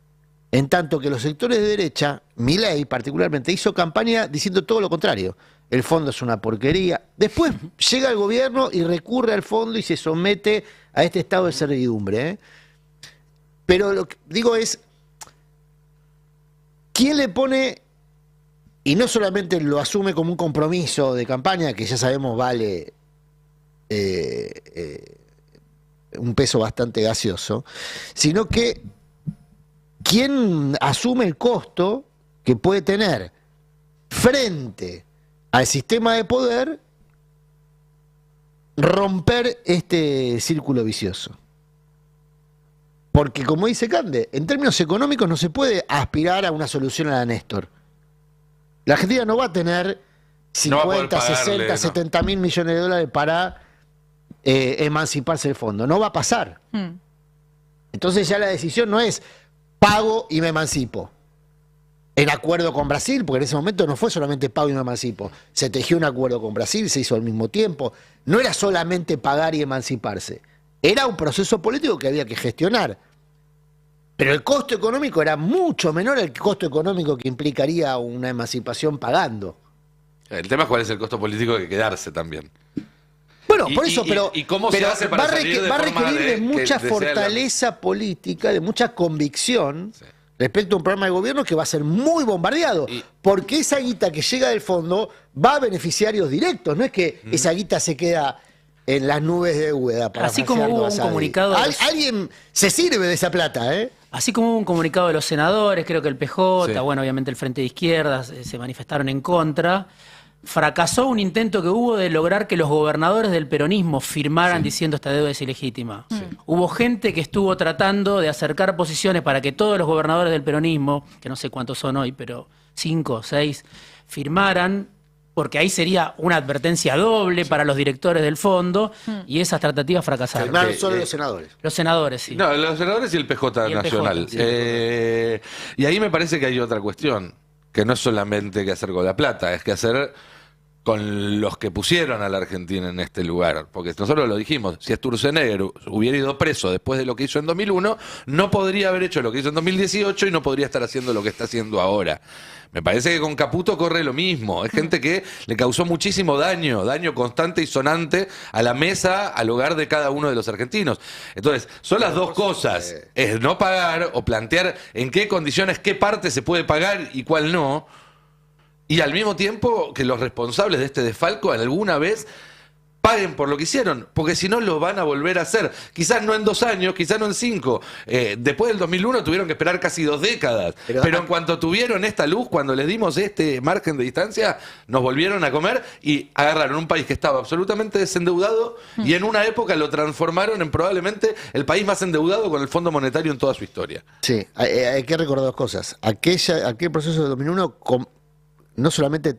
En tanto que los sectores de derecha, Milei particularmente, hizo campaña diciendo todo lo contrario. El fondo es una porquería. Después llega el gobierno y recurre al fondo y se somete a este estado de servidumbre. Pero lo que digo es, ¿quién le pone, y no solamente lo asume como un compromiso de campaña, que ya sabemos vale un peso bastante gaseoso, sino que ¿quién asume el costo que puede tener frente al sistema de poder romper este círculo vicioso? Porque, como dice Cande, en términos económicos no se puede aspirar a una solución a la Néstor. La Argentina no va a tener 50, 60, 70 mil millones de dólares para emanciparse del fondo. No va a pasar. Entonces ya la decisión no es pago y me emancipo. En acuerdo con Brasil, porque en ese momento no fue solamente pago y me emancipo. Se tejió un acuerdo con Brasil, se hizo al mismo tiempo. No era solamente pagar y emanciparse. Era un proceso político que había que gestionar. Pero el costo económico era mucho menor al costo económico que implicaría una emancipación pagando. El tema es cuál es el costo político de quedarse también. Bueno, por eso, pero cómo se hace para salir de va a forma requerir de mucha fortaleza política, de mucha convicción respecto a un programa de gobierno que va a ser muy bombardeado. Porque esa guita que llega del fondo va a beneficiarios directos, no es que esa guita se queda en las nubes de Úbeda. Así como hubo un comunicado... Alguien se sirve de esa plata, ¿eh? Así como hubo un comunicado de los senadores, creo que el PJ, bueno, obviamente el Frente de Izquierdas se manifestaron en contra. Fracasó un intento que hubo de lograr que los gobernadores del peronismo firmaran diciendo esta deuda es ilegítima. Hubo gente que estuvo tratando de acercar posiciones para que todos los gobernadores del peronismo, que no sé cuántos son hoy, pero 5 o 6, firmaran, porque ahí sería una advertencia doble para los directores del fondo, y esas tratativas fracasaron. Firmaron solo los senadores. Los senadores, sí. No, los senadores y el PJ nacional. Y ahí me parece que hay otra cuestión, que no es solamente qué hacer con la plata, es qué hacer con los que pusieron a la Argentina en este lugar. Porque nosotros lo dijimos, si Sturzenegger hubiera ido preso después de lo que hizo en 2001, no podría haber hecho lo que hizo en 2018 y no podría estar haciendo lo que está haciendo ahora. Me parece que con Caputo corre lo mismo. Es gente que le causó muchísimo daño constante y sonante a la mesa, al hogar de cada uno de los argentinos. Entonces, son las dos cosas. Es no pagar o plantear en qué condiciones, qué parte se puede pagar y cuál no. Y al mismo tiempo que los responsables de este desfalco alguna vez paguen por lo que hicieron, porque si no lo van a volver a hacer. Quizás no en 2 años, quizás no en 5. Después del 2001 tuvieron que esperar casi 2 décadas. Pero en cuanto tuvieron esta luz, cuando les dimos este margen de distancia, nos volvieron a comer y agarraron un país que estaba absolutamente desendeudado y en una época lo transformaron en probablemente el país más endeudado con el Fondo Monetario en toda su historia. Sí, hay que recordar 2 cosas. Aquel proceso de 2001 no solamente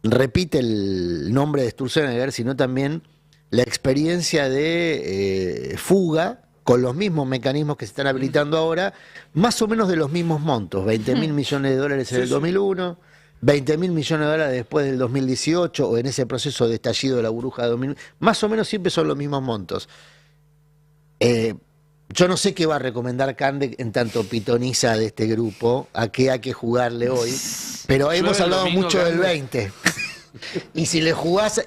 repite el nombre de Sturzenegger, sino también la experiencia de fuga con los mismos mecanismos que se están habilitando ahora, más o menos de los mismos montos, 20.000 millones de dólares en el 2001, 20.000 millones de dólares después del 2018 o en ese proceso de estallido de la burbuja de 2000, más o menos siempre son los mismos montos. Yo no sé qué va a recomendar Cande en tanto pitoniza de este grupo, a qué hay que jugarle hoy, pero hemos hablado mucho del 20. Y si le jugás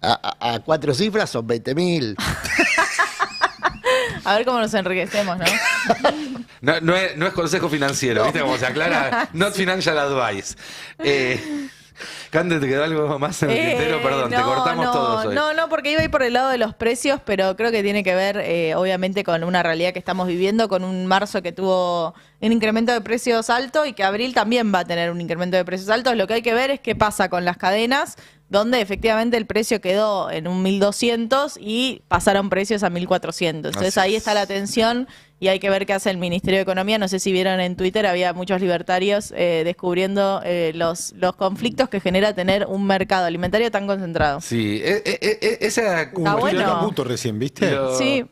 a 4 cifras son 20.000. A ver cómo nos enriquecemos, ¿no? No es consejo financiero, ¿viste cómo se aclara? Not financial advice. Cande, ¿te quedó algo más en el tintero? Perdón, te cortamos todos hoy. No, porque iba a ir por el lado de los precios, pero creo que tiene que ver, obviamente, con una realidad que estamos viviendo, con un marzo que tuvo un incremento de precios alto y que abril también va a tener un incremento de precios altos. Lo que hay que ver es qué pasa con las cadenas, donde efectivamente el precio quedó en un 1.200 y pasaron precios a 1.400. Entonces ahí está la tensión y hay que ver qué hace el Ministerio de Economía. No sé si vieron en Twitter, había muchos libertarios descubriendo los conflictos que genera tener un mercado alimentario tan concentrado. Sí, esa... Está bueno. Caputo recién, ¿viste? Sí.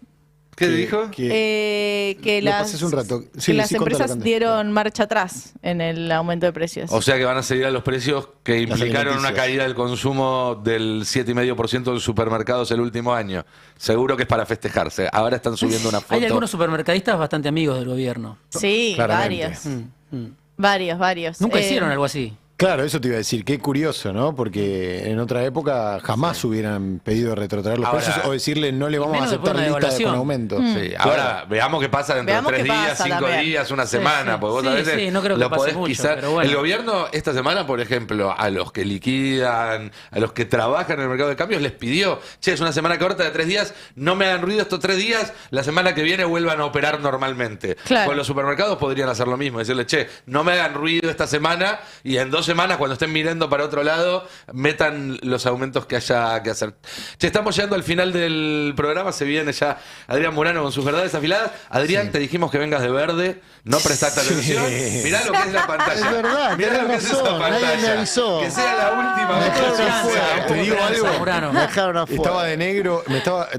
¿Qué dijo? Que lo las, pasé hace un rato. Sí, que las sí, empresas contale. dieron marcha atrás en el aumento de precios. O sea que van a seguir a los precios que implicaron una caída del consumo del 7,5% en supermercados el último año. Seguro que es para festejarse. Ahora están subiendo una foto. Hay algunos supermercadistas bastante amigos del gobierno. Sí, Claramente. varios. Nunca hicieron algo así. Claro, eso te iba a decir, qué curioso, ¿no? Porque en otra época jamás hubieran pedido retrotraer los precios o decirle no le vamos a aceptar lista con aumento. Sí, ahora veamos qué pasa dentro de 3 días, 5 días, una semana, porque vos a veces no creo que lo pase podés mucho, pisar. pero bueno. El gobierno esta semana, por ejemplo, a los que liquidan, a los que trabajan en el mercado de cambios, les pidió, che, es una semana corta de 3 días, no me hagan ruido estos 3 días, la semana que viene vuelvan a operar normalmente. Claro. Con los supermercados podrían hacer lo mismo, decirle, che, no me hagan ruido esta semana y en 2 semanas cuando estén mirando para otro lado, metan los aumentos que haya que hacer. Che, estamos llegando al final del programa, se viene ya Adrián Murano con sus verdades afiladas. Adrián, te dijimos que vengas de verde, no prestaste atención. Mirá lo que es la pantalla. Es verdad, mirá lo que es esa pantalla. nadie me avisó. Que sea la última vez. Te digo algo, Me dejaron afuera. estaba de negro,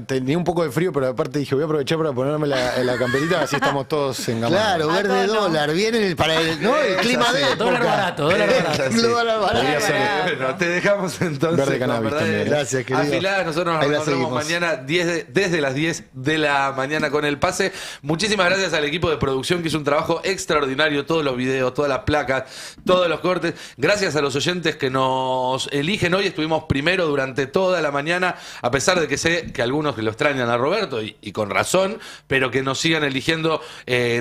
tenía un poco de frío, pero aparte dije, voy a aprovechar para ponerme la camperita, así estamos todos engamados. Claro, verde dólar, viene para el clima de Dólar barato, dólar barato. Sí. Dólar barato. Bueno, te dejamos entonces. Verde cannabis con verdades también. Gracias, querido. afiladas. Nosotros nos Ahí la reencontramos seguimos. mañana desde las 10 de la mañana con el pase. Muchísimas gracias al equipo de producción que hizo un trabajo extraordinario. Todos los videos, todas las placas, todos los cortes. Gracias a los oyentes que nos eligen hoy. Estuvimos primero durante toda la mañana, a pesar de que sé que algunos que lo extrañan a Roberto y con razón, pero que nos sigan eligiendo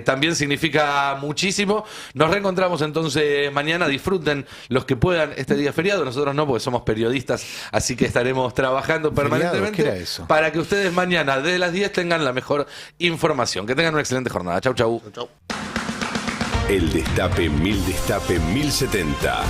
también significa muchísimo. Nos reencontramos entonces mañana. Disfruten los que puedan este día feriado. Nosotros no, porque somos periodistas, así que estaremos trabajando permanentemente ¿Qué era eso? para que ustedes mañana desde las 10 tengan la mejor información. Que tengan una excelente jornada. Chau, chau. El Destape 1070.